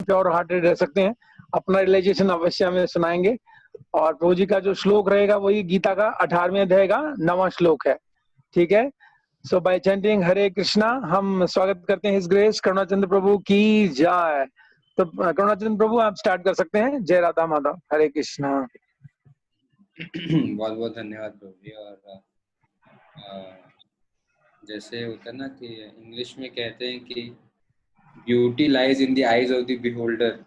Pure hearted रह सकते हैं। अपना रियलाइजेशन अवश्य हमें सुनाएंगे। और प्रभु जी का जो श्लोक रहेगा वही गीता का 18वें अध्याय का 9वां श्लोक है। ठीक है। सो बाय चैंटिंग हरे कृष्णा हम स्वागत करते हैं हिज ग्रेस करुणाचंद्र प्रभु की जय। तो करुणाचंद्र प्रभु आप स्टार्ट कर सकते हैं। जय राधा माधव। हरे कृष्णा। बहुत बहुत धन्यवाद प्रभु जी। और जैसे होता है ना कि इंग्लिश में कहते हैं कि beauty lies in the eyes of the beholder,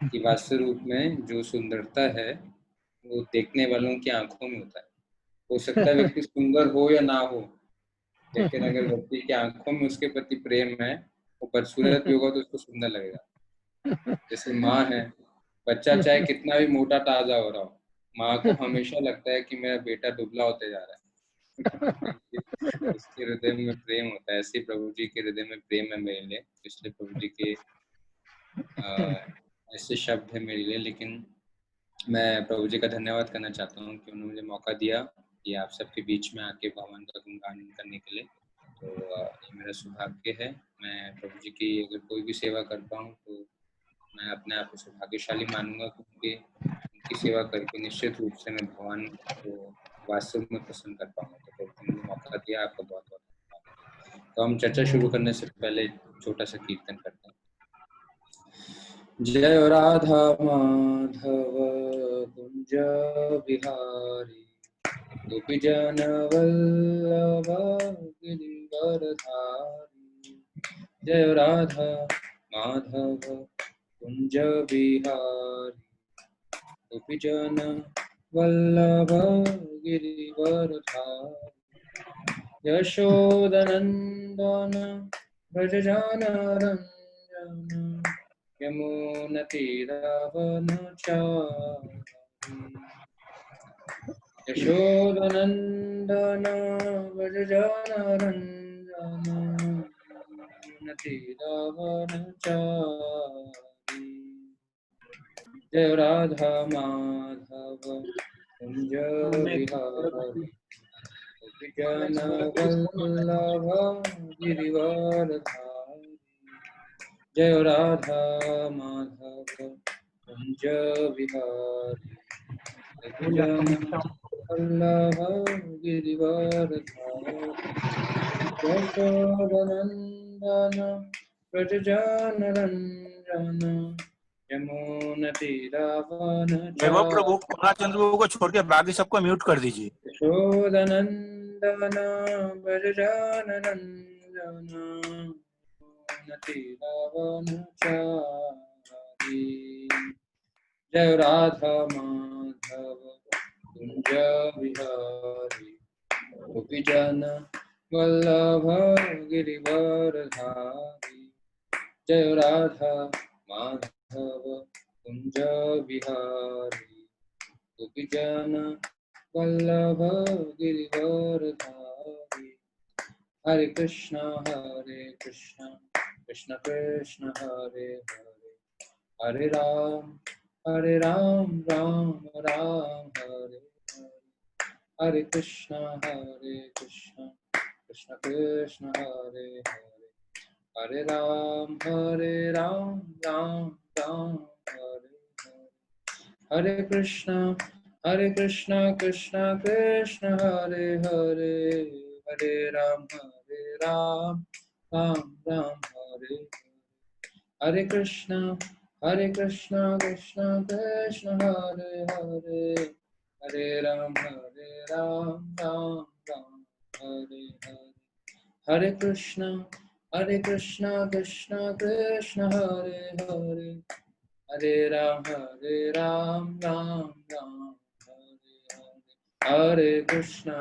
कि वास्तव रूप में जो सुंदरता है वो देखने वालों की आंखों में होता है। हो सकता है व्यक्ति सुंदर हो या ना हो, लेकिन अगर व्यक्ति की आंखों में उसके प्रति प्रेम है, वो बदसूरत भी होगा तो उसको सुंदर लगेगा। जैसे माँ है, बच्चा चाहे कितना भी मोटा ताजा हो रहा हो, माँ को हमेशा लगता है कि मेरा बेटा दुबला होते जा रहा है। उसके हृदय में प्रेम होता है। ऐसे प्रभु जी के हृदय में प्रेम है मेरे लिए, इसलिए प्रभु जी के ऐसे शब्द है मेरे लिए। लेकिन मैं प्रभु जी का धन्यवाद करना चाहता हूँ कि उन्होंने मुझे मौका दिया कि आप सबके बीच में आके भगवान का गुणगान करने के लिए। तो ये मेरा सौभाग्य है। मैं प्रभु जी की अगर कोई भी सेवा कर पाऊँ तो मैं अपने आप को सौभाग्यशाली मानूंगा, क्योंकि उनकी सेवा करके निश्चित रूप से मैं भगवान को वास्तव में प्रसन्न कर पाऊंगा। तो प्रभु जी ने मुझे मौका दिया, आपका बहुत बहुत धन्यवाद। तो हम चर्चा शुरू करने से पहले छोटा सा कीर्तन करते हैं। जय राधा माधव कुंज बिहारी, गोपी जन वल्लभ गिरिवरधारी। जय राधा माधव कुंज बिहारी, गोपी जन वल्लभ गिरिवरधारी। यशोदनंदन व्रज रंजन, यमुनतीरावनचारि। यशोदनंदन व्रज रंजन, यमुनतीरावनचारि। जय राधा माधव कुंज बिहारी, गोपी जन वल्लभ गिरिवरधारी। जय राधा माधव कुंज बिहारी, गोपी जन वल्लभ गिरिवरधारी। यशोदनंदन व्रज रंजन, वैभव प्रभु करुणाचंद्र प्रभु को छोड़ के बाकी सबको म्यूट कर दीजिए। यशोदनंदन व्रज रंजन, यमुनतीरावनचारि। जय राधा माधव कुंज बिहारी, गोपी जन वल्लभ गिरिवरधारी। जय राधा माधव कुंज बिहारी, गोपी जन वल्लभ गिरिवरधारी। हरे कृष्णा कृष्ण कृष्ण हरे हरे, हरे राम राम राम हरे हरे। हरे कृष्णा कृष्ण कृष्ण हरे हरे, हरे राम राम राम हरे हरे। हरे कृष्णा कृष्ण कृष्ण हरे हरे, हरे राम राम राम हरे हरे। हरे कृष्णा कृष्ण कृष्ण हरे हरे, हरे राम राम राम हरे हरे। हरे कृष्णा कृष्ण कृष्ण हरे हरे, हरे राम राम राम हरे हरे। हरे कृष्णा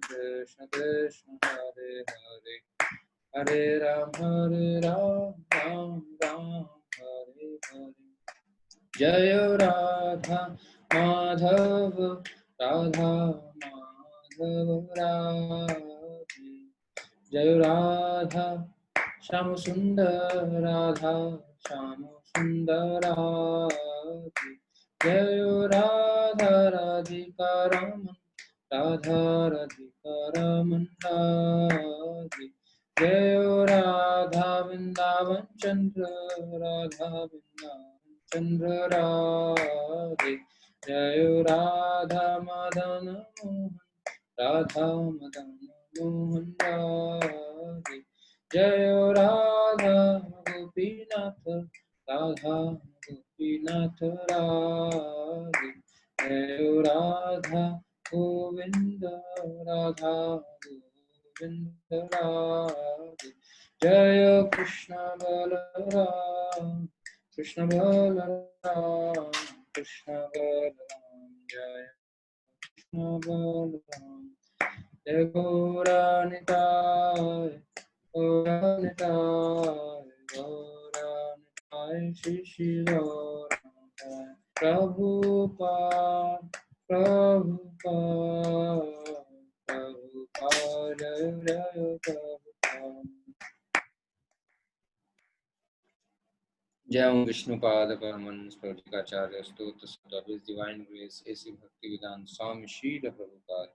कृष्ण कृष्ण हरे हरे, हरे राम राम हरे हरे। जय राधा माधव राधा माधव राधे। जय राधा श्याम सुंदर राधा श्याम सुंदर राधे। जय राधा राधिका रमन राधा राधिका रमन राधे। जय राधा वृंदावन चंद्र, राधा वृंदावन चंद्र राधे। जय राधा मदन मोहन, राधा मदन मोहन राधे। जय राधा गोपीनाथ, राधा गोपीनाथ राधे। जय राधा गोविंद, राधा गोविंद राधे। जय कृष्ण बलराम, कृष्ण बलराम, कृष्ण बलराम, जय कृष्ण बलराम। जय गौरानिताय, गौरानिताय, गौरानिताय, श्री श्री गौरानिताय। प्रभुपाद, प्रभुपाद, प्रभुपाद, जय जय प्रभुपाद। जय ओम विष्णुपाद परमहंस प्रभुपादाचार्य स्तोत्र of His Divine Grace AC Bhaktivedanta Swami Srila Prabhupada.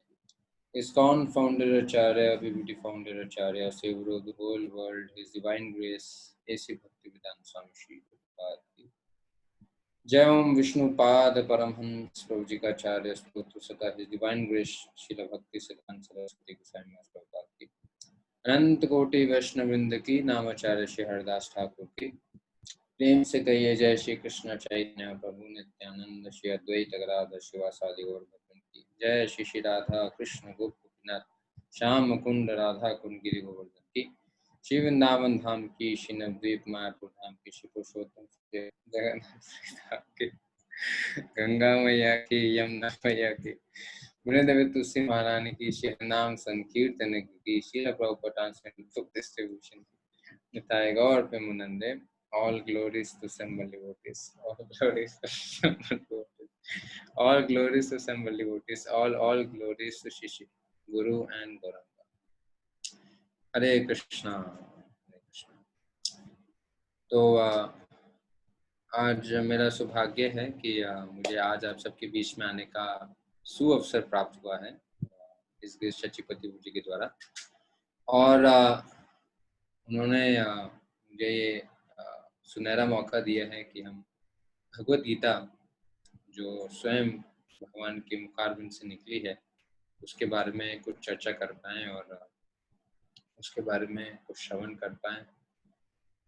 ISKCON founder Acharya, BBT founder Acharya, savior of the whole world, His Divine Grace AC Bhaktivedanta Swami Srila Prabhupada. जय ओम विष्णुपाद परमहंस प्रभुपादाचार्य स्तोत्र सदा His Divine Grace श्रील भक्ति सिद्धांत सरस्वती गोस्वामी महाराज प्रभुपाद की। अनंत कोटि वैष्णववृंद की, नामाचार्य श्री हरिदास ठाकुर की। प्रेम से कहिए जय श्री कृष्ण चैतन्य प्रभु नित्यानंद, श्री अद्वैत गदाधर शिवासादि गौर भक्तों की जय। श्री श्री राधा कृष्ण गोपीनाथ श्याम मुकुंद राधा कुंड गिरि गोवर्धन की। श्री वृंदावन धाम की, श्री नवद्वीप मायापुर धाम की, श्री पुरुषोत्तम जगन्नाथ धाम की, गंगा मैया की, यमुना मैया की, वृंदावन तुलसी महारानी की, श्री नाम संकीर्तन की, श्री प्रभुपाद डिस्ट्रीब्यूशन निताय गौर प्रेमानंदे। All glories to assembled devotees. All glories to assembled devotees. All glories to assembled devotees. All glories to Shishi, Guru and Gauranga. Hare Krishna, Hare Krishna. तो आज मेरा सौभाग्य है कि मुझे आज आप सबके बीच में आने का सुअवसर प्राप्त हुआ है इस शचीपति जी के द्वारा। और उन्होंने मुझे ये सुनहरा मौका दिया है कि हम भगवत गीता जो स्वयं भगवान के मुखारबिंद से निकली है उसके बारे में कुछ चर्चा कर पाएँ और उसके बारे में कुछ श्रवण कर पाएँ,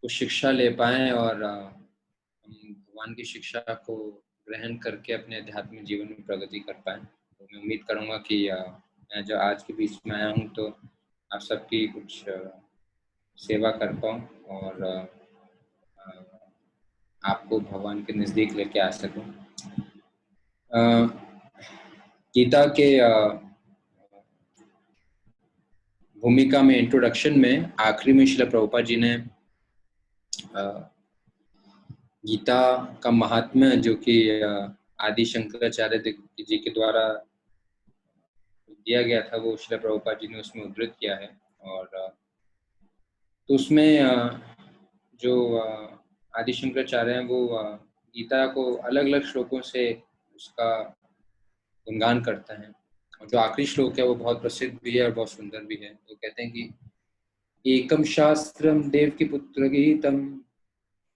कुछ शिक्षा ले पाएँ और हम भगवान की शिक्षा को ग्रहण करके अपने आध्यात्मिक जीवन में प्रगति कर पाएँ। तो मैं उम्मीद करूँगा कि मैं जो आज के बीच में आया हूँ तो आप सबकी कुछ सेवा कर पाऊँ और आपको भगवान के नज़दीक लेके आ सकूं। गीता के भूमिका में इंट्रोडक्शन में आखिरी में श्रील प्रभुपाद जी ने गीता का महात्म्य जो कि आदि शंकराचार्य जी के द्वारा दिया गया था वो श्रील प्रभुपाद जी ने उसमें उद्धृत किया है। और तो उसमें जो आदि शंकराचार्य हैं वो गीता को अलग अलग श्लोकों से उसका गुणगान करते हैं। और जो आखिरी श्लोक है वो बहुत प्रसिद्ध भी है और बहुत सुंदर भी है। तो कहते हैं कि एकम शास्त्रम देवकी पुत्र गीतम,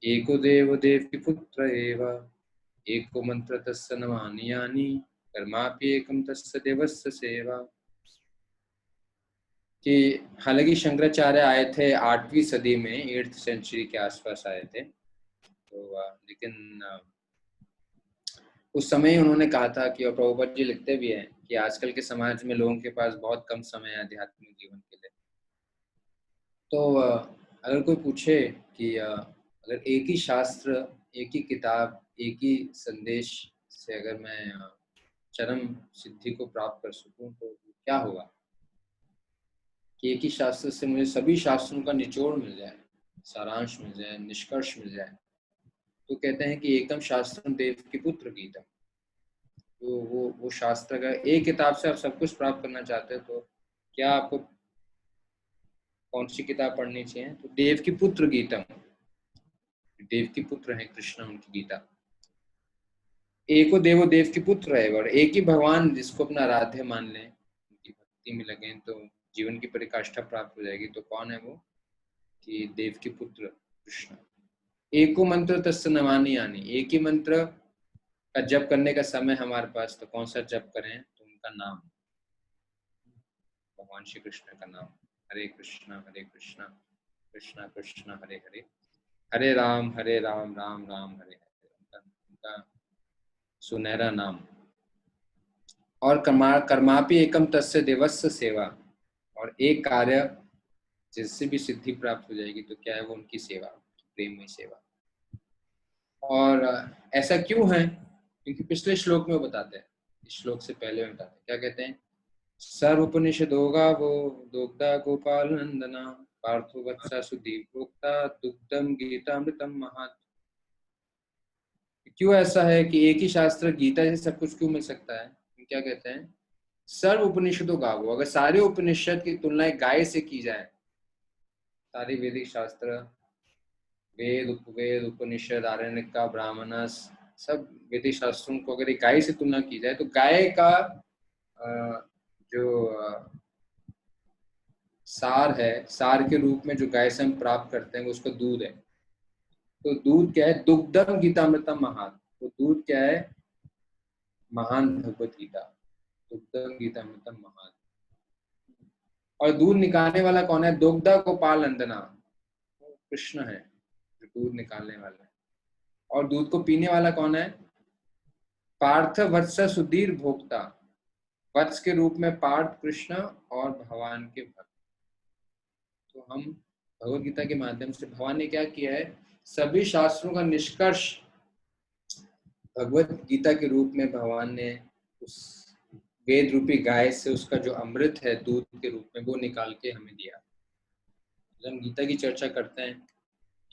एको देव देवकी पुत्र एव, एको मंत्र तस्य नमानि यानि, कर्मापि एकम तस्य देवस्य सेवा। कि हालांकि शंकराचार्य आए थे 8वीं सदी में, 8th सेंचुरी के आसपास आए थे। तो लेकिन उस समय उन्होंने कहा था कि, और प्रभुपाद जी लिखते भी हैं कि आजकल के समाज में लोगों के पास बहुत कम समय है आध्यात्मिक जीवन के लिए। तो अगर कोई पूछे कि अगर एक ही शास्त्र, एक ही किताब, एक ही संदेश से अगर मैं चरम सिद्धि को प्राप्त कर सकूं तो क्या होगा? कि एक ही शास्त्र से मुझे सभी शास्त्रों का निचोड़ मिल जाए, सारांश मिल जाए, निष्कर्ष मिल जाए। तो कहते हैं कि एकम शास्त्रम देव की पुत्र गीता। तो वो शास्त्र का एक किताब से आप सब कुछ प्राप्त करना चाहते हो तो क्या आपको कौन सी किताब पढ़नी चाहिए? तो देव की पुत्र गीता, देव की पुत्र है कृष्ण, उनकी गीता। एको देवो देव की पुत्र है और एक ही भगवान जिसको अपना आराध्य मान लें, उनकी भक्ति में लगे तो जीवन की परिकाष्ठा प्राप्त हो जाएगी। तो कौन है वो? कि देवकी पुत्र कृष्ण। एको मंत्र तस्य नवानि यानि, एक ही मंत्र का जप करने का समय हमारे पास, तो कौन सा जप करें? तो उनका नाम, भगवान श्री कृष्ण का नाम, हरे कृष्णा कृष्णा कृष्णा हरे हरे, हरे राम राम राम हरे हरे, उनका सुनहरा नाम। और कर्मापि एकम तस्य देवस्य सेवा, और एक कार्य जिससे भी सिद्धि प्राप्त हो जाएगी तो क्या है? वो उनकी सेवा, प्रेममय सेवा। और ऐसा क्यों है? क्योंकि पिछले श्लोक में वो बताते हैं, इस श्लोक से पहले में बताते हैं, क्या कहते हैं? सर्वोपनिषदोगा वो दुग्धा गोपाल नंदना पार्थो वत्सा सुदीप्रोक्ता दुग्धम गीतामृतम महात। क्यों ऐसा है कि एक ही शास्त्र गीता से सब कुछ क्यों मिल सकता है? क्या कहते हैं? सर्व उपनिषदों गावो, अगर सारे उपनिषद की तुलना गाय से की जाए, सारे वैदिक शास्त्र, वेद उपवेद उपनिषद आरण्यका ब्राह्मणस, सब वैदिक शास्त्रों को अगर एक गाय से तुलना की जाए तो गाय का जो सार है, सार के रूप में जो गाय से हम प्राप्त करते हैं वो उसका दूध है। तो दूध क्या है? दुग्धम गीतामृतम महान। तो दूध क्या है? महान भगवत गीता, दुग्धम गीतामृतम महान। और दूध निकालने वाला कौन है? दुग्धा गोपाल नंदना, कृष्ण है जो दूध निकालने वाला है। और दूध को पीने वाला कौन है? पार्थ वत्स सुधीर भोक्ता, वत्स के रूप में पार्थ कृष्ण और भगवान के भक्त। तो हम भगवत गीता के माध्यम से भगवान ने क्या किया है? सभी शास्त्रों का निष्कर्ष भगवत गीता के रूप में भगवान ने उस वेद रूपी गाय से उसका जो अमृत है दूध के रूप में वो निकाल के हमें दिया। जब हम गीता की चर्चा करते हैं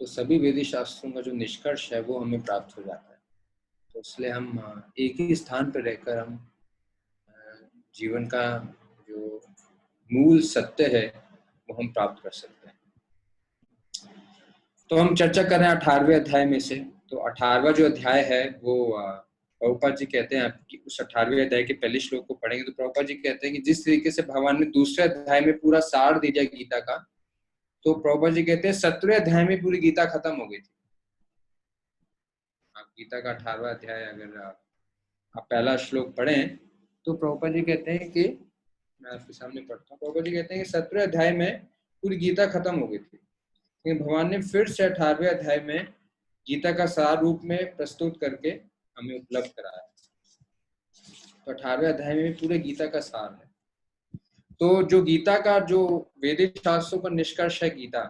तो सभी वेदिक शास्त्रों का जो निष्कर्ष है वो हमें प्राप्त हो जाता है। तो इसलिए हम एक ही स्थान पर रहकर हम जीवन का जो मूल सत्य है वो हम प्राप्त कर सकते हैं। तो हम चर्चा कर रहे हैं 18वें अध्याय में से। तो 18वां जो अध्याय है वो प्रभुपाद जी कहते हैं कि उस 18वें अध्याय के पहले श्लोक को पढ़ेंगे तो प्रभुपाद जी कहते हैं कि जिस तरीके से भगवान ने दूसरे अध्याय में पूरा सार दे दिया गीता का, तो प्रभुपाद जी कहते हैं 17वें अध्याय में पूरी गीता खत्म हो गई थी। आप गीता का 18वां अध्याय अगर आप पहला श्लोक पढ़ें तो प्रभुपाद जी कहते हैं कि, मैं आपके सामने पढ़ता हूँ, प्रभुपाद जी कहते हैं कि 17वें अध्याय में पूरी गीता खत्म हो गई थी, लेकिन भगवान ने फिर से 18वें अध्याय में गीता का सार रूप में प्रस्तुत करके हमें उपलब्ध कराया। तो 18वें अध्याय में पूरे गीता का सार है। तो जो गीता का जो वैदिक शास्त्रों का निष्कर्ष है गीता,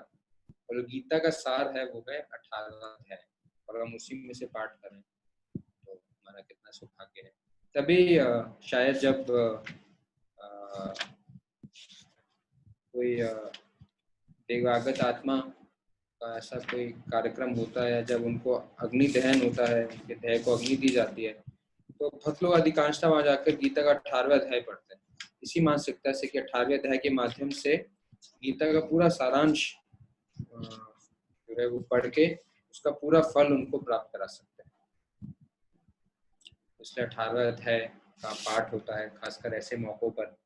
और गीता का सार है वो है 18वां अध्याय, और हम उसी में से पाठ करें तो हमारा कितना सौभाग्य है। तभी शायद जब कोई देवागत आत्मा का ऐसा कोई कार्यक्रम होता है, जब उनको अग्नि दहन होता है, उनके देह को अग्नि दी जाती है, तो भक्त लोग अधिकांशतः वहां जाकर गीता का 18वां अध्याय पढ़ते हैं, इसी मानसिकता से कि 18वें अध्याय के माध्यम से गीता का पूरा सारांश जो है वो पढ़ के उसका पूरा फल उनको प्राप्त करा सकते हैं। इसलिए 18वां अध्याय का पाठ होता है खासकर ऐसे मौकों पर,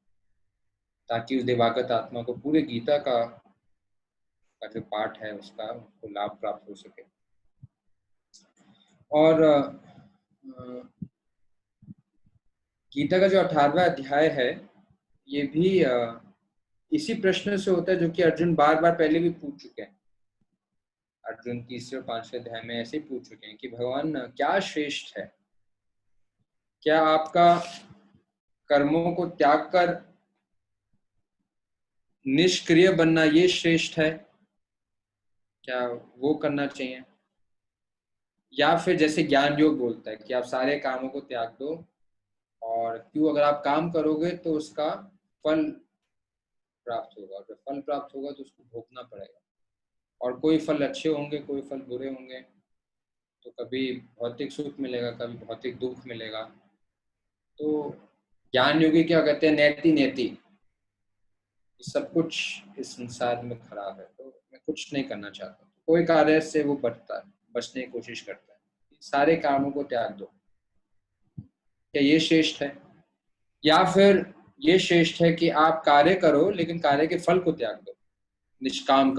ताकि उस दिवागत आत्मा को पूरे गीता का जो पाठ है उसका उनको लाभ प्राप्त हो सके। और गीता का जो 18वां अध्याय है ये भी इसी प्रश्न से होता है जो कि अर्जुन बार बार पहले भी पूछ चुके हैं। अर्जुन 3 और 5वें अध्याय में ऐसे ही पूछ चुके हैं कि भगवान क्या श्रेष्ठ है? क्या आपका कर्मों को त्याग कर निष्क्रिय बनना ये श्रेष्ठ है? क्या वो करना चाहिए? या फिर जैसे ज्ञान योग बोलता है कि आप सारे कामों को त्याग दो, और क्यों अगर आप काम करोगे तो उसका फल प्राप्त होगा, और जब फल प्राप्त होगा तो उसको भोगना पड़ेगा, और कोई फल अच्छे होंगे कोई फल बुरे होंगे, तो कभी भौतिक सुख मिलेगा कभी भौतिक दुख मिलेगा। तो ज्ञान योगी क्या कहते हैं? नैति नैति, सब कुछ इस संसार में खराब है, तो मैं कुछ नहीं करना चाहता, कोई कार्य से वो बचने की कोशिश करता है, सारे कामों को त्याग दो। क्या ये श्रेष्ठ है? या फिर ये श्रेष्ठ है कि आप कार्य करो लेकिन कार्य के फल को त्याग दो, निष्काम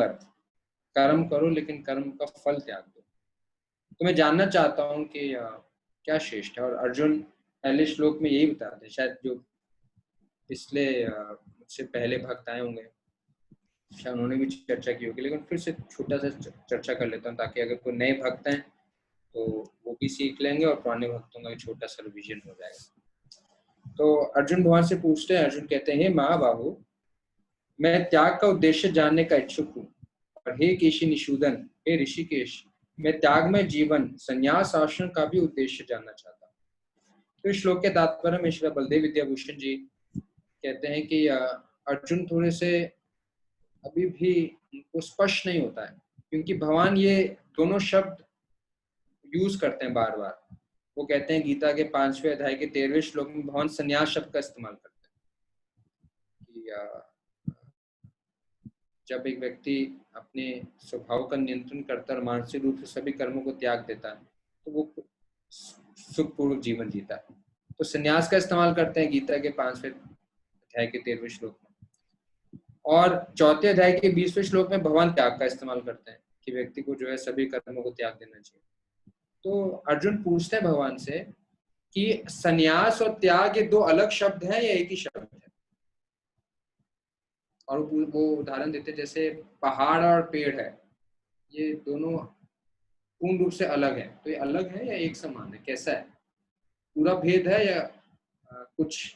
कर्म करो लेकिन कर्म का फल त्याग दो। तो मैं जानना चाहता हूँ कि क्या श्रेष्ठ है। और अर्जुन पहले श्लोक में यही बताते हैं, शायद जो पिछले मुझसे पहले भक्त आए होंगे शायद उन्होंने भी चर्चा की होगी, लेकिन फिर से छोटा सा चर्चा कर लेता हूँ ताकि अगर कोई नए भक्त हैं तो वो भी सीख लेंगे और पुराने भक्तों का भी छोटा सा रिवीजन हो जाएगा। तो अर्जुन भगवान से पूछते हैं, अर्जुन कहते हैं, हे महाबाहु, मैं त्याग का उद्देश्य जानने का इच्छुक हूँ। और हे केशी निषूदन, हे ऋषिकेश, मैं त्यागमय जीवन संन्यास आश्रम का भी उद्देश्य जानना चाहता हूँ। तो इस श्लोक के तात्पर्य में श्री बलदेव विद्याभूषण जी कहते हैं कि अर्जुन थोड़े से अभी भी उनको स्पष्ट नहीं होता है, क्योंकि भगवान ये दोनों शब्द यूज करते हैं बार बार। वो कहते हैं गीता के 5वें अध्याय के 13वें श्लोक में भगवान संन्यास शब्द का इस्तेमाल करते हैं कि जब एक व्यक्ति अपने स्वभाव का नियंत्रण करता है और मानसिक रूप से सभी कर्मों को त्याग देता है तो वो सुखपूर्वक जीवन जीता है। तो संन्यास का इस्तेमाल करते हैं गीता के 5वें अध्याय के 13वें श्लोक में, और चौथे अध्याय के 20वें श्लोक में भगवान त्याग का इस्तेमाल करते हैं कि व्यक्ति को जो है सभी कर्मों को त्याग देना चाहिए। तो अर्जुन पूछते हैं भगवान से कि संन्यास और त्याग ये दो अलग शब्द हैं या एक ही शब्द है। और वो उदाहरण देते जैसे पहाड़ और पेड़ है, ये दोनों पूर्ण रूप से अलग है, तो ये अलग है या एक समान है, कैसा है, पूरा भेद है या कुछ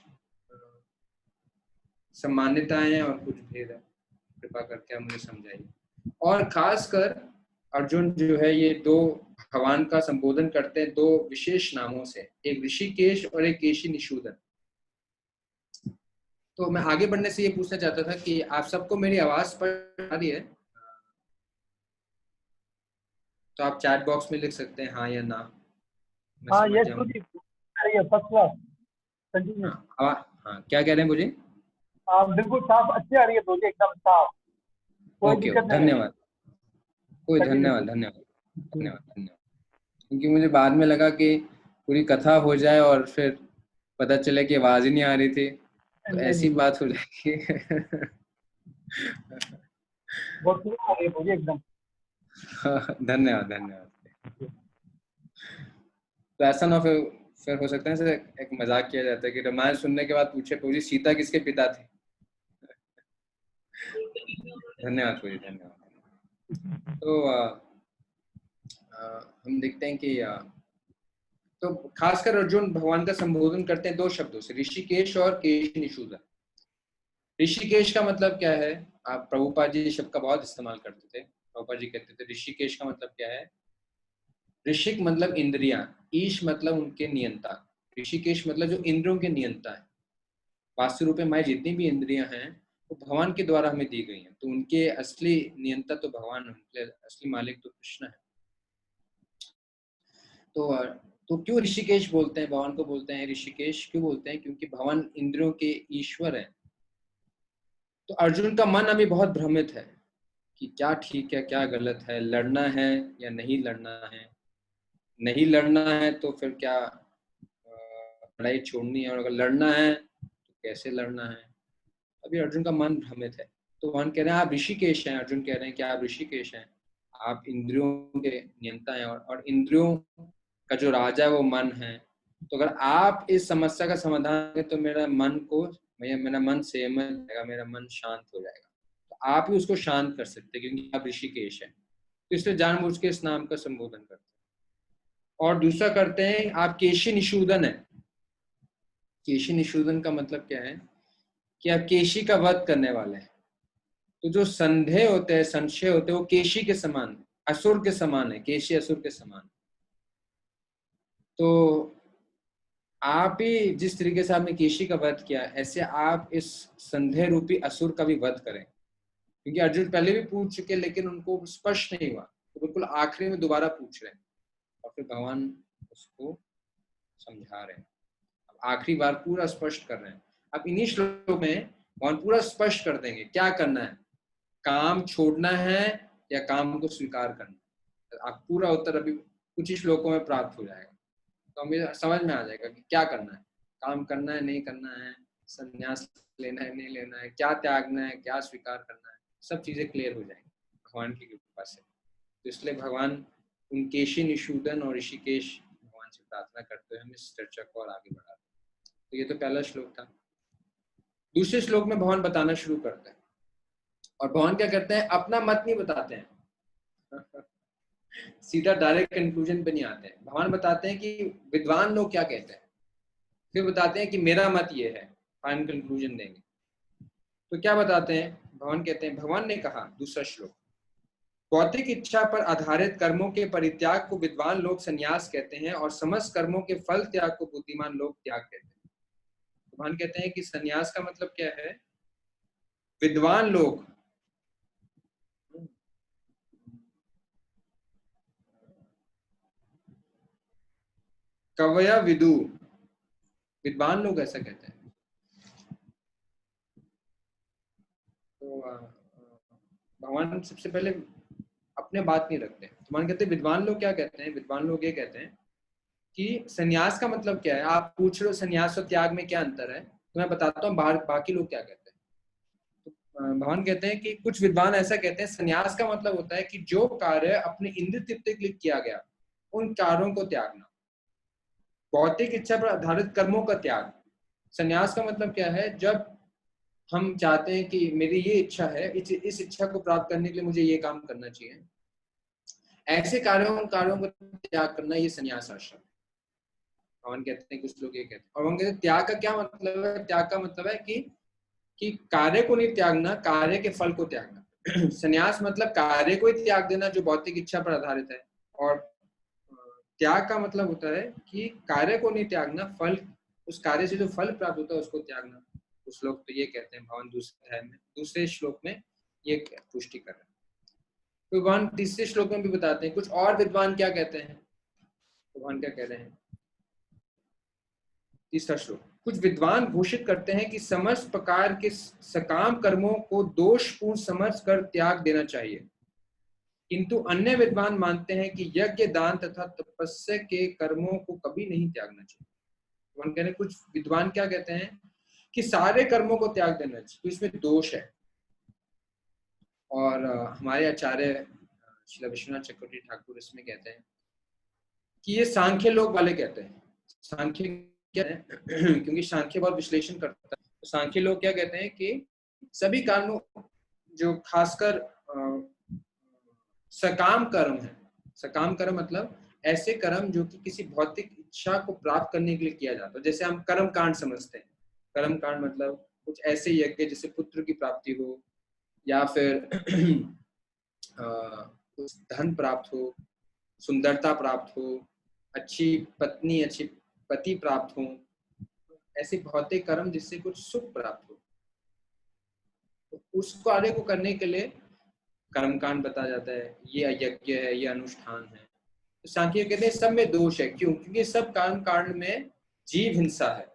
सामान्यताएं हैं और कुछ भेद है, कृपा करके आप मुझे समझाइए। और खासकर अर्जुन जो है ये दो भगवान का संबोधन करते हैं दो विशेष नामों से, एक ऋषिकेश और एक केशी निषूदन। तो मैं आगे बढ़ने से ये पूछना चाहता था कि आप सबको मेरी आवाज पढ़ आ रही है? तो आप चैट बॉक्स में लिख सकते हैं हाँ या ना। हाँ, यस गुरुजी, फर्स्ट क्लास, कंटिन्यू। हाँ, क्या कह रहे हैं मुझे? बिल्कुल साफ, अच्छी आ रही है गुरुजी, एकदम साफ, कोई ओके, दिक्कत नहीं है। धन्यवाद, कोई Continue. धन्यवाद। क्योंकि मुझे बाद में लगा कि पूरी कथा हो जाए और फिर पता चले कि आवाज ही नहीं आ रही थी, तो ऐसी बात हो जाएगी। बहुत क्लियर आ रही है गुरुजी, एकदम। धन्यवाद। तो ऐसा ना फिर हो सकता है सर एक मजाक किया जाता है कि रामायण सुनने के बाद पूछे पूरी सीता किसके पिता थे। धन्यवाद पूरी, धन्यवाद। तो हम देखते हैं कि तो खासकर अर्जुन भगवान का संबोधन करते हैं दो शब्दों से, ऋषिकेश और केश निषूदन। ऋषिकेश का मतलब क्या है? आप प्रभुपाद जी शब्द का बहुत इस्तेमाल करते थे। प्रभुपाद जी कहते थे ऋषिकेश का मतलब क्या है? ऋषिक मतलब इंद्रियां, ईश मतलब उनके नियंता, ऋषिकेश मतलब जो इंद्रियों के नियंता है। वास्तु रूप में हमारी जितनी भी इंद्रियां हैं वो भगवान के द्वारा हमें दी गई हैं, तो उनके असली नियंता तो भगवान है, उनके असली मालिक तो कृष्ण है। तो क्यों ऋषिकेश बोलते हैं, भगवान को बोलते हैं ऋषिकेश क्यों बोलते हैं? क्योंकि भगवान इंद्रियों के ईश्वर है। तो अर्जुन का मन अभी बहुत भ्रमित है कि क्या ठीक है क्या गलत है, लड़ना है या नहीं लड़ना है। नहीं लड़ना है तो फिर क्या लड़ाई छोड़नी है, और अगर लड़ना है तो कैसे लड़ना है। अभी अर्जुन का मन भ्रमित है। तो भगवान कह रहे हैं आप ऋषिकेश हैं, अर्जुन कह रहे हैं कि आप ऋषिकेश हैं, आप इंद्रियों के नियंता हैं और इंद्रियों का जो राजा है वो मन है। तो अगर आप इस समस्या का समाधान करें तो मेरा मन संयम हो जाएगा, मेरा मन शांत हो जाएगा। तो आप ही उसको शांत कर सकते हैं क्योंकि आप ऋषिकेश हैं, तो इसलिए जानबूझ के इस नाम का संबोधन करते हैं। और दूसरा करते हैं आप केशी निषूदन है। केशी निषूदन का मतलब क्या है कि आप केशी का वध करने वाले हैं। तो जो संदेह होते हैं, संशय होते हैं, वो केशी के समान, असुर के समान है, केशी असुर के समान। तो आप ही जिस तरीके से आपने केशी का वध किया, ऐसे आप इस संदेह रूपी असुर का भी वध करें। क्योंकि अर्जुन पहले भी पूछ चुके लेकिन उनको स्पष्ट नहीं हुआ, तो बिल्कुल आखिरी में दोबारा पूछ रहे हैं और फिर भगवान उसको समझा रहे हैं। अब आखिरी बार पूरा स्पष्ट कर रहे हैं। अब इन्हीं श्लोक में भगवान पूरा स्पष्ट कर देंगे क्या करना है, काम छोड़ना है या काम को स्वीकार करना है। आप पूरा उत्तर अभी कुछ ही श्लोकों में प्राप्त हो जाएगा, तो हमें समझ में आ जाएगा कि क्या करना है, काम करना है नहीं करना है, संन्यास लेना है नहीं लेना है, क्या त्यागना है क्या स्वीकार करना है, सब चीजें क्लियर हो जाएंगी। भगवान की कृपा से। तो इसलिए भगवान उनकेशी निषूदन और ऋषिकेश भगवान से प्रार्थना करते हुए हम इस चर्चा को और आगे बढ़ाते हैं। तो ये तो पहला श्लोक था। दूसरे श्लोक में भगवान बताना शुरू करते हैं और भगवान क्या करते हैं, अपना मत नहीं बताते हैं सीधा डायरेक्ट कंक्लूजन पे नहीं आते हैं। भगवान बताते हैं कि विद्वान लोग क्या कहते हैं, फिर बताते हैं कि मेरा मत ये है, फाइनल कंक्लूजन देंगे। तो क्या बताते हैं, भगवान कहते हैं, भगवान ने कहा, दूसरा श्लोक, भौतिक इच्छा पर आधारित कर्मों के परित्याग को विद्वान लोग संन्यास कहते हैं और समस्त कर्मों के फल त्याग को बुद्धिमान लोग त्याग कहते हैं। भगवान कहते हैं कि संन्यास का मतलब क्या है, विद्वान लोग कवया विदु, विद्वान लोग ऐसा कहते हैं। तो भगवान सबसे पहले अपने बात नहीं रखते। तो भगवान कहते हैं विद्वान लोग क्या कहते हैं, विद्वान लोग ये कहते हैं कि संन्यास का मतलब क्या है। आप पूछ रहे हो संन्यास और त्याग में क्या अंतर है, तो मैं बताता हूँ बाकी लोग क्या कहते हैं। तो भगवान कहते हैं कि कुछ विद्वान ऐसा कहते हैं संन्यास का मतलब होता है कि जो कार्य अपने इंद्र तृप्ति के लिए किया गया उन कार्यों को त्यागना, भौतिक इच्छा पर आधारित कर्मों का त्याग। संन्यास का मतलब क्या है, जब हम चाहते हैं कि मेरी ये इच्छा है, इस इच्छा को प्राप्त करने के लिए मुझे ये काम करना चाहिए, ऐसे कार्यों को त्याग करना, ये संन्यास आश्रम। भगवान कहते हैं, कुछ लोग ये कहते हैं। और भगवान कहते हैं त्याग का क्या मतलब है, त्याग का मतलब है कि कार्य को नहीं त्यागना, कार्य के फल को त्यागना। संन्यास मतलब कार्य को ही त्याग देना जो भौतिक इच्छा पर आधारित है, और त्याग का मतलब होता है कि कार्य को नहीं त्यागना, फल, उस कार्य से जो फल प्राप्त होता है उसको त्यागना। कुछ लोग तो ये कहते हैं, भगवान दूसरे श्लोक में ये पुष्टि कर रहे हैं। तो भगवान तीसरे श्लोक में भी बताते हैं कुछ और विद्वान क्या कहते हैं। तो भगवान क्या कह रहे हैं, तीसरा श्लोक, कुछ विद्वान घोषित करते हैं कि समस्त प्रकार के सकाम कर्मों को दोषपूर्ण समझकर त्याग देना चाहिए, किंतु अन्य विद्वान मानते हैं कि यज्ञ, दान तथा तपस्या के कर्मों को कभी नहीं त्यागना चाहिए। भगवान कह रहे हैं कुछ विद्वान क्या कहते हैं कि सारे कर्मों को त्याग देना चाहिए, तो इसमें दोष है। और हमारे आचार्य श्री विश्वनाथ चक्रवर्ती ठाकुर इसमें कहते हैं कि ये सांख्य लोग वाले कहते हैं। सांख्य क्या है क्योंकि सांख्य बहुत विश्लेषण करता है, तो सांख्य लोग क्या कहते हैं कि सभी कर्मों, जो खासकर सकाम कर्म है, सकाम कर्म मतलब ऐसे कर्म जो कि किसी भौतिक इच्छा को प्राप्त करने के लिए किया जाता है। जैसे हम कर्म कांड समझते हैं, कर्म कांड मतलब कुछ ऐसे यज्ञ जिससे पुत्र की प्राप्ति हो, या फिर कुछ धन प्राप्त हो, सुंदरता प्राप्त हो, अच्छी पत्नी, अच्छी पति प्राप्त हो, ऐसे भौतिक कर्म जिससे कुछ सुख प्राप्त हो, तो उस कार्य को करने के लिए कर्मकांड बताया जाता है, ये यज्ञ है, ये अनुष्ठान है। तो सांख्य कहते हैं सब में दोष है। क्यों? क्योंकि सब कर्म कांड में जीव हिंसा है,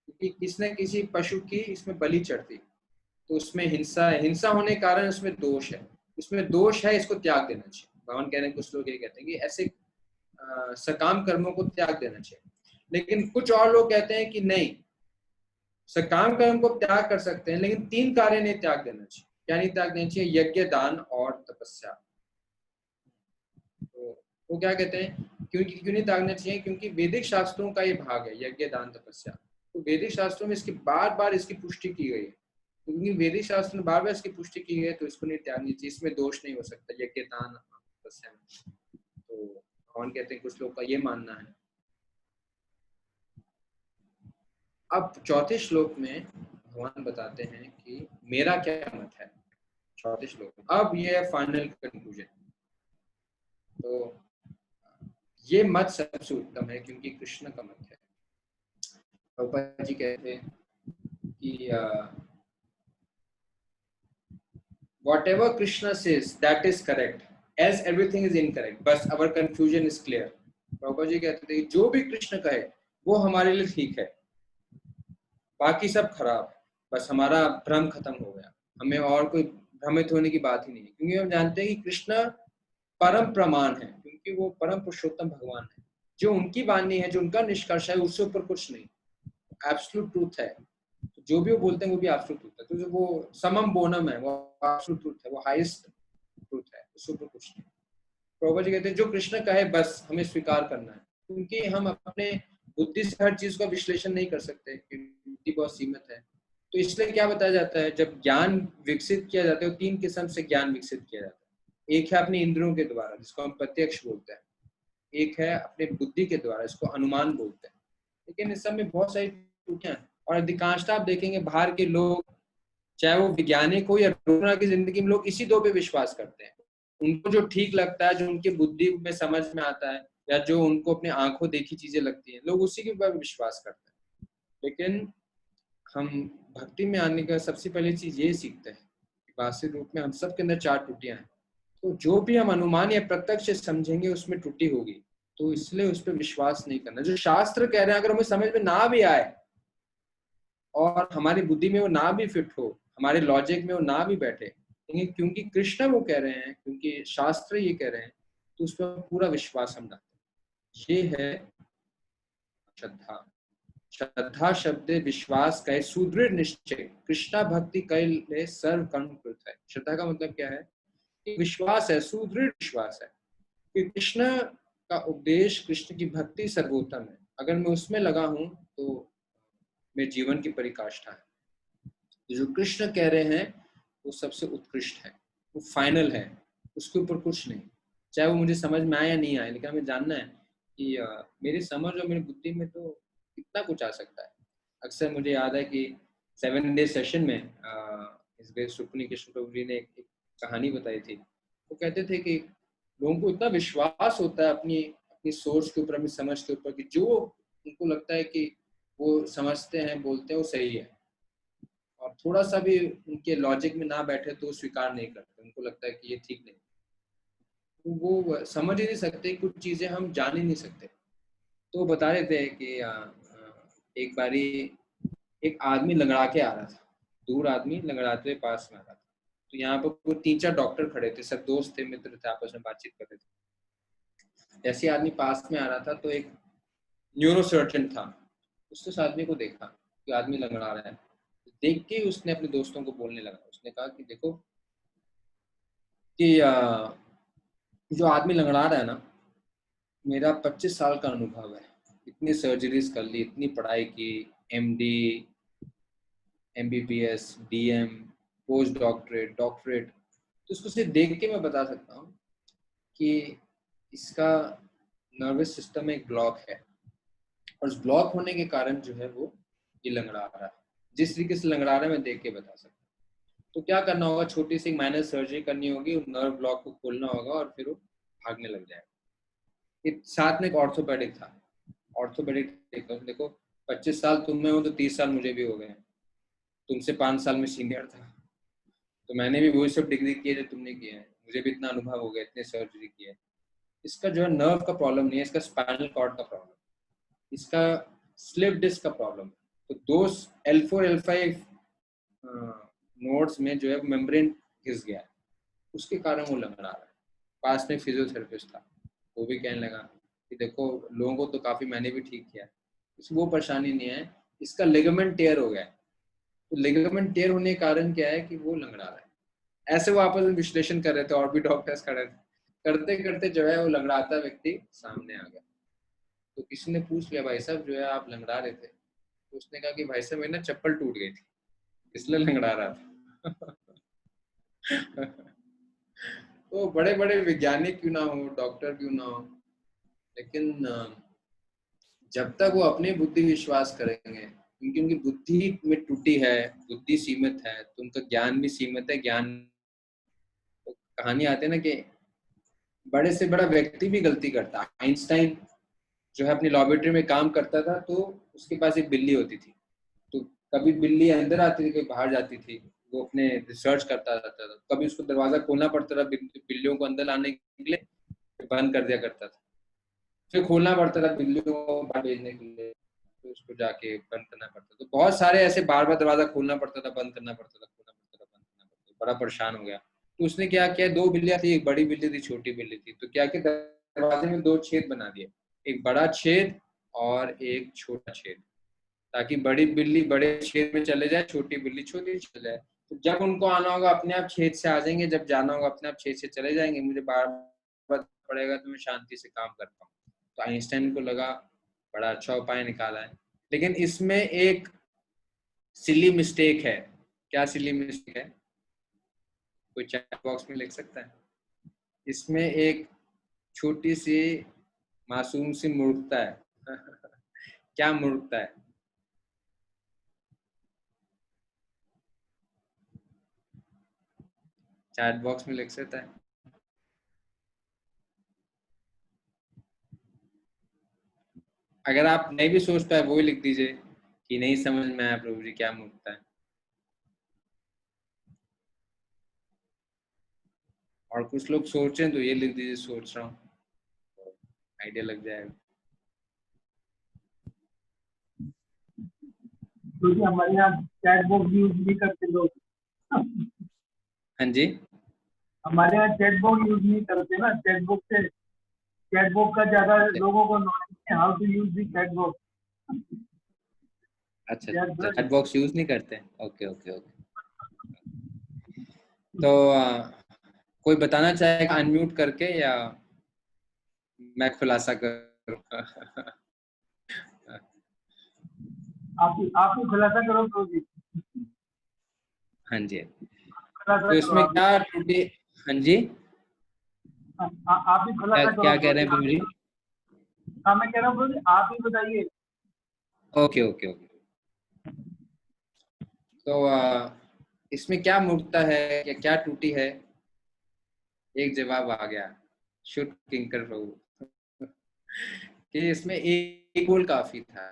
क्योंकि किसी न किसी पशु की इसमें बलि चढ़ती, तो उसमें हिंसा है, हिंसा होने के कारण उसमें दोष है, उसमें दोष है, इसको त्याग देना चाहिए। भगवान कह रहे हैं, कुछ लोग ये कहते हैं कि ऐसे सकाम कर्मों को त्याग देना चाहिए, लेकिन कुछ और लोग कहते हैं कि नहीं, सकाम कर्म को त्याग कर सकते हैं लेकिन 3 कार्य नहीं त्याग देना चाहिए। क्या नहीं त्याग देना चाहिए? यज्ञ, दान और तपस्या। तो वो क्या कहते हैं, क्यों नहीं त्यागना चाहिए? क्योंकि वैदिक शास्त्रों का ये भाग है, यज्ञ, दान, तपस्या। तो वैदिक शास्त्रों में इसकी बार बार इसकी पुष्टि की गई है, क्योंकि वैदिक शास्त्र में बार बार इसकी पुष्टि की गई है, तो इसको नहीं त्यागनी चाहिए, इसमें दोष नहीं हो सकता यज्ञ, दान, तपस्या में। तो भगवान कहते हैं कुछ लोग का ये मानना है। अब चौथे श्लोक में भगवान बताते हैं कि मेरा क्या मत है। चौथे श्लोक में अब ये फाइनल कंक्लूजन। तो ये मत सबसे उत्तम है क्योंकि कृष्ण का मत है। प्रभुपाद जी कहते हैं कि whatever Krishna says that is correct, as everything is incorrect, बस our confusion is clear। Prabhupada ji कहते थे जो भी कृष्ण कहे वो हमारे लिए ठीक है, बाकी सब खराब है, बस हमारा भ्रम खत्म हो गया, हमें और कोई भ्रमित होने की बात ही नहीं है, क्योंकि हम जानते हैं कि कृष्ण परम प्रमाण है, क्योंकि वो परम पुरुषोत्तम भगवान है। जो उनकी वाणी है, जो उनका निष्कर्ष है, उससे ऊपर कुछ नहीं, एब्सोल्यूट ट्रूथ है। तो जो भी वो बोलते हैं वो भी एब्सोल्यूट ट्रूथ है। तो जो वो समम बोनम है, वो एब्सोल्यूट ट्रूथ है, वो हाईएस्ट ट्रुथ है, उससे ऊपर कुछ नहीं। प्रभुपा जी कहते हैं जो कृष्ण कहे बस हमें स्वीकार करना है, क्योंकि हम अपने बुद्धि से हर चीज का विश्लेषण नहीं कर सकते, बुद्धि बहुत सीमित है। तो इसलिए क्या बताया जाता है, जब ज्ञान विकसित किया जाता है तो 3 किस्म से ज्ञान विकसित किया जाता है। एक है अपने इंद्रियों के द्वारा, जिसको हम प्रत्यक्ष बोलते हैं। एक है अपने बुद्धि के द्वारा, इसको अनुमान बोलते हैं। लेकिन इस सब में बहुत सारी त्रुटियां हैं, और अधिकांशतः आप देखेंगे बाहर के लोग, चाहे वो वैज्ञानिक हो या रोजमर्रा की जिंदगी में, लोग इसी 2 पे विश्वास करते हैं। उनको जो ठीक लगता है, जो उनकी बुद्धि में समझ में आता है, या जो उनको अपने आंखों देखी चीजें लगती हैं, लोग उसी के ऊपर विश्वास करते हैं। लेकिन हम भक्ति में आने का सबसे पहली चीज ये सीखते हैं कि वास्तविक रूप में हम सब के अंदर 4 त्रुटियां हैं। तो जो भी हम अनुमान या प्रत्यक्ष से समझेंगे उसमें त्रुटि होगी, तो इसलिए उस पर विश्वास नहीं करना। जो शास्त्र कह रहे हैं अगर हमें समझ में ना भी आए और हमारी बुद्धि में वो ना भी फिट हो, हमारे लॉजिक में वो ना भी बैठे, लेकिन क्योंकि कृष्ण वो कह रहे हैं, क्योंकि शास्त्र ये कह रहे हैं, तो उस पर पूरा विश्वास हम रखते हैं। ये है श्रद्धा। श्रद्धा शब्द विश्वास कहे सुदृढ़ निश्चय, कृष्णा भक्ति कहे सर्व कर्म कृत है। श्रद्धा का मतलब क्या है कि विश्वास है, सुदृढ़ विश्वास है कि कृष्ण का उपदेश, कृष्ण की भक्ति सर्वोत्तम है। अगर मैं उसमें लगा हूं तो मेरे जीवन की परिकाष्ठा है। जो कृष्ण कह रहे हैं वो सबसे उत्कृष्ट है, वो फाइनल है, उसके ऊपर कुछ नहीं। चाहे वो मुझे समझ में आए या नहीं आए, लेकिन हमें जानना है कि मेरी समझ और मेरी बुद्धि में तो कितना कुछ आ सकता है। अक्सर मुझे याद है कि 7 डे सेशन में इस बार सुखनी कृष्ण प्रभु जी ने एक कहानी बताई थी। वो कहते थे कि लोगों को इतना विश्वास होता है अपनी अपनी सोच के ऊपर, अपनी समझ के ऊपर, कि जो उनको लगता है कि वो समझते हैं, बोलते हैं, वो सही है, और थोड़ा सा भी उनके लॉजिक में ना बैठे तो स्वीकार नहीं करते। उनको लगता है कि ये ठीक नहीं, तो वो समझ ही नहीं सकते, कुछ चीजें हम जान ही नहीं सकते। तो वो बता रहे थे कि एक बारी एक आदमी लंगड़ा के आ रहा था, दूर आदमी लंगड़ाते हुए पास में आ रहा था। तो यहाँ पर वो 3-4 डॉक्टर खड़े थे, सब दोस्त थे, मित्र थे, आपस में बातचीत कर रहे थे। ऐसे आदमी पास में आ रहा था तो एक न्यूरोसर्जन था, उसने उस आदमी को देखा कि आदमी लंगड़ा रहा है। देख के उसने अपने दोस्तों को बोलने लगा, उसने कहा कि देखो कि जो आदमी लंगड़ा रहा है ना, मेरा 25 साल का अनुभव है, इतनी सर्जरीज कर ली, इतनी पढ़ाई की, MD, MBBS, DM, post doctorate, doctorate, तो उसको सिर्फ देख के मैं बता सकता हूँ कि इसका नर्वस सिस्टम में एक ब्लॉक है, और उस ब्लॉक होने के कारण जो है वो ये लंगड़ा रहा है। जिस तरीके से लंगड़ा रहा है मैं देख के बता सकता हूँ। तो क्या करना होगा, छोटी सी माइनर सर्जरी करनी होगी, नर्व ब्लॉक को खोलना होगा और फिर वो भागने लग जाएगा। साथ में एक ऑर्थोपेडिक था। ऑर्थोपेडिक देखो 25 साल तुम में हो तो 30 साल मुझे भी हो गए, तुमसे 5 साल में सीनियर था, तो मैंने भी वही सब डिग्री की है जो तुमने किया है, मुझे भी इतना अनुभव हो गया, इतने सर्जरी की है। इसका जो है नर्व का प्रॉब्लम नहीं है, इसका स्पाइनल कॉर्ड का प्रॉब्लम, इसका स्लिप डिस्क का प्रॉब्लम है। तो दो L4 L5 नोड्स में जो है मेम्ब्रेन घिस गया है, उसके कारण वो लंगड़ा रहा है। पास में फिजियोथेरेपिस्ट था, वो भी कहने लगा कि देखो लोगों को तो काफी मैंने भी ठीक किया, इसमें वो परेशानी नहीं है, इसका लिगामेंट टेयर हो गया है। तो लिगामेंट टेयर होने के कारण क्या है कि वो लंगड़ा रहा है। ऐसे वो आपस में विश्लेषण कर रहे थे, और भी डॉक्टर्स खड़े थे, करते करते जो है वो लंगड़ाता व्यक्ति सामने आ गया। तो किसी ने पूछ लिया, भाई साहब जो है आप लंगड़ा रहे थे? तो उसने कहा कि भाई साहब मेरी ना चप्पल टूट गई थी, इसलिए लंगड़ा रहा था। तो बड़े बड़े वैज्ञानिक क्यों ना हो, डॉक्टर क्यों ना हो, लेकिन जब तक वो अपनी बुद्धि विश्वास करेंगे, क्योंकि उनकी बुद्धि में त्रुटि है, बुद्धि सीमित है, तो उनका ज्ञान भी सीमित है। ज्ञान तो कहानी आती है ना कि बड़े से बड़ा व्यक्ति भी गलती करता है। आइंस्टाइन जो है अपनी लैबोरेटरी में काम करता था, तो उसके पास एक बिल्ली होती थी, तो कभी बिल्ली अंदर आती थी, कभी बाहर जाती थी, वो अपने रिसर्च करता रहता था। कभी उसको दरवाजा खोलना पड़ता था बिल्लियों को अंदर लाने के लिए, बंद कर दिया करता था, फिर खोलना पड़ता था बिल्लियों को बाहर भेजने के लिए, तो उसको जाके बंद करना पड़ता। तो बहुत सारे ऐसे बार बार दरवाजा खोलना पड़ता था, बंद करना पड़ता था, खोलना पड़ता था, बंद करना पड़ता था, बड़ा परेशान हो गया। तो उसने क्या किया, 2 बिल्लियां थी, एक बड़ी बिल्ली थी, छोटी बिल्ली थी। तो क्या किया, दरवाजे में 2 छेद बना दिए, एक बड़ा छेद और एक छोटा छेद, ताकि बड़ी बिल्ली बड़े छेद में चले जाए, छोटी बिल्ली छोटी चले जाए। तो जब उनको आना होगा अपने आप छेद से आ जाएंगे, जब जाना होगा अपने आप छेद से चले जाएंगे। मुझे बार बार पड़ेगा तो मैं शांति से काम कर पाऊँ। तो आइंस्टाइन को लगा बड़ा अच्छा उपाय निकाला है। लेकिन इसमें एक सिली मिस्टेक है। क्या सिली मिस्टेक है? कोई चैट बॉक्स में लिख सकता है? इसमें एक छोटी सी मासूम सी मूर्खता है। क्या मूर्खता है? चैट बॉक्स में लिख सकता है? अगर आप नहीं भी सोच पाए वो ही लिख दीजिए कि नहीं समझ में आया प्रभु जी, क्या मूर्खता है। और कुछ लोग सोचें तो ये लिख दीजिए सोच रहा हूँ, आइडिया लग जाएगा। क्योंकि हमारे यहाँ चैट बॉक्स यूज नहीं करते लोग। हाँ जी, हमारे यहाँ चैट बॉक्स यूज नहीं करते ना, चैट बॉक्स का ज्यादा लोगों को नॉलेज है, how to use the chat box. अच्छा चैट बॉक्स यूज नहीं करते। Okay okay okay. तो कोई बताना चाहेगा अनम्यूट करके, या मैं खुलासा करूँ? आप ही खुलासा करो तो जी। हाँ जी, खुलासा तो इसमें करो आप। क्या टूटी? हाँ जी, आप ही खुलासा करो क्या कह तो रहे हैं प्रभु जी? हाँ, मैं कह रहा हूँ आप ही बताइए। Okay okay okay. तो इसमें क्या मूर्खता है या क्या टूटी है? एक जवाब आ गया, शुद्ध किंकर प्रभु, कि इसमें एक गोल काफी था,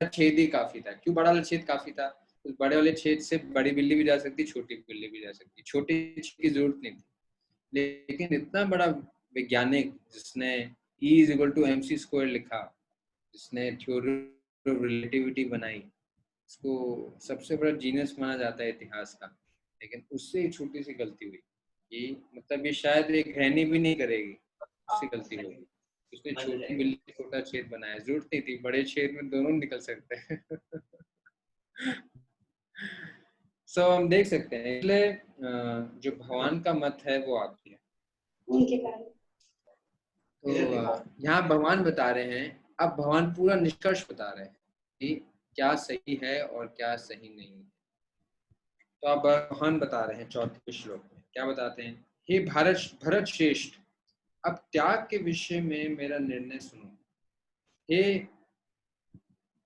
छेद ही काफी था। क्यों बड़ा वाला छेद काफी था? उस बड़े वाले छेद से बड़ी बिल्ली भी जा सकती, छोटी बिल्ली भी जा सकती। छोटी छेद की जरूरत नहीं थी। लेकिन इतना बड़ा वैज्ञानिक जिसने E is equal to MC square लिखा, जिसने थ्योरी ऑफ रिलेटिविटी बनाई, इसको सबसे बड़ा जीनियस माना जाता है इतिहास का। लेकिन उससे एक छोटी सी गलती हुई कि मतलब ये शायद एक गृहिणी भी नहीं करेगी, उससे गलती होगी। उसने छोटी बिल्ली छोटा छेद बनाया, जरूरत नहीं थी, बड़े छेद में दोनों निकल सकते हैं। सो हम देख सकते हैं, इसलिए जो भगवान का मत है वो आपकी है। तो यहाँ भगवान बता रहे हैं, अब भगवान पूरा निष्कर्ष बता रहे हैं कि क्या सही है और क्या सही नहीं है। तो अब भगवान बता रहे हैं 4वें श्लोक में, क्या बताते हैं? हे भरत श्रेष्ठ, अब त्याग के विषय में मेरा निर्णय सुनो। हे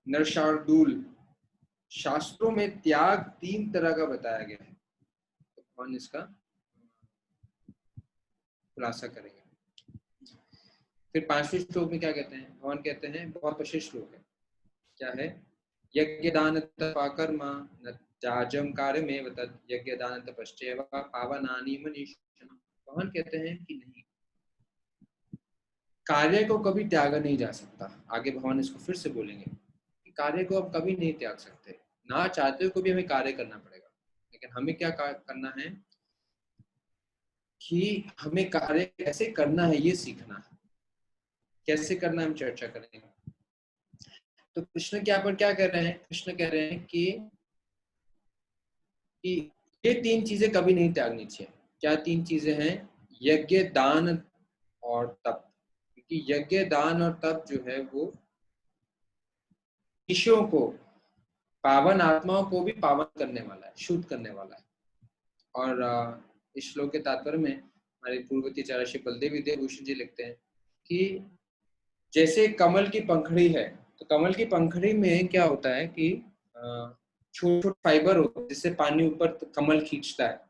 नरशार्दूल, शास्त्रों में त्याग 3 तरह का बताया गया है। तो भगवान इसका खुलासा करेंगे। फिर 5वें श्लोक में क्या कहते हैं? भगवान कहते हैं, बहुत प्रसिद्ध श्लोक है, क्या है? यज्ञ दान तपकर्मा न त्याजम कार्य में वतत यज्ञ दान तपश्चैव पावनानि मनीषिणः। भगवान कहते हैं कि नहीं, कार्य को कभी त्यागा नहीं जा सकता। आगे भगवान इसको फिर से बोलेंगे कि कार्य को आप कभी नहीं त्याग सकते, ना चाहते हो भी हमें कार्य करना पड़ेगा। लेकिन हमें क्या करना है कि हमें कार्य कैसे करना है ये सीखना है। कैसे करना है हम चर्चा करेंगे। तो कृष्ण क्या पर क्या कर रहे हैं? कृष्ण कह रहे हैं कि ये 3 चीजें कभी नहीं त्यागनी चाहिए। क्या 3 चीजें हैं? यज्ञ, दान और तप। क्योंकि यज्ञ, दान और तप जो है वो ईश्वरों को, पावन आत्माओं को भी पावन करने वाला है, शुद्ध करने वाला है। और इस श्लोक के तात्पर्य में हमारे पूर्ववर्ती आचार्य श्री बलदेव विद्याभूषण जी लिखते हैं कि जैसे कमल की पंखड़ी है, तो कमल की पंखड़ी में क्या होता है कि छोटे छोटे फाइबर होते हैं जिससे पानी ऊपर कमल खींचता है।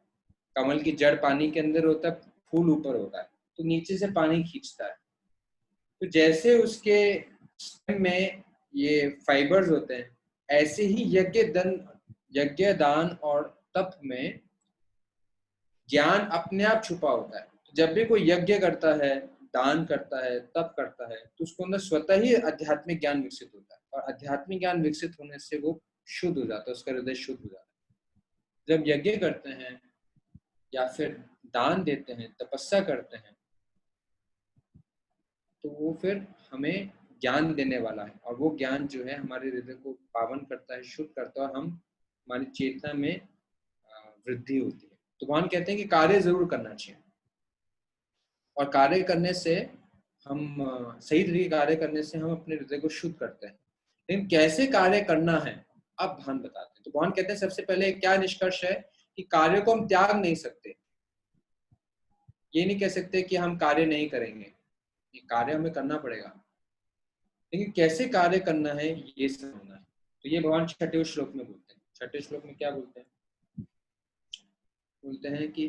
कमल की जड़ पानी के अंदर होता है, फूल ऊपर होता है, तो नीचे से पानी खींचता है। तो जैसे उसके स्टेम में ये फाइबर्स होते हैं, ऐसे ही यज्ञ दान और तप में ज्ञान अपने आप छुपा होता है। तो जब भी कोई यज्ञ करता है, दान करता है, तप करता है, तो उसको अंदर स्वतः ही आध्यात्मिक ज्ञान विकसित होता है। और आध्यात्मिक ज्ञान विकसित होने से वो शुद्ध हो जाता है, उसका हृदय शुद्ध हो जाता है। जब यज्ञ करते हैं या फिर दान देते हैं, तपस्या करते हैं, तो वो फिर हमें ज्ञान देने वाला है। और वो ज्ञान जो है हमारे हृदय को पावन करता है, शुद्ध करता है, और हमारी चेतना में वृद्धि होती है। तो भगवान कहते हैं कि कार्य जरूर करना चाहिए, और कार्य करने से हम सही तरीके कार्य करने से हम अपने हृदय को शुद्ध करते हैं। लेकिन कैसे कार्य करना है अब भगवान बताते हैं। तो भगवान कहते हैं सबसे पहले क्या निष्कर्ष है कि कार्य को हम त्याग नहीं सकते। ये नहीं कह सकते कि हम कार्य नहीं करेंगे, ये कार्य हमें करना पड़ेगा, लेकिन कैसे कार्य करना है ये सब होना है। तो ये भगवान छठे श्लोक में बोलते हैं। छठे श्लोक में क्या बोलते हैं? बोलते हैं कि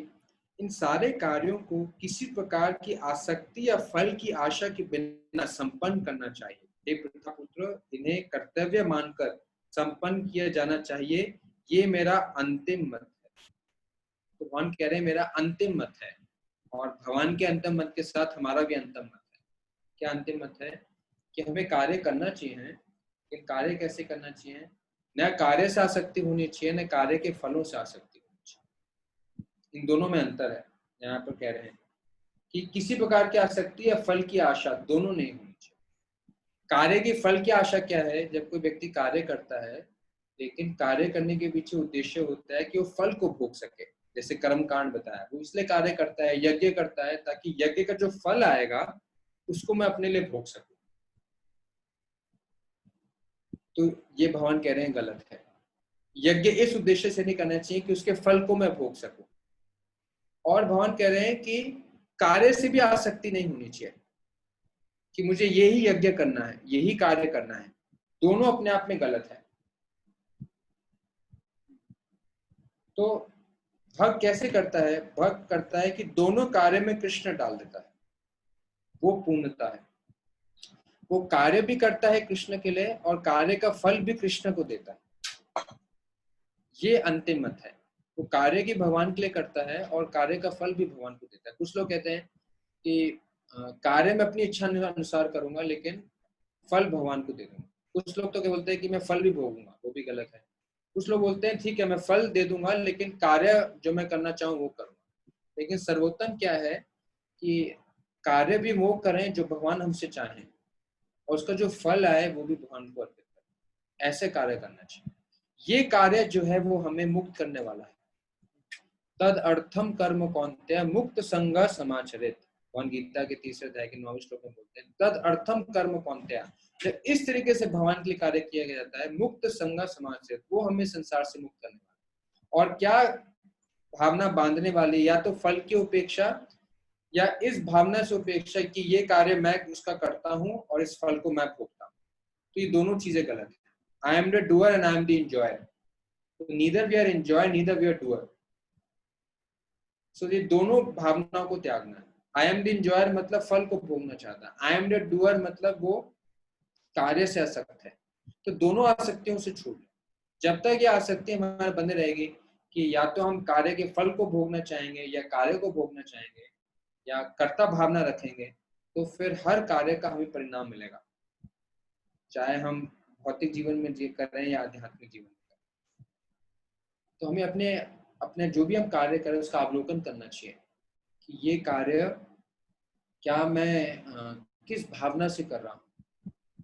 इन सारे कार्यों को किसी प्रकार की आसक्ति या फल की आशा के बिना संपन्न करना चाहिए। हे प्रजापुत्र, इन्हें कर्तव्य मानकर संपन्न किया जाना चाहिए, ये मेरा अंतिम मत है। तो भगवान कह रहे हैं मेरा अंतिम मत है, और भगवान के अंतिम मत के साथ हमारा भी अंतिम मत है। क्या अंतिम मत है? कि हमें कार्य करना चाहिए, लेकिन कार्य कैसे करना चाहिए? न कार्य से आसक्ति होनी चाहिए, न कार्य के फलों से आसक्ति होनी चाहिए। इन दोनों में अंतर है। यहाँ पर कह रहे हैं कि किसी प्रकार की आसक्ति या फल की आशा दोनों नहीं होनी चाहिए। कार्य की फल की आशा क्या है? जब कोई व्यक्ति कार्य करता है, लेकिन कार्य करने के पीछे उद्देश्य होता है कि वो फल को भोग सके। जैसे कर्म कांड बताया, वो इसलिए कार्य करता है, यज्ञ करता है, ताकि यज्ञ का जो फल आएगा उसको मैं अपने लिए भोग सकूं। तो ये भगवान कह रहे हैं गलत है। यज्ञ इस उद्देश्य से नहीं करना चाहिए कि उसके फल को मैं भोग सकूं। और भगवान कह रहे हैं कि कार्य से भी आसक्ति नहीं होनी चाहिए कि मुझे यही यज्ञ करना है, यही कार्य करना है। दोनों अपने आप में गलत है। तो भक्त कैसे करता है? भक्त करता है कि दोनों कार्य में कृष्ण डाल देता है, वो पूर्णता है। वो कार्य भी करता है कृष्ण के लिए, और कार्य का फल भी कृष्ण को देता है। ये अंतिम मत है। वो कार्य की भगवान के लिए करता है, और कार्य का फल भी भगवान को देता है। कुछ लोग कहते हैं कि कार्य में अपनी इच्छा अनुसार करूंगा, लेकिन फल भगवान को दे दूंगा। कुछ लोग तो क्या बोलते हैं कि मैं फल भी भोगूंगा, वो भी गलत है। कुछ लोग बोलते हैं ठीक है मैं फल दे दूंगा, लेकिन कार्य जो मैं करना चाहूँ वो करूंगा। लेकिन सर्वोत्तम क्या है कि कार्य भी वो करें जो भगवान हमसे चाहें, और उसका जो फल आए वो भी भगवान को अर्पित करें। ऐसे कार्य करना चाहिए। ये कार्य जो है वो हमें मुक्त करने वाला है। तद अर्थम कर्म कौन्तेय मुक्त संग समाचरित। भगवान गीता के तीसरे अध्याय के 9वें श्लोक में बोलते हैं तद अर्थम कर्म कौन्तेय। जब इस तरीके से भगवान के लिए कार्य किया जाता है, मुक्त संग समाचरित, वो हमें संसार से मुक्त करने वाला। और क्या भावना बांधने वाली? या तो फल की उपेक्षा, या इस भावना से उपेक्षा कि ये कार्य मैं उसका करता हूं और इस फल को मैं भोगता हूं। तो ये दोनों चीजें गलत है। I am the doer and I am the enjoyer. Neither we are enjoy, neither we are doer. So ये दोनों भावनाओं को त्यागना है। आई एम द एंजॉयर मतलब फल को भोगना चाहता है, आई एम द डूअर मतलब वो कार्य से आसक्त है। तो दोनों आसक्तियों से छूट। जब तक ये आसक्ति हमारे बंधे रहेगी कि या तो हम कार्य के फल को भोगना चाहेंगे, या कार्य को भोगना चाहेंगे, या कर्ता भावना रखेंगे, तो फिर हर कार्य का हमें परिणाम मिलेगा, चाहे हम भौतिक जीवन में कर रहे हैं या आध्यात्मिक जीवन में कर रहे हैं। तो हमें अपने अपने जो भी हम कार्य करें उसका अवलोकन करना चाहिए कि ये कार्य क्या मैं किस भावना से कर रहा हूँ,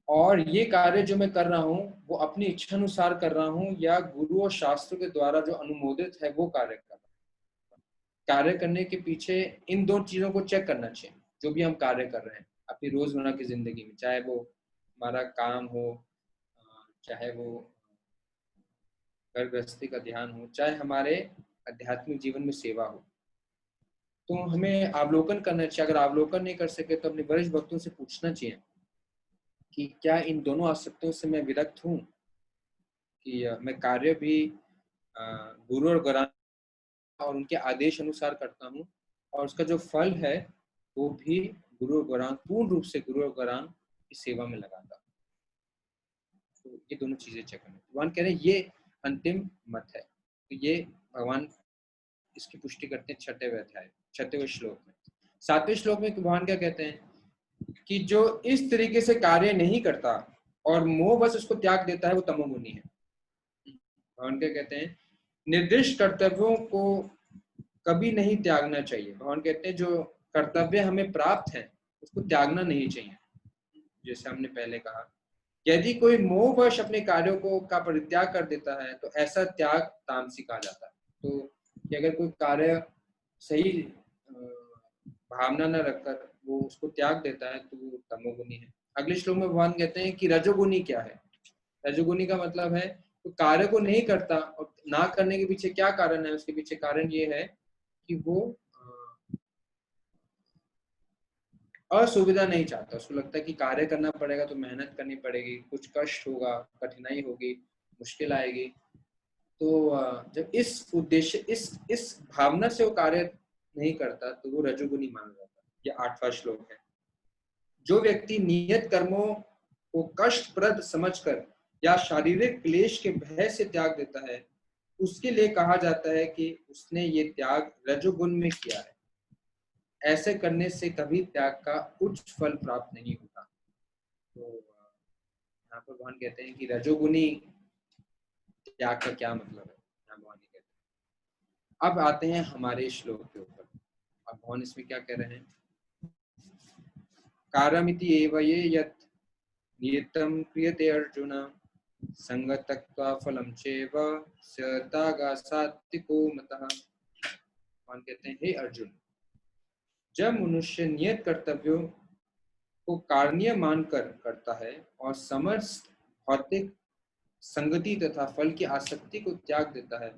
और ये कार्य जो मैं कर रहा हूँ वो अपनी इच्छा अनुसार कर रहा हूँ, या गुरु और शास्त्र के द्वारा जो अनुमोदित है वो कार्य कर रहा हूँ। कार्य करने के पीछे इन दो चीजों को चेक करना चाहिए। जो भी हम कार्य कर रहे हैं अपनी रोजमर्रा की जिंदगी में, चाहे वो हमारा काम हो, चाहे वो घर गृहस्थी का ध्यान हो, चाहे हमारे आध्यात्मिक जीवन में सेवा हो, तो हमें अवलोकन करना चाहिए। अगर अवलोकन नहीं कर सके तो अपने वरिष्ठ भक्तों से पूछना चाहिए कि क्या इन दोनों आसक्तियों से मैं विरक्त हूँ, कि मैं कार्य भी गुरु और गौरांग और उनके आदेश अनुसार करता हूँ, और उसका जो फल है वो भी गुरु और गौरांग, पूर्ण रूप से गुरु और गौरांग की सेवा में लगाता हूँ। तो ये दोनों चीजें चेक करना। भगवान कह रहे हैं ये अंतिम मत है। तो ये भगवान इसकी पुष्टि करते हैं छठवें श्लोक में। 7वें श्लोक में भगवान क्या कहते हैं कि जो इस तरीके से कार्य नहीं करता और मोह बस उसको त्याग देता है वो तमोगुणी है। भगवान क्या कहते हैं? निर्दिष्ट कर्तव्यों को कभी नहीं त्यागना चाहिए। भगवान कहते हैं जो कर्तव्य हमें प्राप्त है उसको त्यागना नहीं चाहिए। जैसे हमने पहले कहा, यदि कोई मोहवश अपने कार्यों को का परित्याग कर देता है तो ऐसा त्याग तामसिक कहा जाता है। तो कि अगर कोई कार्य सही भावना न रखकर वो उसको त्याग देता है तो वो तमोगुनी है। अगले श्लोक में भगवान कहते हैं कि रजोगुनी क्या है। रजोगुनी का मतलब है तो कार्य को नहीं करता, और ना करने के पीछे क्या कारण है, उसके पीछे कारण ये है कि वो असुविधा नहीं चाहता। उसको लगता है कि कार्य करना पड़ेगा तो मेहनत करनी पड़ेगी, कुछ कष्ट होगा, कठिनाई होगी, मुश्किल आएगी। तो जब इस उद्देश्य इस भावना से वो कार्य नहीं करता तो वो रजोगुनी माना जाता है। ये 8वां श्लोक है। जो व्यक्ति नियत कर्मों को कष्टप्रद समझकर या शारीरिक क्लेश के भय से त्याग देता है, उसके लिए कहा जाता है कि उसने ये त्याग रजोगुण में किया है। ऐसे करने से कभी त्याग का उच्च फल प्राप्त नहीं होता। तो यहाँ पर भगवान कहते हैं कि रजोगुनी त्याग का क्या मतलब है, यहाँ भगवान कहते हैं। अब आते हैं हमारे श्लोक के ऊपर। अब भगवान इसमें क्या कह रहे हैं, कारमिति एव ये यत् नियतं क्रियते अर्जुन संगतत्वा फलम चैव सतागा सात्विको मतः। भगवान कहते हैं, हे अर्जुन, जब मनुष्य नियत कर्तव्यों को कारणीय मानकर करता है और समस्त भौतिक संगति तथा फल की आसक्ति को त्याग देता है,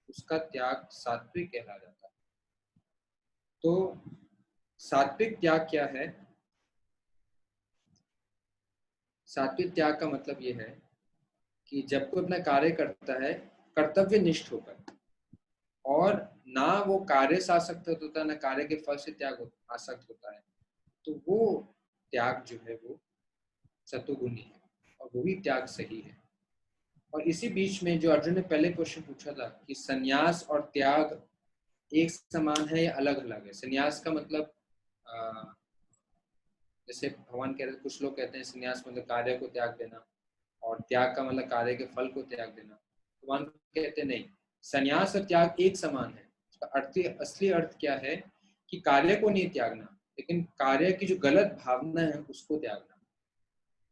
उसका त्याग सात्विक कहला जाता है। तो सात्विक त्याग क्या है? सात्विक त्याग का मतलब यह है कि जब कोई अपना कार्य करता है कर्तव्य निष्ठ होकर, और ना वो कार्य से आसक्त होता है, ना कार्य के फल से त्याग आसक्त होता है, तो वो त्याग जो है वो सतोगुणी है, और वो भी त्याग सही है। और इसी बीच में जो अर्जुन ने पहले क्वेश्चन पूछा था कि संन्यास और त्याग एक समान है या अलग अलग है। संन्यास का मतलब जैसे भगवान कह रहे, कुछ लोग कहते हैं संन्यास मतलब कार्य को त्याग देना, और त्याग का मतलब कार्य के फल को त्याग देना। भगवान कहते नहीं, संन्यास और त्याग एक समान है। उसका अर्थ, असली अर्थ क्या है कि कार्य को नहीं त्यागना, लेकिन कार्य की जो गलत भावना है उसको त्यागना।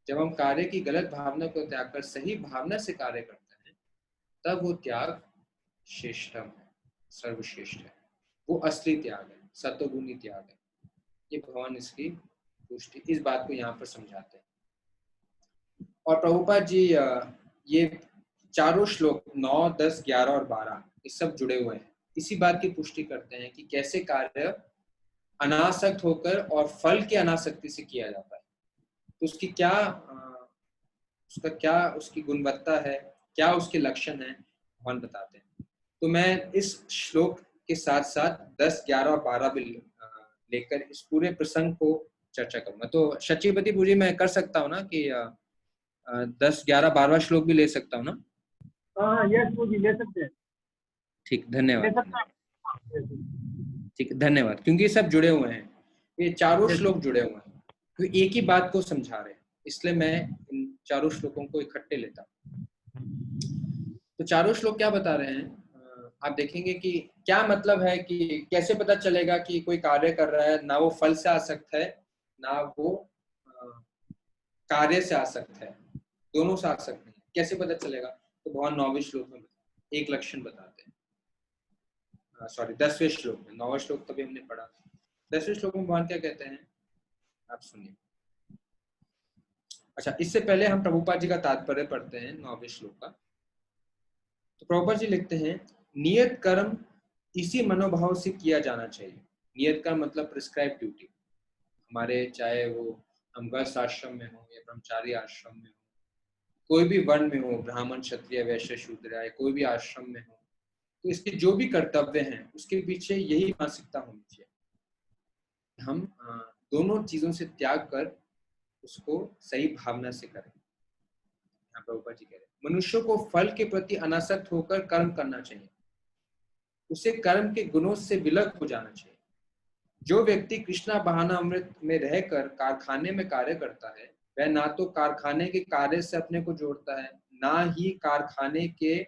जब हम कार्य की गलत भावना को त्याग कर सही भावना से कार्य करते हैं, तब वो त्याग श्रेष्ठम है, सर्वश्रेष्ठ है, वो असली त्याग है, सतोगुणी त्याग है। ये भगवान इसकी पुष्टि, इस बात को यहाँ पर समझाते हैं। और प्रभुपाद जी ये चारों श्लोक 9, 10, 11 और 12 ये सब जुड़े हुए हैं, इसी बात की पुष्टि करते हैं कि कैसे कार्य अनासक्त होकर और फल की अनासक्ति से किया जाता है। तो उसकी क्या उसकी गुणवत्ता है, क्या उसके लक्षण है, भगवान बताते हैं। तो मैं इस श्लोक के साथ साथ 10, 11 और 12 भी लेकर इस पूरे प्रसंग को चर्चा करूंगा। तो शचीपति पूजी मैं कर सकता हूँ ना कि 10, 11, 12 श्लोक भी ले सकता हूँ ना? हाँ, यस पूजी ले सकते हैं। ठीक, धन्यवाद। ठीक, धन्यवाद। क्योंकि सब जुड़े हुए हैं, ये चारों श्लोक जुड़े हुए हैं, तो एक ही बात को समझा रहे हैं, इसलिए मैं इन चारों श्लोकों को इकट्ठे लेता हूँ। तो चारों श्लोक क्या बता रहे हैं, आप देखेंगे कि क्या मतलब है कि कैसे पता चलेगा कि कोई कार्य कर रहा है, ना वो फल से आसक्त है, ना वो कार्य से आसक्त है, दोनों से आसक्त नहीं, कैसे पता चलेगा? तो भगवान 9वें श्लोक में एक लक्षण बताते हैं। सॉरी, 10वें श्लोक में, 9वां श्लोक तभी हमने पढ़ा। 10वें श्लोक में भगवान क्या कहते हैं, आप सुनिए। अच्छा, इससे पहले हम प्रभुपाद जी का तात्पर्य पढ़ते हैं 9वें श्लोक का। तो प्रभुपाद जी लिखते हैं, नियत कर्म इसी मनोभाव से किया जाना चाहिए। नियत कर्म मतलब प्रिस्क्राइब ड्यूटी, हमारे चाहे वो हम गृहस्थ आश्रम में हो या ब्रह्मचारी आश्रम में हो, कोई भी वर्ण में हो, ब्राह्मण, क्षत्रिय, वैश्य, शूद्र, या कोई भी आश्रम में हो, तो इसके जो भी कर्तव्य हैं उसके पीछे यही मानसिकता होनी चाहिए, हम दोनों चीजों से त्याग कर उसको सही भावना से करें। यहाँ प्रभुपाद जी कह रहे हैं, मनुष्य को फल के प्रति अनासक्त होकर कर्म करना चाहिए, उसे कर्म के गुणों से विलग हो जाना चाहिए। जो व्यक्ति कृष्णा बहाना अमृत में रहकर कारखाने में कार्य करता है, वह ना तो कारखाने के कार्य से अपने को जोड़ता है, ना ही कारखाने के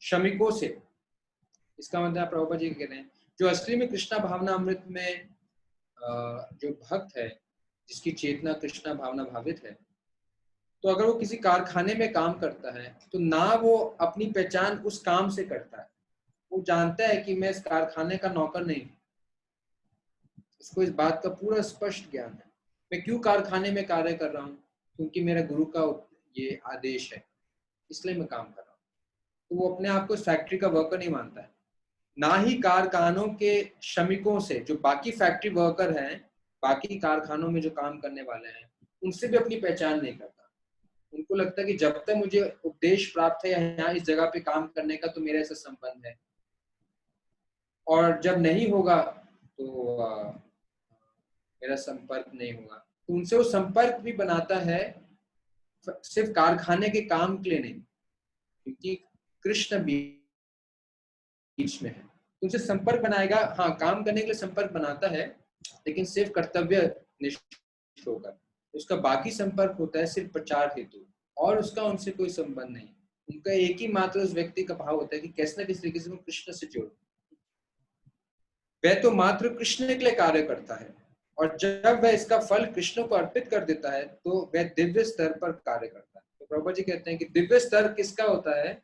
श्रमिकों से। इसका मतलब प्रभुपाद जी कह रहे हैं, जो असली में कृष्णा भावना अमृत में जो भक्त है, जिसकी चेतना कृष्णा भावना भावित है, तो अगर वो किसी कारखाने में काम करता है तो ना वो अपनी पहचान उस काम से करता है, वो वो जानता है कि मैं इस कारखाने का नौकर नहीं हूँ, उसको इस बात का पूरा स्पष्ट ज्ञान है। मैं क्यों कारखाने में कार्य कर रहा हूँ? क्योंकि मेरा गुरु का ये आदेश है, इसलिए मैं काम कर रहा हूँ। तो वो अपने आप को फैक्ट्री का वर्कर नहीं मानता है। ना ही कारखानों के श्रमिकों से, जो बाकी फैक्ट्री वर्कर हैं, बाकी कारखानों में जो काम करने वाले हैं, उनसे भी अपनी पहचान नहीं करता। उनको लगता है कि जब तक मुझे उपदेश प्राप्त है या यहाँ इस जगह पे काम करने का, तो मेरे ऐसा संबंध है, और जब नहीं होगा तो मेरा संपर्क नहीं होगा। तो उनसे वो संपर्क भी बनाता है सिर्फ कारखाने के काम के लिए नहीं, क्योंकि कृष्ण बीच में है, उनसे संपर्क बनाएगा। हाँ, काम करने के लिए संपर्क बनाता है, लेकिन सिर्फ कर्तव्य निष्ठ होकर। उसका बाकी संपर्क होता है सिर्फ प्रचार हेतु, और उसका उनसे कोई संबंध नहीं। उनका एक ही मात्र उस व्यक्ति का भाव होता है कि कैसे न किसी तरीके से वो कृष्ण से जुड़ो। वह तो मात्र कृष्ण के लिए कार्य करता है, और जब वह इसका फल कृष्ण को अर्पित कर देता है, तो वह दिव्य स्तर पर कार्य करता है। तो प्रभुपाद जी कहते हैं कि दिव्य स्तर किसका होता है?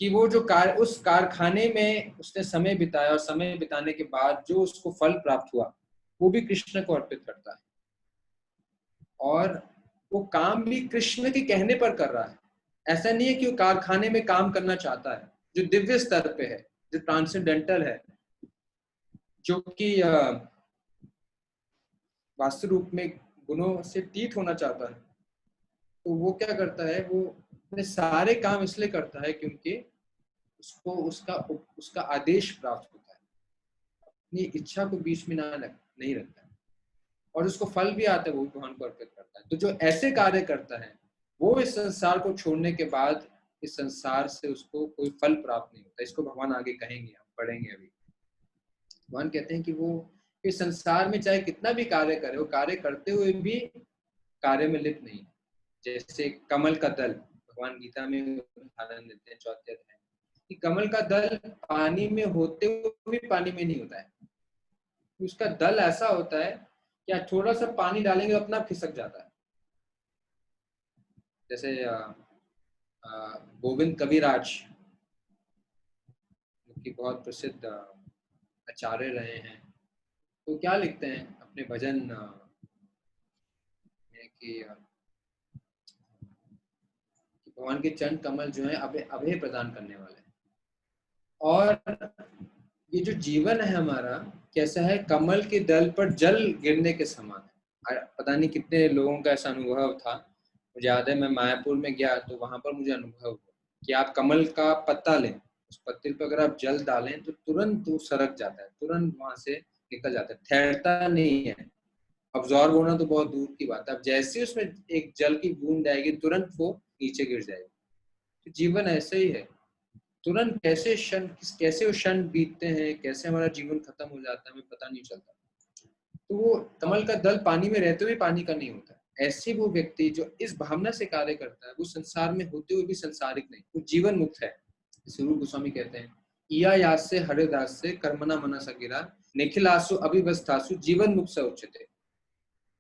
कि वो जो उस कारखाने में उसने समय बिताया, और समय बिताने के बाद जो उसको फल प्राप्त हुआ, वो भी कृष्ण को अर्पित करता है, और वो काम भी कृष्ण के कहने पर कर रहा है। ऐसा नहीं है कि वो कारखाने में काम करना चाहता है। जो दिव्य स्तर पे है, जो ट्रांसेंडेंटल है, जो कि वास्तु रूप में गुणों से तीत होना चाहता है, तो वो क्या करता है? वो अपने सारे काम इसलिए करता है क्योंकि उसको उसका आदेश प्राप्त होता है, अपनी इच्छा को बीच में नहीं रखता है, और उसको फल भी आता है, वो भी भगवान को अर्पित करता है। तो जो ऐसे कार्य करता है, वो इस संसार को छोड़ने के बाद इस संसार से उसको कोई फल प्राप्त नहीं होता। इसको भगवान आगे कहेंगे, हम पढ़ेंगे अभी। भगवान कहते हैं कि वो इस संसार में चाहे कितना भी कार्य करे, वो कार्य करते हुए भी कार्य में लिप्त नहीं है। जैसे कमल का दल, भगवान गीता में उदाहरण देते हैं 4 अध्याय, कि कमल का दल पानी में होते हुए भी पानी में नहीं होता है। उसका दल ऐसा होता है कि थोड़ा सा पानी डालेंगे अपना खिसक जाता है। जैसे गोविंद कविराज, जो कि बहुत प्रसिद्ध आचार्य रहे हैं, तो क्या लिखते हैं अपने भजन में कि भगवान के चरण कमल जो है अभय प्रदान करने वाले हैं। और ये जो जीवन है हमारा कैसा है? कमल के दल पर जल गिरने के समान है। पता नहीं कितने लोगों का ऐसा अनुभव था। मुझे याद है, मैं मायापुर में गया तो वहां पर मुझे अनुभव हुआ कि आप कमल का पत्ता लें, उस पत्ते पर अगर आप जल डालें तो तुरंत वो सरक जाता है, तुरंत वहां से निकल जाता है, ठहरता नहीं है। अब्जॉर्ब होना तो बहुत दूर की बात है। अब जैसे ही उसमें एक जल की बूंद आएगी, तुरंत वो नीचे गिर जाएगी। तो जीवन ऐसे ही है, तुरंत कैसे वो क्षण बीतते हैं, कैसे हमारा जीवन खत्म हो जाता है, हमें पता नहीं चलता। तो वो कमल का दल पानी में रहते हुए पानी का नहीं होता। ऐसे वो व्यक्ति जो इस भावना से कार्य करता है, वो संसार में होते हुए भी संसारिक नहीं, वो जीवन मुक्त है। स्वरूप गोस्वामी कहते हैं, इया यास से हरिदास से कर्मना मनसा गिरा, निखिलासु अभिवस्थासु जीवन मुक्त से उच्चते।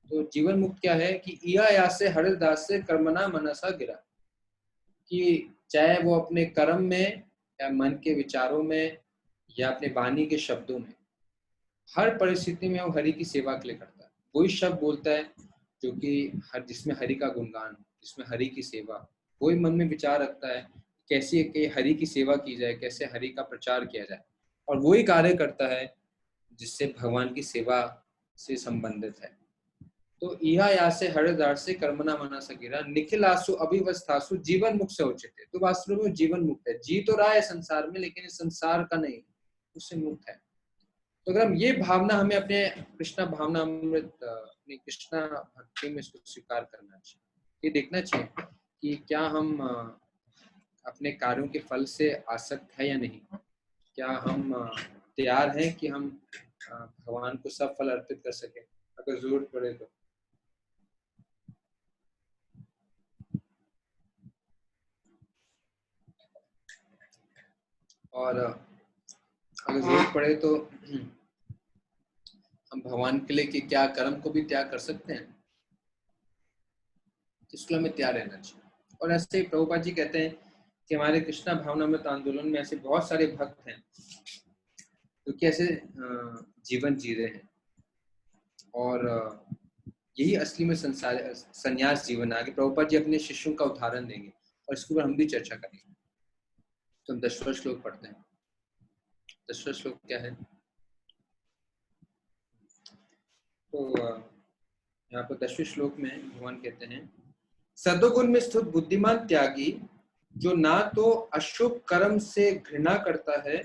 तो जीवन मुक्त क्या है? कि इया यास से हरिदास से कर्मना मनसा गिरा, कि चाहे वो अपने कर्म में या मन के विचारों में या अपने वाणी के शब्दों में, हर परिस्थिति में वो हरि की सेवा के लिए करता है। वही शब्द बोलता है जो कि जिसमें हरि का गुणगान, जिसमें हरि की सेवा, वही मन में विचार रखता है कैसे कि हरि की सेवा की जाए, कैसे हरि का प्रचार किया जाए, और वही कार्य करता है जिससे भगवान की सेवा से संबंधित है। तो इहा या से हरिदास से कर्मना मनसा गिरा, निखिलासु अभिवस्थासु जीवन मुक्त से उच्चते। तो वास्तव में जीवन मुक्त है, जी तो रहा है संसार में, लेकिन इस संसार का नहीं, उससे मुक्त है। तो अगर हम ये भावना, हमें अपने कृष्णा भावना अमृत, अपनी कृष्णा भक्ति में इसको स्वीकार करना चाहिए। ये देखना चाहिए कि क्या हम अपने कार्यों के फल से आसक्त है या नहीं, क्या हम तैयार हैं कि हम भगवान को सब फल अर्पित कर सके अगर जरूरत पड़े तो। और अगर जरूरत पड़े तो हम भगवान के लिए कि क्या कर्म को भी त्याग कर सकते हैं, इसके लिए हमें तैयार रहना चाहिए। और ऐसे ही प्रभुपाद जी कहते हैं कि हमारे कृष्णा भावनामृत आंदोलन में ऐसे बहुत सारे भक्त हैं जो कि ऐसे जीवन जी रहे हैं, और यही असली में संन्यास जीवन है। आगे प्रभुपाद जी अपने शिष्यों का उदाहरण देंगे और इसके ऊपर हम भी चर्चा करेंगे। तो हम 10वां श्लोक पढ़ते हैं। 10वां श्लोक क्या है? तो यहाँ पर 10वें श्लोक में भगवान कहते हैं, सदोगुण में स्थित बुद्धिमान त्यागी जो ना तो अशुभ कर्म से घृणा करता है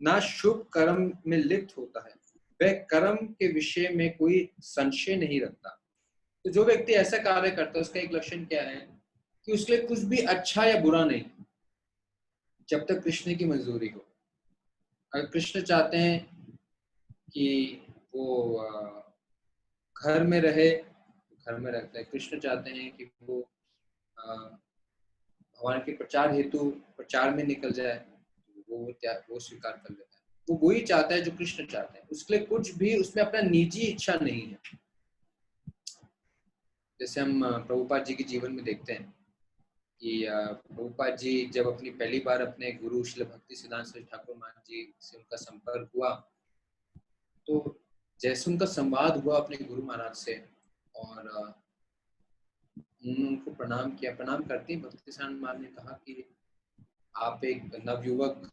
ना शुभ कर्म में लिप्त होता है, वह कर्म के विषय में कोई संशय नहीं रखता। तो जो व्यक्ति ऐसा कार्य करता है उसका एक लक्षण क्या है कि उसके लिए कुछ भी अच्छा या बुरा नहीं, जब तक कृष्ण की मंजूरी हो। अगर कृष्ण चाहते हैं कि वो घर में रहे, घर में रहता है। कृष्ण चाहते हैं कि वो भगवान के प्रचार हेतु प्रचार में निकल जाए, वो स्वीकार कर लेता है। वो वही चाहता है जो कृष्ण चाहते हैं, उसके लिए कुछ भी उसमें अपना निजी इच्छा नहीं है। जैसे हम प्रभुपाद जी के जीवन में देखते हैं कि प्रभुपाद जी जब अपनी पहली बार अपने गुरु श्रील भक्ति सिद्धांत सरस्वती ठाकुर महाराज जी से उनका संपर्क हुआ, तो जैसे उनका संवाद हुआ अपने गुरु महाराज से और उनको प्रणाम किया, प्रणाम करते ही भक्ति सिद्धांत महाराज ने कहा कि आप एक नवयुवक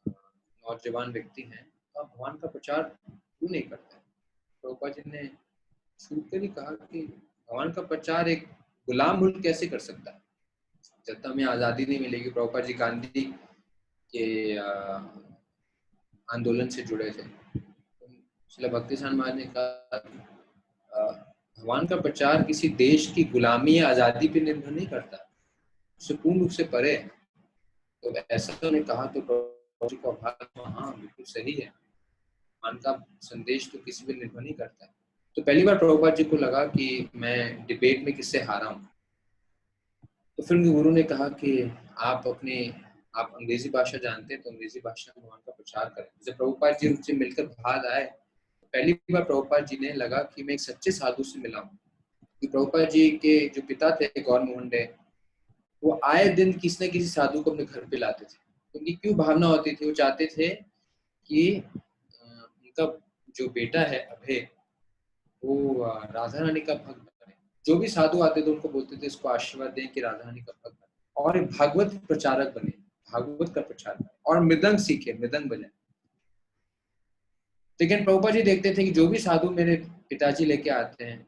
नौजवान व्यक्ति हैं, आप भगवान का प्रचार क्यों नहीं करते? प्रभुपाद जी ने छूट कर ही कहा कि भगवान का प्रचार एक गुलाम मुल्क कैसे कर सकता है, जब तक हमें आज़ादी नहीं मिलेगी। प्रभुपाद जी गांधी के आंदोलन से जुड़े थे। श्रील भक्ति सिद्धांत महाराज ने कहा भगवान का प्रचार किसी देश की गुलामी या आज़ादी पर निर्भर नहीं करता, उससे पूर्ण रूप से परे। तो ऐसा उन्होंने कहा तो प्रभुपाद जी को हाँ बिल्कुल सही है, भगवान का संदेश तो किसी पर निर्भर नहीं करता है। तो पहली बार प्रभुपाद जी को लगा कि मैं डिबेट में किससे हारा हूँ। तो फिर उनके गुरु ने कहा कि आप अंग्रेजी भाषा जानते हैं तो अंग्रेजी भाषा में भगवान का प्रचार करें। जब प्रभुपाद जी उनसे मिलकर बाहर आए, पहली बार प्रभुपाद जी ने लगा कि मैं एक सच्चे साधु से मिला हूँ। प्रभुपाद जी के जो पिता थे गौर मोहन डे, वो आए दिन किसी न किसी साधु को अपने घर पे लाते थे। उनकी क्यों भावना होती थी, वो चाहते थे कि उनका जो बेटा है अभय वो राधा रानी का भक्त बने। जो भी साधु आते थे उनको बोलते थे इसको आशीर्वाद दें कि राधा रानी का भक्त बने और एक भागवत प्रचारक बने, भागवत का प्रचार करें और मृदंग सीखे, मृदंग बजाए। लेकिन प्रभुपाद जी देखते थे कि जो भी साधु मेरे पिताजी लेके आते हैं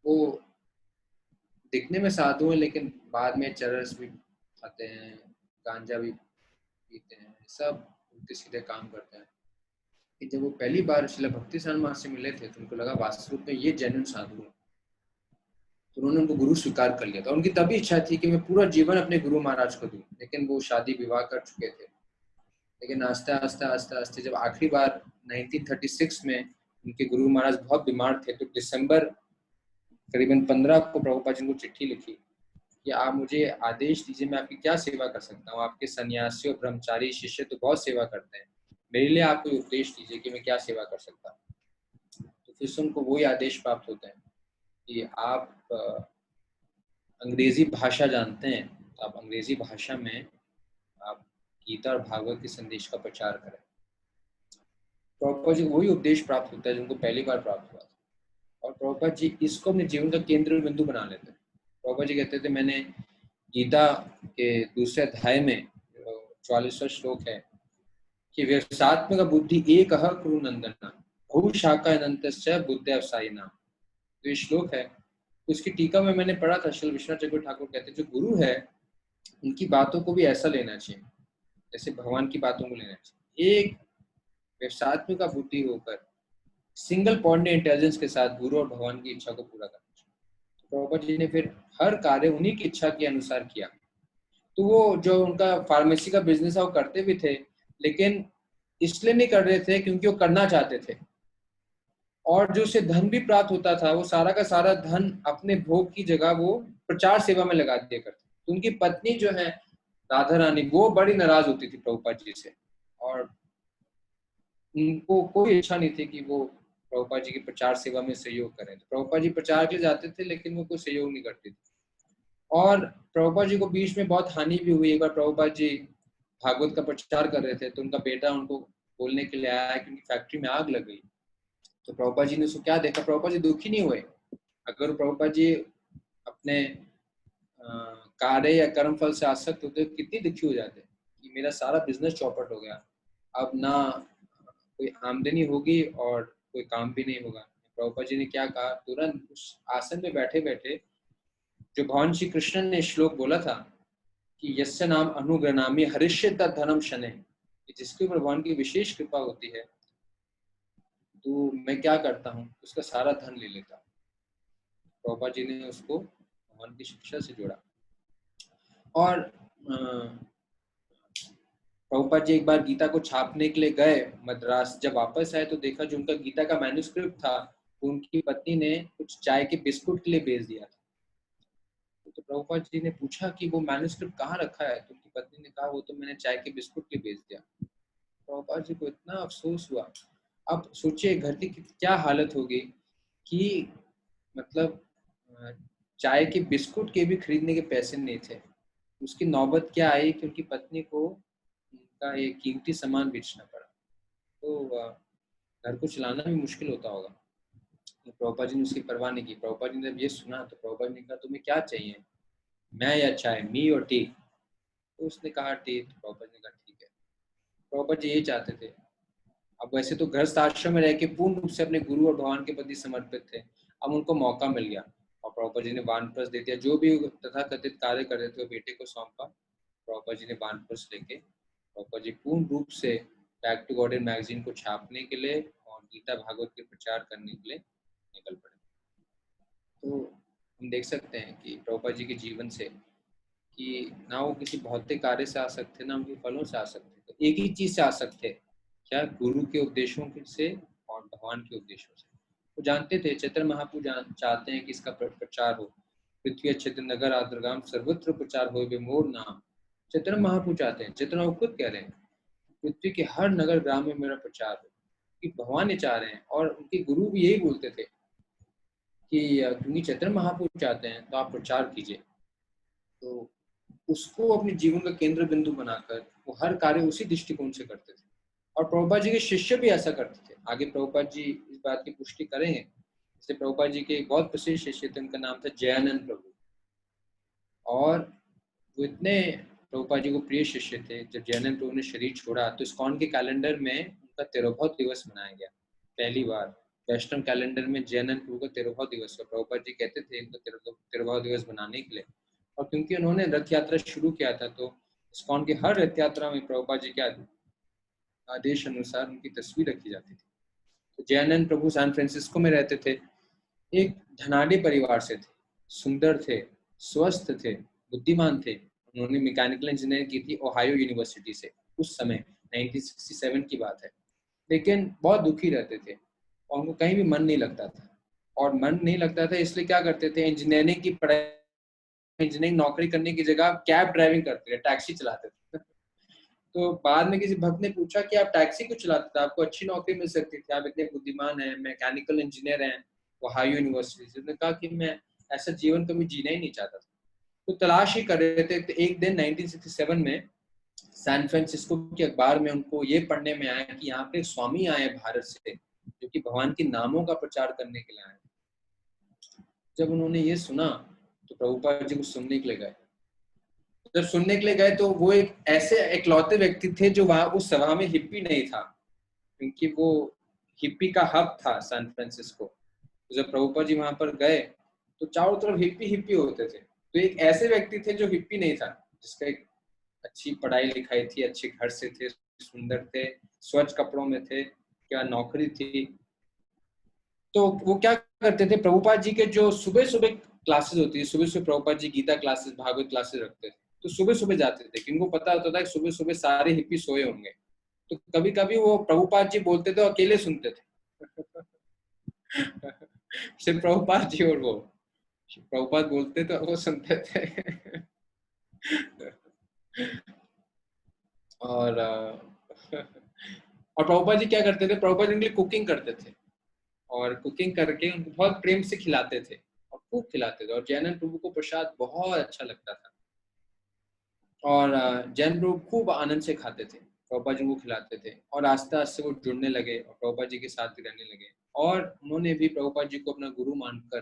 वो दिखने में साधु हैं लेकिन बाद में चरस भी खाते हैं, गांजा भी पीते हैं, सब उल्टे सीधे काम करते हैं। कि जब वो पहली बार श्रील भक्ति सिद्धांत महाराज से मिले थे तो उनको लगा वास्तव में ये जेन्युइन साधु है। तो उन्होंने उनको गुरु स्वीकार कर लिया था। उनकी तभी इच्छा थी कि मैं पूरा जीवन अपने गुरु महाराज को दूं, लेकिन वो शादी विवाह कर चुके थे। लेकिन आस्ते आस्ते जब आखिरी बार 1936 में उनके गुरु महाराज बहुत बीमार थे, तो दिसंबर करीबन 15 को प्रभुपाद जी को चिट्ठी लिखी कि आप मुझे आदेश दीजिए, मैं आपकी क्या सेवा कर सकता हूँ। आपके सन्यासी और ब्रह्मचारी शिष्य तो बहुत सेवा करते हैं, मेरे लिए आप कोई उपदेश दीजिए कि मैं क्या सेवा कर सकता हूँ। तो फिर से उनको वही आदेश प्राप्त होते हैं कि आप अंग्रेजी भाषा जानते हैं तो आप अंग्रेजी भाषा में आप गीता और भागवत के संदेश का प्रचार करें। प्रभुपाद जी वही उपदेश प्राप्त होता है जो उनको पहली बार प्राप्त हुआ था, और प्रभुपाद जी इसको अपने जीवन का केंद्र बिंदु बना लेते हैं। प्रभुपाद जी कहते थे मैंने गीता के दूसरे अध्याय में 44वां श्लोक है कि व्यवसात्मक बुद्धि एक कुरु नंदना बहुशाखा अनंतस्य बुद्धि अवसायिना। तो ये श्लोक है, उसकी टीका में मैंने पढ़ा था। श्री विश्वनाथ चक्रवर्ती ठाकुर कहते हैं जो गुरु है उनकी बातों को भी ऐसा लेना चाहिए जैसे भगवान की बातों को लेना चाहिए। एक व्यवसात्मक का बुद्धि होकर सिंगल पॉइंट इंटेलिजेंस के साथ गुरु और भगवान की इच्छा को पूरा करना चाहिए। प्रभुपाद जी ने फिर हर कार्य उन्हीं की इच्छा के अनुसार किया। तो वो जो उनका फार्मेसी का बिजनेस है वो करते भी थे, लेकिन इसलिए नहीं कर रहे थे क्योंकि वो करना चाहते थे, और जो उसे धन भी प्राप्त होता था वो सारा का सारा धन अपने भोग की जगह वो प्रचार सेवा में लगा दिया करते। तो उनकी पत्नी जो है राधा रानी वो बड़ी नाराज होती थी प्रभुपाद जी से, और उनको कोई इच्छा नहीं थी कि वो प्रभुपाद जी की प्रचार सेवा में सहयोग करें। तो प्रभुपाद जी प्रचार के लिए जाते थे लेकिन वो कोई सहयोग नहीं करती थी, और प्रभुपाद जी को बीच में बहुत हानि भी हुई। एक बार प्रभुपाद जी भागवत का प्रचार कर रहे थे तो उनका बेटा उनको बोलने के लिए आया कि उनकी फैक्ट्री में आग लग गई। तो प्रभुपाद जी ने उसको क्या देखा, प्रभुपाद जी दुखी नहीं हुए। अगर प्रभुपाद जी अपने कार्य या कर्म फल से आसक्त होते कितनी दुखी हो जाते कि मेरा सारा बिजनेस चौपट हो गया, अब ना कोई आमदनी होगी और कोई काम भी नहीं होगा। प्रभुपाद जी ने क्या कहा, तुरंत उस आसन में बैठे बैठे जो भगवान श्री कृष्ण ने श्लोक बोला था कि यस्य नाम अनुग्रहणामि हरिष्येत धनम शनैः, कि जिसके ऊपर भगवान की विशेष कृपा होती है तो मैं क्या करता हूँ, उसका सारा धन ले लेता हूँ। प्रभुपाद जी ने उसको भगवान की शिक्षा से जोड़ा। और प्रभुपाद जी एक बार गीता को छापने के लिए गए मद्रास, जब वापस आए तो देखा जो उनका गीता का मैन्युस्क्रिप्ट था वो उनकी पत्नी ने कुछ चाय के बिस्कुट के लिए भेज दिया था। तो प्रभुपाद जी ने पूछा कि वो मैन्युस्क्रिप्ट कहाँ रखा है, तो उनकी पत्नी ने कहा वो तो मैंने चाय के बिस्कुट के लिए भेज दिया। प्रभुपाद जी को इतना अफसोस हुआ। अब सोचिए घर की क्या हालत होगी कि मतलब चाय के बिस्कुट के भी खरीदने के पैसे नहीं थे। उसकी नौबत क्या आई कि उनकी पत्नी को उनका ये कीमती सामान बेचना पड़ा। तो घर को चलाना भी मुश्किल होता होगा। तो प्रभुपाद जी ने उसकी परवाह नहीं की। प्रभुपाद जी ने जब ये सुना तो प्रभुपाद जी ने कहा तुम्हें क्या चाहिए, मैं या चाय, मी और टी? तो उसने कहा टी। तो प्रभुपाद जी ने कहा ठीक है। प्रभुपाद जी यही चाहते थे। अब वैसे तो गृहस्थ आश्रम में रह के पूर्ण रूप से अपने गुरु और भगवान के प्रति समर्पित थे। अब उनको मौका मिल गया और प्रभुपाद जी ने वानप्रस्थ दे दिया। जो भी तथा कथित कार्य कर रहे थे वो बेटे को सौंपा। प्रभुपाद जी ने वानप्रस्थ लेके प्रभुपाद जी पूर्ण रूप से बैक टू गॉड मैगजीन को छापने के लिए और गीता भागवत के प्रचार करने के लिए निकल पड़े। तो हम देख सकते हैं कि प्रभुपाद जी के जीवन से कि ना वो किसी भौतिक कार्य से आ सकते, ना उनके फलों से आ सकते, तो एक ही चीज से आ सकते, क्या, गुरु के उपदेशों से और भगवान के उपदेशों से। वो जानते थे चैतन्य महाप्रभु चाहते हैं कि इसका प्रचार हो, पृथ्वी अच्छेत्र नगर आद्रगाम सर्वत्र प्रचार हो वे मोर नाम। चैतन्य महाप्रभु चाहते हैं, चैतन्य वो खुद कह रहे हैं पृथ्वी के हर नगर ग्राम में मेरा प्रचार हो, कि भगवान ये चाह रहे हैं। और उनके गुरु भी यही बोलते थे कि क्योंकि चैतन्य महाप्रभु चाहते हैं तो आप प्रचार कीजिए। तो उसको अपने जीवन का केंद्र बिंदु बनाकर वो हर कार्य उसी दृष्टिकोण से करते थे। और प्रभुपाद जी के शिष्य भी ऐसा करते थे। आगे प्रभुपाद जी इस बात की पुष्टि करेंगे। जैसे प्रभुपाद जी के एक बहुत प्रसिद्ध शिष्य थे, उनका नाम था जयानंद प्रभु। और वो इतने प्रभुपाद जी को प्रिय शिष्य थे, जब जयानंद प्रभु ने शरीर छोड़ा तो इस्कॉन के कैलेंडर में उनका तिरुभाव दिवस मनाया गया। पहली बार वैष्णव कैलेंडर में जयानंद प्रभु का तिरुभाव दिवस हुआ। प्रभुपाद जी कहते थे इनको तिरुभाव दिवस बनाने के लिए। और क्योंकि उन्होंने रथ यात्रा शुरू किया था तो इस्कॉन की हर रथ यात्रा में प्रभुपाद जी के आदेश अनुसार उनकी तस्वीर रखी जाती थी। तो जयानंद प्रभु सैन फ्रांसिस्को में रहते थे। एक धनाढ़ी परिवार से थे, सुंदर थे, स्वस्थ थे, बुद्धिमान थे। उन्होंने मैकेनिकल इंजीनियरिंग की थी ओहायो यूनिवर्सिटी से, उस समय 1967 की बात है। लेकिन बहुत दुखी रहते थे और उनको कहीं भी मन नहीं लगता था। और मन नहीं लगता था इसलिए क्या करते थे, इंजीनियरिंग की पढ़ाई, इंजीनियरिंग नौकरी करने की जगह कैब ड्राइविंग करते थे, टैक्सी चलाते थे। तो बाद में किसी भक्त ने पूछा कि आप टैक्सी क्यों चलाते थे, आपको अच्छी नौकरी मिल सकती थी, आप इतने बुद्धिमान हैं, मैकेनिकल इंजीनियर हैं ओहायो यूनिवर्सिटी से। उन्होंने कहा कि मैं ऐसा जीवन कभी जीना ही नहीं चाहता था। तो तलाश ही कर रहे थे। तो एक दिन 1967 में सैन फ्रांसिस्को के अखबार में उनको ये पढ़ने में आया कि यहाँ पे स्वामी आए भारत से जो कि भगवान के नामों का प्रचार करने के लिए आए। जब उन्होंने ये सुना तो प्रभुपाद जी को सुनने के लिए गए। जब सुनने के लिए गए तो वो एक ऐसे इकलौते व्यक्ति थे जो वहां उस सभा में हिप्पी नहीं था, क्योंकि वो हिप्पी का हब था सैन फ्रांसिस्को। तो जब प्रभुपाद जी वहां पर गए तो चारों तरफ हिप्पी हिप्पी होते थे। तो एक ऐसे व्यक्ति थे जो हिप्पी नहीं था, जिसका एक अच्छी पढ़ाई लिखाई थी, अच्छे घर से थे, सुंदर थे, स्वच्छ कपड़ों में थे, क्या नौकरी थी। तो वो क्या करते थे, प्रभुपाद जी के जो सुबह सुबह क्लासेस होती है, सुबह सुबह प्रभुपाद जी गीता क्लासेस, भागवत क्लासेस रखते थे। तो सुबह सुबह जाते थे क्योंकि उनको पता होता था कि सुबह सुबह सारे हिप्पी सोए होंगे। तो कभी कभी वो प्रभुपाद जी बोलते थे, अकेले सुनते थे। सिर्फ प्रभुपाद जी और वो, प्रभुपाद बोलते तो वो सुनते थे। और प्रभुपाद जी क्या करते थे, प्रभुपाद जी उनके लिए कुकिंग करते थे और कुकिंग करके उनको बहुत प्रेम से खिलाते थे। और खूब खिलाते थे और जैनन प्रभु को प्रसाद बहुत अच्छा लगता था और जैन प्रभु खूब आनंद से खाते थे, प्रभुपाद जी को खिलाते थे और आस्ते आस्ते वो जुड़ने लगे और प्रभुपाद जी के साथ ही रहने लगे और उन्होंने भी प्रभुपाद जी को अपना गुरु मानकर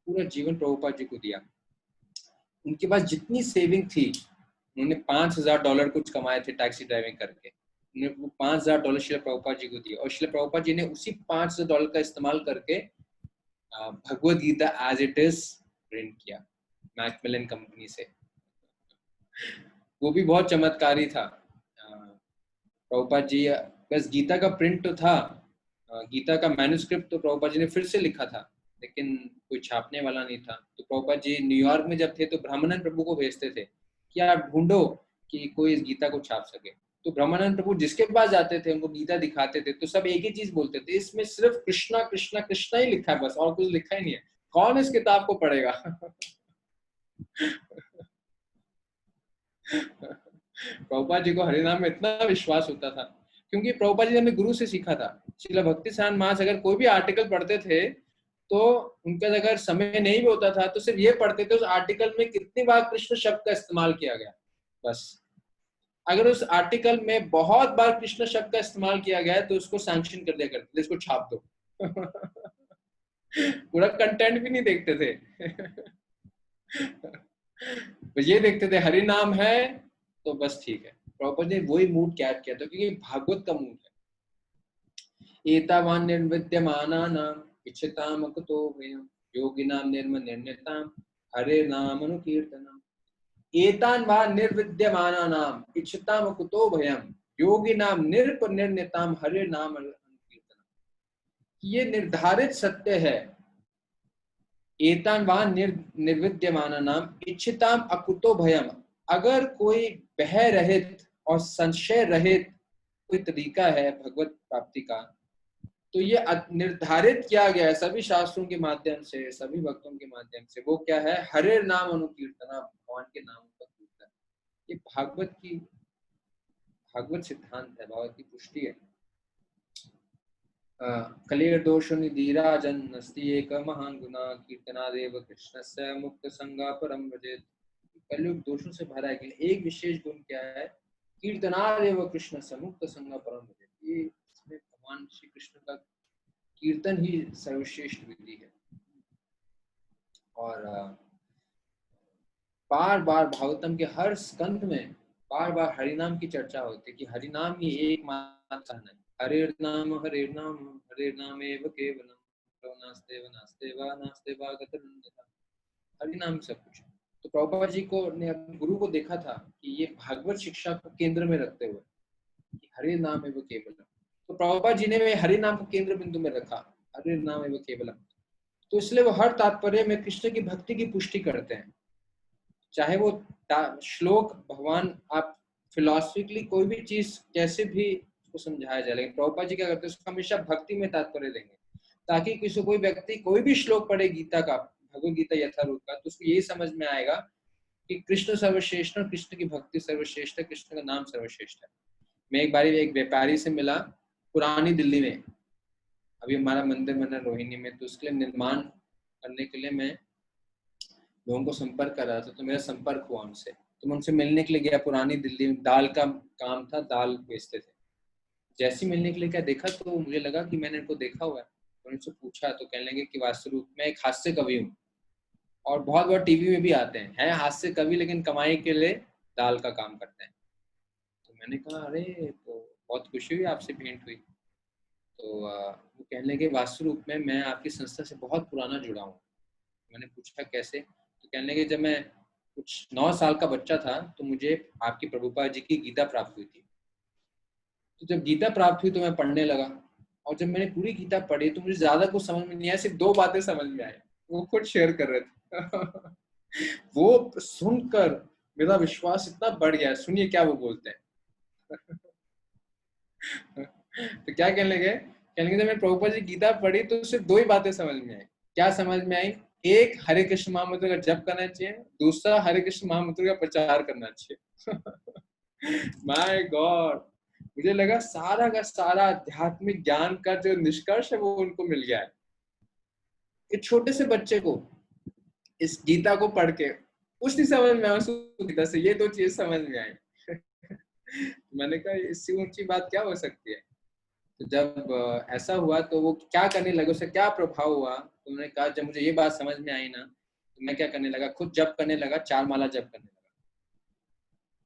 पूरा जीवन प्रभुपाद जी को दिया। उनके पास जितनी सेविंग थी, उन्होंने $5,000 कुछ कमाए थे टैक्सी ड्राइविंग करके, उन्होंने वो $5,000 श्रील प्रभुपाद जी को दिए और श्रील प्रभुपाद जी ने उसी $5,000 का इस्तेमाल करके Bhagavad Gita as it is print किया मैकमिलन कंपनी से। वो भी बहुत चमत्कारी था। प्रभुपाद जी बस गीता का प्रिंट तो था, गीता का मैन्युस्क्रिप्ट तो प्रभुपाद जी ने फिर से लिखा था लेकिन कोई छापने वाला नहीं था। तो प्रभुपाद जी न्यूयॉर्क में जब थे तो ब्रह्मानंद प्रभु को भेजते थे कि आप ढूंढो कि कोई इस गीता को छाप सके। तो ब्रह्मानंद प्रभु जिसके पास जाते थे उनको गीता दिखाते थे तो सब एक ही चीज बोलते थे, इसमें सिर्फ कृष्णा कृष्णा कृष्णा ही लिखा है, बस और कुछ लिखा ही नहीं है, कौन इस किताब को पढ़ेगा। प्रभुपाद जी को हरिनाम में इतना विश्वास होता था क्योंकि प्रभुपाद जी ने अपने गुरु से सीखा था। श्रील भक्ति साहन महाराज अगर कोई भी आर्टिकल पढ़ते थे तो उनका अगर समय नहीं भी होता था तो सिर्फ ये पढ़ते थे उस आर्टिकल में कितनी बार कृष्ण शब्द का इस्तेमाल किया गया, बस अगर उस आर्टिकल में बहुत बार कृष्ण शब्द का इस्तेमाल किया गया है तो उसको सैंक्शन कर दिया करते थे, इसको छाप दो। पूरा कंटेंट भी नहीं देखते थे। ये देखते थे हरि नाम है तो बस ठीक है। प्रभुपाद ने वही मूड कैच किया था क्योंकि भागवत का मूड है। एतावान निर्विद्यमानानाम इच्छताम अकुतो भयम् योगिनाम निर्मनिर्णयताम हरे नाम अनुकीर्तनम्। एतान वा निर्विद्यमानानाम इच्छताम अकुतो भयम् योगिनाम निर्निर्णयताम हरे नाम अनुकीर्तनम्। ये निर्धारित सत्य है। एतान वा निर्विद्यमानानाम इच्छताम अकुतो भयम्, अगर कोई भय रहित और संशय रहित कोई तरीका है भगवत प्राप्ति का तो ये निर्धारित किया गया है सभी शास्त्रों के माध्यम से, सभी भक्तों के माध्यम से। वो क्या है? हरे नाम अनुकीर्तना, भगवान के नाम का कीर्तन। ये भागवत सिद्धांत है, भागवत की पुष्टि है। कलेर दोष निधीराजन नस्ति एक महान गुना कीर्तनादेव कृष्णस्य मुक्त संगा परम व्रजेत। कलयुग दोषों से भरा है, एक विशेष गुण क्या है? कीर्तनादेव कृष्णस्य मुक्त संगा परम व्रजेत। ये इसमें भगवान श्री कृष्ण का कीर्तन ही सर्वश्रेष्ठ विधि है। और बार बार भागवतम के हर स्कंध में बार बार हरिनाम की चर्चा होती है कि हरिनाम ही एकमात्र साधन है। हरे नाम एव केवलम नास्तेव नास्तेव नास्तेव गतरन्यथा। हरिनाम सब कुछ। तो प्रभुपाद जी को ने अपने गुरु को देखा था कि ये भागवत शिक्षा को केंद्र में रखते हुए कि हरे नाम एव केवलम, तो प्रभुपाद जी ने हरि नाम को केंद्र बिंदु में रखा, हरि नाम एवं केवलम। तो इसलिए वो हर तात्पर्य में कृष्ण की भक्ति की पुष्टि करते हैं। चाहे वो श्लोक भगवान आप फिलोसफिकली कोई भी चीज कैसे भी उसको समझाया जाए, लेकिन प्रभुपाद जी क्या करते हैं उसको हमेशा भक्ति में तात्पर्य देंगे ताकि किसी कोई व्यक्ति कोई भी श्लोक पढ़े गीता का, भगवद गीता यथारूप का, तो उसको यही समझ में आएगा कि कृष्ण सर्वश्रेष्ठ है, कृष्ण की भक्ति सर्वश्रेष्ठ है, कृष्ण का नाम सर्वश्रेष्ठ है। मैं एक बारी एक व्यापारी से मिला पुरानी दिल्ली में, अभी हमारा मंदिर बना रोहिणी में, तो उसके लिए निर्माण करने के लिए मैं लोगों को संपर्क कर रहा था, तो मेरा संपर्क हुआ उनसे। तो मैं उनसे मिलने के लिए गया पुरानी दिल्ली में, दाल का काम था, दाल बेचते थे। जैसे ही मिलने के लिए क्या देखा तो मुझे लगा कि मैंने इनको देखा हुआ है। तो उनसे पूछा तो कहने लगे कि वास्तव रूप में एक हास्य कवि हूँ और बहुत बार टीवी में भी आते हैं हास्य कवि, लेकिन कमाई के लिए दाल का काम करते हैं। तो मैंने कहा अरे, तो बहुत खुशी हुई आपसे भेंट हुई। तो वो कहने लगे वास्तु रूप में मैं आपकी संस्था से बहुत पुराना जुड़ा हूँ। मैंने पूछा कैसे? तो कहने लगे जब मैं कुछ 9 साल का बच्चा था तो मुझे आपकी प्रभुपाद जी की गीता प्राप्त हुई थी। तो जब गीता प्राप्त हुई तो मैं पढ़ने लगा और जब मैंने पूरी गीता पढ़ी तो मुझे ज्यादा कुछ समझ में नहीं आया, सिर्फ 2 बातें समझ में आई। वो खुद शेयर कर रहे थे। वो सुनकर मेरा विश्वास इतना बढ़ गया। सुनिए क्या वो बोलते हैं। तो क्या कहने लगे जब मैं प्रभुपाद जी गीता पढ़ी तो सिर्फ 2 ही बातें समझ में आई। क्या समझ में आई? एक, हरे कृष्ण महामंत्र का जप करना चाहिए, दूसरा हरे कृष्ण महामंत्र का प्रचार करना चाहिए। माय गॉड, मुझे लगा सारा का सारा आध्यात्मिक ज्ञान का जो निष्कर्ष है वो उनको मिल गया है। एक छोटे से बच्चे को इस गीता को पढ़ के कुछ नहीं समझ में आया गीता से, ये 2 चीज समझ में आई। मैंने कहा इससे ऊंची बात क्या हो सकती है। तो जब ऐसा हुआ तो वो क्या करने लगे, उससे क्या प्रभाव हुआ, तो उन्होंने कहा जब मुझे ये बात समझ में आई ना, तो मैं क्या करने लगा, खुद जप करने लगा, 4 माला जप करने लगा।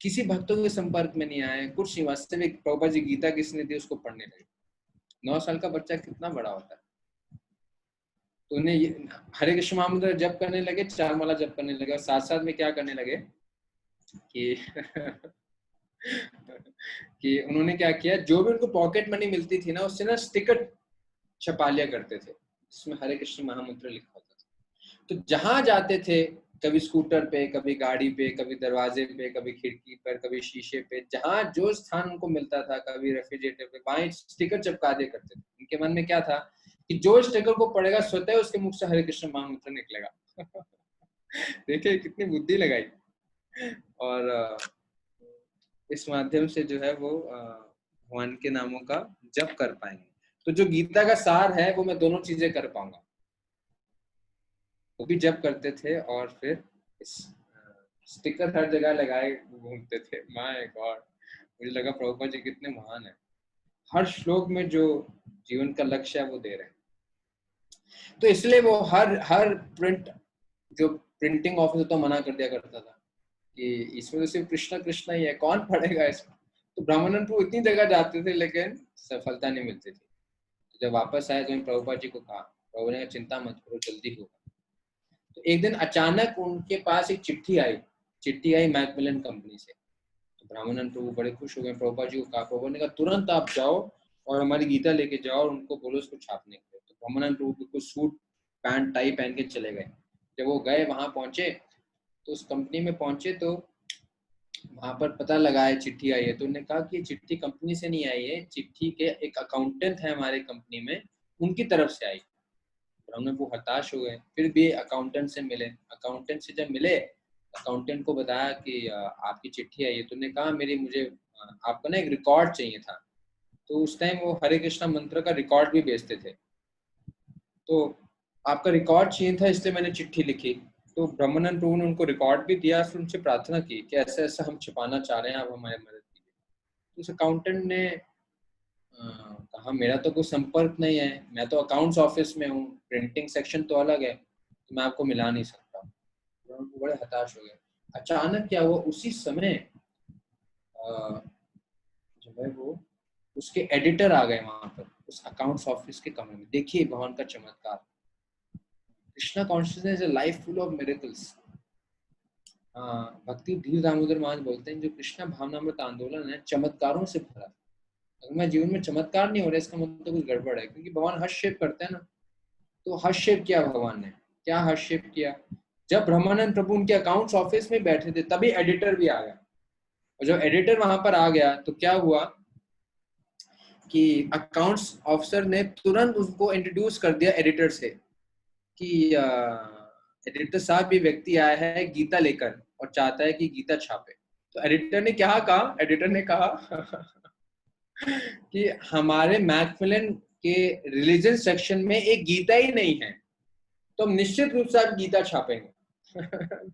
किसी भक्तों के संपर्क में नहीं आए, कुछ नहीं, वास्तविक प्रभुपाद जी गीता किसने दी उसको पढ़ने लगे। 9 साल का बच्चा कितना बड़ा होता है। तो उन्हें हरे कृष्ण महामंत्र जप करने लगे, 4 माला जप करने लगे, और साथ साथ में क्या करने लगे कि कि उन्होंने क्या किया, जो भी उनको पॉकेट मनी मिलती थी ना, उससे ना स्टिकर छपा लिया करते थे, इसमें हरे कृष्ण महामंत्र लिखा होता था। तो जहां जाते थे, कभी स्कूटर पे, कभी गाड़ी पे, कभी दरवाजे पे, कभी खिड़की पर, कभी शीशे पे, जहां जो स्थान उनको मिलता था, कभी रेफ्रिजरेटर पे, वहां स्टिकर चिपका दिया करते थे। उनके मन में क्या था कि जो स्टिकर को पढ़ेगा स्वतः उसके मुख से हरे कृष्ण महामंत्र निकलेगा। देखिए कितनी बुद्धि लगाई। और इस माध्यम से जो है वो भगवान के नामों का जप कर पाएंगे। तो जो गीता का सार है वो मैं दोनों चीजें कर पाऊंगा। वो भी जप करते थे और फिर स्टिकर हर जगह लगाए घूमते थे। माय गॉड, मुझे लगा प्रभुपाद जी कितने महान है, हर श्लोक में जो जीवन का लक्ष्य है वो दे रहे हैं। तो इसलिए वो हर प्रिंट, जो प्रिंटिंग ऑफिस तो मना कर दिया करता था कि इसमें तो सिर्फ कृष्णा कृष्णा ही है, कौन पढ़ेगा इसको। तो ब्राह्मणन को इतनी जगह जाते थे लेकिन सफलता नहीं मिलती थी। तो जब वापस आए तो प्रभुपाद जी को कहा, प्रभु ने चिंता मत करो, जल्दी होगा। तो एक दिन अचानक उनके पास एक चिट्ठी आई मैकमिलन कंपनी से। तो ब्राह्मणन प्रभु बड़े खुश हो गए, प्रभुपाद जी को कहा, प्रभु ने कहा तुरंत आप जाओ और हमारी गीता लेके जाओ और उनको बोलो उसको छापने के लिए। तो ब्राह्मणन प्रभु बिल्कुल सूट पैंट टाई पहन के चले गए। जब वो गए वहां पहुंचे तो उस कंपनी में पहुंचे तो वहां पर पता लगाया चिट्ठी आई है। तो उन्होंने कहा कि चिट्ठी कंपनी से नहीं आई है, चिट्ठी के एक अकाउंटेंट है हमारे कंपनी में, उनकी तरफ से आई। ब्राह्मण वो हताश हो गए, फिर भी अकाउंटेंट से मिले। अकाउंटेंट से जब मिले, अकाउंटेंट को बताया कि आपकी चिट्ठी आई है। तो उन्होंने कहा मुझे आपको ना एक रिकॉर्ड चाहिए था। तो उस टाइम वो हरे कृष्णा मंत्र का रिकॉर्ड भी बेचते थे। तो आपका रिकॉर्ड चाहिए था इसलिए मैंने चिट्ठी लिखी। तो ब्रह्मानंद प्रभु ने उनको रिकॉर्ड भी दिया, फिर उनसे प्रार्थना की कि ऐसा ऐसा हम छिपाना चाह रहे हैं, आप हमारी मदद कीजिए। तो उस अकाउंटेंट ने कहा मेरा तो कोई संपर्क नहीं है, मैं तो अकाउंट्स ऑफिस में हूँ, प्रिंटिंग सेक्शन तो अलग है, तो मैं आपको मिला नहीं सकता। तो बड़े हताश हो गए। अचानक क्या हुआ, उसी समय जो है वो उसके एडिटर आ गए वहां पर, उस अकाउंट्स ऑफिस के कमरे में। देखिए भगवान का चमत्कार। Krishna consciousness is a life full of miracles. भक्ति धीर दामोदर महाराज बोलते हैं जो कृष्णा भावनामृत आंदोलन है चमत्कारों से भरा। अगर मैं जीवन में चमत्कार नहीं हो रहा इसका मतलब कुछ गड़बड़ है, क्योंकि भगवान हस्तक्षेप करते हैं ना। तो हस्तक्षेप किया भगवान ने, क्या हस्तक्षेप किया, जब ब्रह्मानंद प्रभु उनके अकाउंट्स ऑफिस में बैठे थे तभी एडिटर भी आ गया। और जब एडिटर वहां पर आ गया तो क्या हुआ कि अकाउंट्स ऑफिसर ने तुरंत उसको इंट्रोड्यूस कर दिया एडिटर से कि एडिटर साहब ये व्यक्ति आया है गीता लेकर और चाहता है कि गीता छापे। तो एडिटर ने क्या कहा, एडिटर ने कहा कि हमारे मैकमिलन के रिलीजन सेक्शन में एक गीता ही नहीं है, तो हम निश्चित रूप से आप गीता छापेंगे।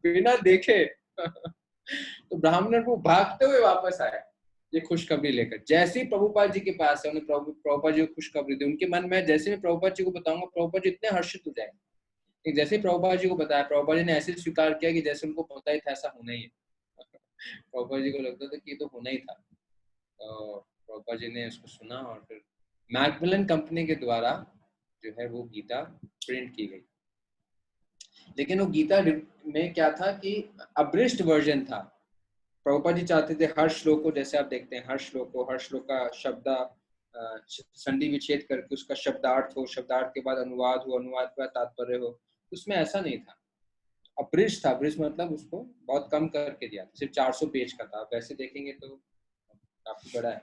बिना देखे। तो ब्राह्मण को भागते हुए वापस आया ये खुशखबरी लेकर। जैसे ही प्रभुपाद जी के पास है, उन्हें प्रभुपाद जी को खुशखबरी दी, उनके मन में जैसे मैं प्रभुपाद जी को बताऊंगा प्रभुपाद जी इतने हर्षित हो जाएंगे। जैसे ही प्रभुपाद जी को बताया, प्रभुपाद जी ने ऐसे स्वीकार किया कि जैसे उनको पता ही था ऐसा होना ही है। प्रभुपाद जी को लगता था कि ये तो होना ही था। तो प्रभुपाद जी ने उसको सुना और फिर मैकमिलन कंपनी के द्वारा जो है वो गीता प्रिंट की गई। लेकिन वो गीता में क्या था कि अब्रिस्ट वर्जन था। प्रभुपाद जी चाहते थे हर श्लोक को, जैसे आप देखते हैं हर श्लोक का शब्द संधि विच्छेद करके उसका शब्दार्थ हो, शब्दार्थ के बाद अनुवाद हो, अनुवाद के बाद तात्पर्य हो। उसमें ऐसा नहीं था, अब्रिस्ट था। अब्रिस्ट मतलब उसको बहुत कम करके दिया, सिर्फ 400 पेज का था। वैसे देखेंगे तो काफी बड़ा है।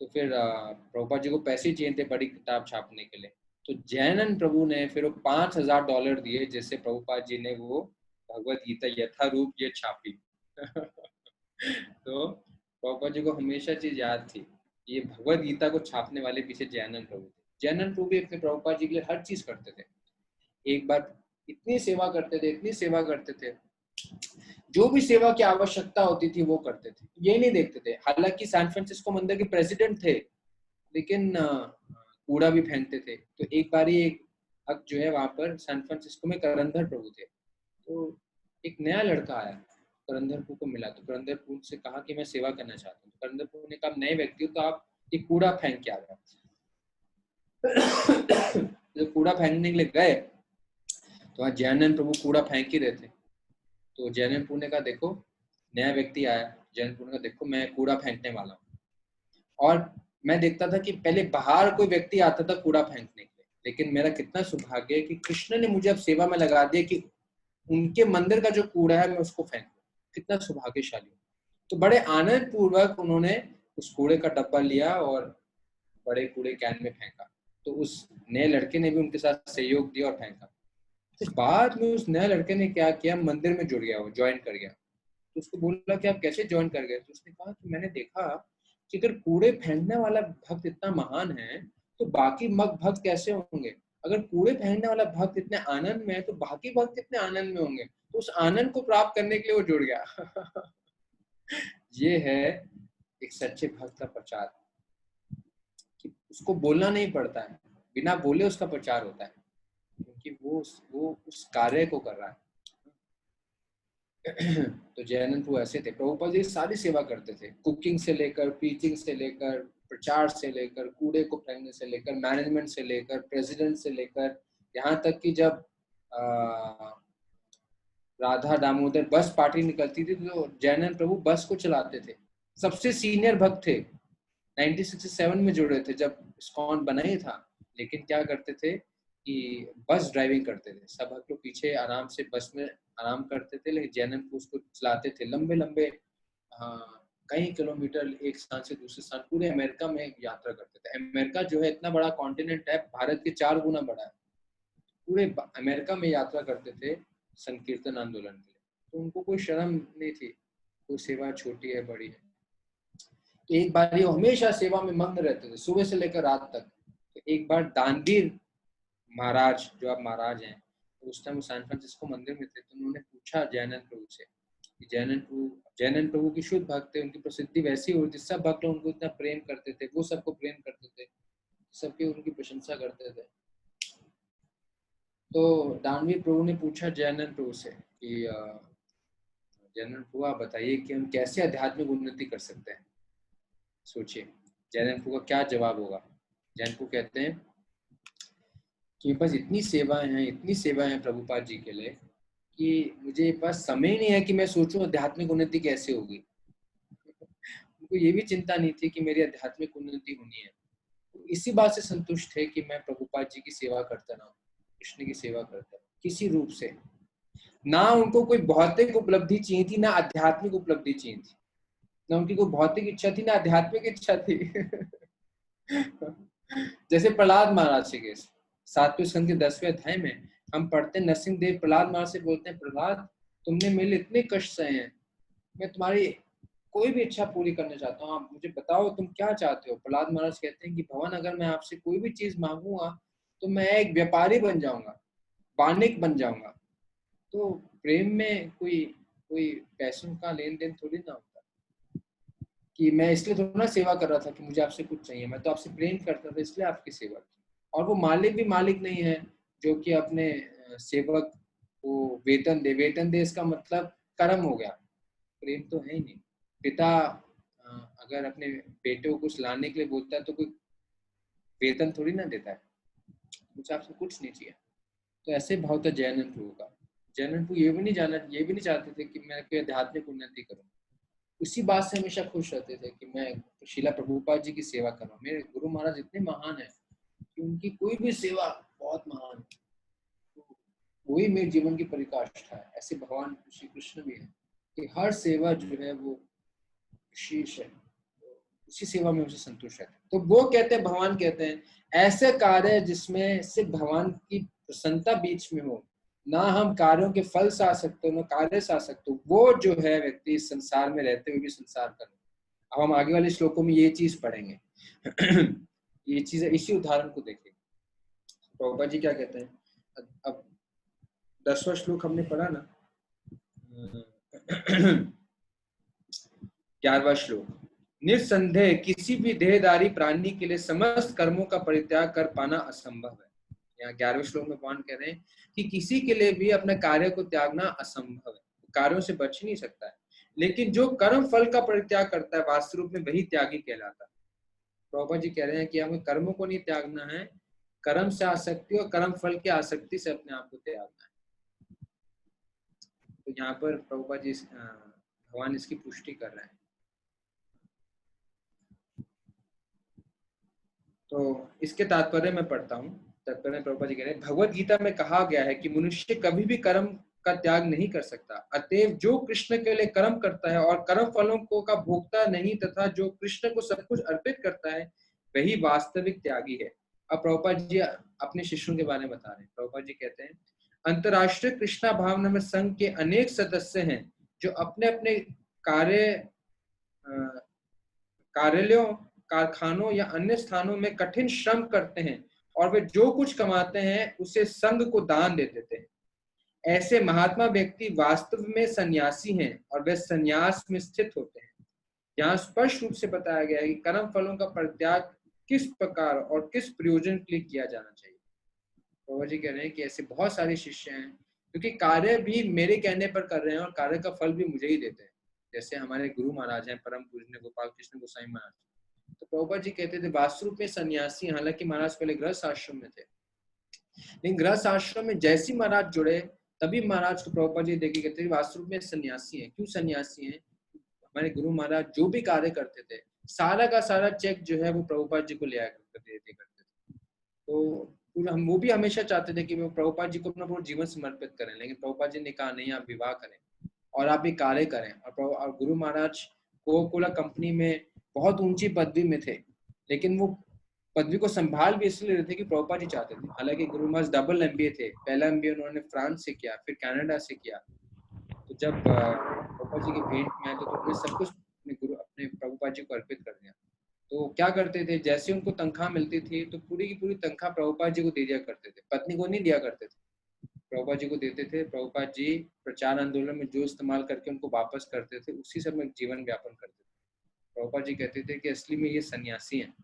तो फिर प्रभुपाद जी को पैसे चाहिए थे बड़ी किताब छापने के लिए। तो जैनन प्रभु ने फिर वो $5000 दिए, जिससे प्रभुपाद जी ने वो भगवत गीता यथारूप ये छापी। तो प्रभुपाद जी को हमेशा चीज याद थी, ये भगवत गीता को छापने वाले पीछे जैनन प्रभु थे। जैनन प्रभु भी अपने प्रभुपाद जी के लिए हर चीज करते थे। एक बार इतनी सेवा करते थे, इतनी सेवा करते थे, जो भी सेवा की आवश्यकता होती थी वो करते थे, ये नहीं देखते थे। हालांकि सैन फ्रांसिस्को मंदिर के प्रेसिडेंट थे, लेकिन कूड़ा भी फेंकते थे। तो एक बारी एक भक्त जो है वहां पर सैन फ्रांसिस्को में करंदर प्रभु थे, तो एक नया लड़का आया, करंदर प्रभु को मिला, तो करंदर प्रभु से कहा कि मैं सेवा करना चाहता हूँ। तो करंदर प्रभु ने कहा नए व्यक्ति हो तो आप ये कूड़ा फेंक के आ गए। जब कूड़ा फेंकने के लिए गए तो वहाँ जैनन प्रभु कूड़ा फेंक ही रहे थे। तो जैनन प्रभु ने कहा देखो नया व्यक्ति आया, जैनन प्रभु ने कहा देखो मैं कूड़ा फेंकने वाला हूँ। और मैं देखता था कि पहले बाहर कोई व्यक्ति आता था कूड़ा फेंकने के लिए, लेकिन मेरा कितना सौभाग्य है कि कृष्ण ने मुझे अब सेवा में लगा दिया कि उनके मंदिर का जो कूड़ा है मैं उसको फेंकूं। कितना सौभाग्यशाली हूँ। तो बड़े आनंद पूर्वक उन्होंने उस कूड़े का डब्बा लिया और बड़े कूड़े कैन में फेंका। तो उस नए लड़के ने भी उनके साथ सहयोग दिया और फेंका। फिर बाद में उस नए लड़के ने क्या किया, मंदिर में जुड़ गया, वो ज्वाइन कर गया। तो उसको बोला कि आप कैसे ज्वाइन कर गए? तो उसने कहा कि मैंने देखा कि अगर कूड़े फेंकने वाला भक्त इतना महान है तो बाकी भक्त कैसे होंगे? अगर कूड़े फेंकने वाला भक्त इतने आनंद में है तो बाकी भक्त कितने आनंद में होंगे? तो उस आनंद को प्राप्त करने के लिए वो जुड़ गया। ये है एक सच्चे भक्त का प्रचार, कि उसको बोलना नहीं पड़ता है, बिना बोले उसका प्रचार होता है, क्योंकि वो उस कार्य को कर रहा है। तो जैनन प्रभु ऐसे थे। प्रभुपाद जी सारी सेवा करते थे, कुकिंग से लेकर, प्रीचिंग से लेकर, प्रचार से लेकर, कूड़े को फेंकने से लेकर, मैनेजमेंट से लेकर, प्रेसिडेंट से लेकर, यहाँ तक कि जब राधा दामोदर बस पार्टी निकलती थी तो जैनन प्रभु बस को चलाते थे। सबसे सीनियर भक्त थे, 1967 में जुड़े थे जब इस्कॉन बना ही था। लेकिन क्या करते थे कि बस ड्राइविंग करते थे, सब भक्त लोग पीछे आराम से बस में आराम करते थे, लेकिन जैनन प्रभु उसको चलाते थे। लंबे लंबे कई किलोमीटर एक स्थान से दूसरे स्थान पूरे अमेरिका में यात्रा करते थे। अमेरिका जो है इतना बड़ा कॉन्टिनेंट है, भारत के 4 गुना बड़ा है। पूरे अमेरिका में यात्रा करते थे संकीर्तन आंदोलन के लिए। तो उनको कोई शर्म नहीं थी, कोई सेवा छोटी है बड़ी है। तो एक बार ये हमेशा सेवा में मग्न रहते थे, सुबह से लेकर रात तक। तो एक बार दानवीर महाराज, जो आप महाराज हैं, तो उस टाइम सैन फ्रांसिस्को मंदिर में थे, तो उन्होंने पूछा जैनन प्रभु से कि जैनन प्रभु की शुद्ध भक्त थे, उनकी प्रसिद्धि वैसी हुई थी, सब भक्त उनको इतना प्रेम करते थे, वो सबको प्रेम करते थे, सबके उनकी प्रशंसा करते थे। तो दानवीर प्रभु ने पूछा जैनन प्रभु से कि जैनन प्रभु आप बताइए कि हम कैसे आध्यात्मिक उन्नति कर सकते हैं। सोचिए जैनन प्रभु का क्या जवाब होगा। जैनन प्रभु कहते हैं कि बस इतनी सेवाएं हैं प्रभुपाद जी के लिए कि मुझे पास समय नहीं है कि मैं सोचूं आध्यात्मिक उन्नति कैसे होगी। उनको ये भी चिंता नहीं थी कि मेरी आध्यात्मिक उन्नति होनी है। तो इसी बात से संतुष्ट थे कि मैं प्रभुपाद जी की सेवा करता रहूं, कृष्ण की सेवा करता रहूं किसी रूप से। ना उनको कोई भौतिक उपलब्धि चाहिए थी, ना आध्यात्मिक उपलब्धि चाहिए थी। ना उनकी कोई भौतिक इच्छा थी, ना आध्यात्मिक इच्छा थी। जैसे प्रहलाद महाराज से केस 7वें स्कंद के 10वें अध्याय में हम पढ़ते हैं, नरसिंह देव प्रहलाद महाराज से बोलते हैं, प्रहलाद तुमने मेरे लिए इतने कष्ट सहे हैं, मैं तुम्हारी कोई भी इच्छा पूरी करना चाहता हूँ, आप मुझे बताओ तुम क्या चाहते हो। प्रहलाद महाराज कहते हैं कि भगवान अगर मैं आपसे कोई भी चीज मांगूंगा तो मैं एक व्यापारी बन जाऊंगा, वाणिक बन जाऊंगा। तो प्रेम में कोई पैसों का लेन देन थोड़ी ना होता कि मैं इसलिए थोड़ा सेवा कर रहा था कि मुझे आपसे कुछ चाहिए, मैं तो आपसे प्रेम करता था इसलिए आपकी सेवा की। और वो मालिक भी मालिक नहीं है जो कि अपने सेवक को वेतन दे इसका मतलब कर्म हो गया, प्रेम तो है ही नहीं। पिता अगर अपने बेटे को कुछ लाने के लिए बोलता है तो कोई वेतन थोड़ी ना देता है, मुझे आपसे कुछ नहीं चाहिए। तो ऐसे भाव था जैनन प्रभु का। जैनन प्रभु ये भी नहीं चाहते थे कि मैं कोई आध्यात्मिक उन्नति करूं, उसी बात से हमेशा खुश रहते थे कि मैं श्रीला प्रभुपाद जी की सेवा करूं। मेरे गुरु महाराज इतने महान हैं कि उनकी कोई भी सेवा बहुत महान है, तो वही मेरे जीवन की परिकाष्ठा है। ऐसे भगवान श्री कृष्ण भी है कि हर सेवा जो है वो विशेष है, उसी सेवा में उसे संतुष्ट रहते हैं। तो वो कहते हैं, भगवान कहते हैं ऐसे कार्य जिसमें सिर्फ भगवान की प्रसन्नता बीच में हो, ना हम कार्यों के फल से आ सकते हो, ना कार्य से आ सकते हो, वो जो है व्यक्ति इस संसार में रहते हुए भी संसार कर। अब हम आगे वाले श्लोकों में ये चीज पढ़ेंगे। ये चीज इसी उदाहरण को देखें। प्रभुपाद जी क्या कहते हैं, अब 10वां श्लोक हमने पढ़ा ना, 11वां श्लोक, निस्संदेह किसी भी देहधारी प्राणी के लिए समस्त कर्मों का परित्याग कर पाना असंभव है। यहाँ 11वें श्लोक में भगवान कह रहे हैं कि किसी के लिए भी अपने कार्य को त्यागना असंभव है, कार्यों से बच नहीं सकता है, लेकिन जो कर्म फल का परित्याग करता है वास्तव रूप में वही त्यागी कहलाता है। प्रभुपाद जी कह रहे हैं कि हमें कर्मों को नहीं त्यागना है, कर्म से आसक्ति और कर्म फल की आसक्ति से अपने आप को त्यागना है। तो यहाँ पर प्रभुपाद जी भगवान इसकी पुष्टि कर रहे हैं। तो इसके तात्पर्य में पढ़ता हूँ। तात्पर्य में प्रभुपाद जी कह रहे हैं, भगवत गीता में कहा गया है कि मनुष्य कभी भी कर्म का त्याग नहीं कर सकता। अतएव जो कृष्ण के लिए कर्म करता है और कर्म फलों को का भोगता नहीं तथा जो कृष्ण को सब कुछ अर्पित करता है वही वास्तविक त्यागी है। अब प्रभुपाद जी अपने शिष्यों के बारे में बता रहे हैं। प्रभुपाद जी कहते हैं, अंतर्राष्ट्रीय कृष्णा भावनामृत संघ के अनेक सदस्य हैं जो अपने अपने कार्यालयों, कारखानों या अन्य स्थानों में कठिन श्रम करते हैं और वे जो कुछ कमाते हैं उसे संघ को दान दे देते हैं। ऐसे महात्मा व्यक्ति वास्तव में सन्यासी हैं और वे सन्यास में स्थित होते हैं। यहाँ स्पष्ट रूप से बताया गया है कि कर्म फलों का परित्याग किस प्रकार और किस प्रयोजन के लिए किया जाना चाहिए। बाबा जी कह रहे हैं कि ऐसे बहुत सारे शिष्य हैं क्योंकि कार्य भी मेरे कहने पर कर रहे हैं और कार्य का फल भी मुझे ही देते हैं। जैसे हमारे गुरु महाराज हैं परम पूजनीय गोपाल कृष्ण गोसाई महाराज। तो प्रभुपाद जी कहते थे वास्तव रूप में सन्यासी, हालांकि महाराज पहले गृहस्थ आश्रम में थे, लेकिन गृहस्थ आश्रम में जैसी महाराज जुड़े तभी महाराज को प्रभुपाद जी देखे कहते थे वास्तव रूप में सन्यासी है। क्यों सन्यासी हैं? हमारे गुरु महाराज जो भी कार्य करते थे सारा का सारा चेक जो है वो प्रभुपाद जी को ले आया करते थे। तो हम वो भी हमेशा चाहते थे कि वो प्रभुपाद जी को अपना पूरा जीवन समर्पित करें, लेकिन प्रभुपाद जी ने कहा नहीं, आप विवाह करें और आप ये कार्य करें। और गुरु महाराज कोका-कोला कंपनी में बहुत ऊंची पदवी में थे, लेकिन वो पदवी को संभाल भी इसलिए रहे थे कि प्रभुपाद जी चाहते थे। हालांकि गुरु महाराज डबल MBA थे, पहला MBA उन्होंने फ्रांस से किया, फिर कनाडा से किया। तो जब प्रभुपाद जी की भेंट में आए तो उन्होंने सब कुछ अपने प्रभुपाद जी को अर्पित कर दिया। तो क्या करते थे, जैसे उनको तनख्वाह मिलती थी तो पूरी की पूरी तनख्वाह प्रभुपाद जी को दे दिया करते थे, पत्नी को नहीं दिया करते थे, प्रभुपाद जी को देते थे। प्रभुपाद जी प्रचार आंदोलन में जो इस्तेमाल करके उनको वापस करते थे उसी से में जीवन व्यापन करते थे। प्रभुपाद जी कहते थे कि असली में ये सन्यासी हैं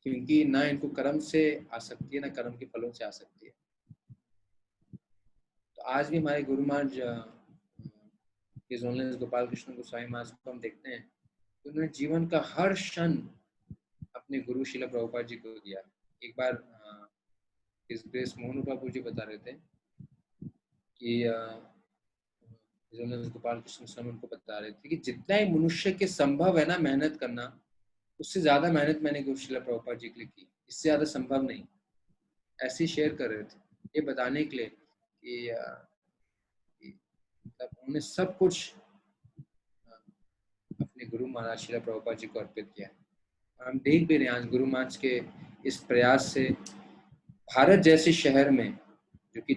क्योंकि ना इनको कर्म से आसक्ति है ना कर्म के फलों से आसक्ति है। तो आज भी हमारे गुरु महाराज गोपाल कृष्ण गोसाई महाराज को हम देखते हैं, उन्होंने जीवन का हर क्षण अपने गुरु शिला प्रभुपाद जी को दिया। एक बार इस ग्रेस मोहन बाबू जी बता रहे थे कि गोपाल कृष्ण स्वामी उनको बता रहे थे कि जितना ही मनुष्य के संभव है ना मेहनत करना, उससे ज्यादा मेहनत मैंने गुरु शिला प्रभुपाद जी के लिए की, इससे ज्यादा संभव नहीं। ऐसे ही शेयर कर रहे थे ये बताने के लिए कि उन्होंने सब कुछ अपने गुरु महाराज शिला प्रभुपाद जी को अर्पित किया। हम देख भी रहे हैं आज गुरु महाराज के इस प्रयास से भारत जैसे शहर में, जो कि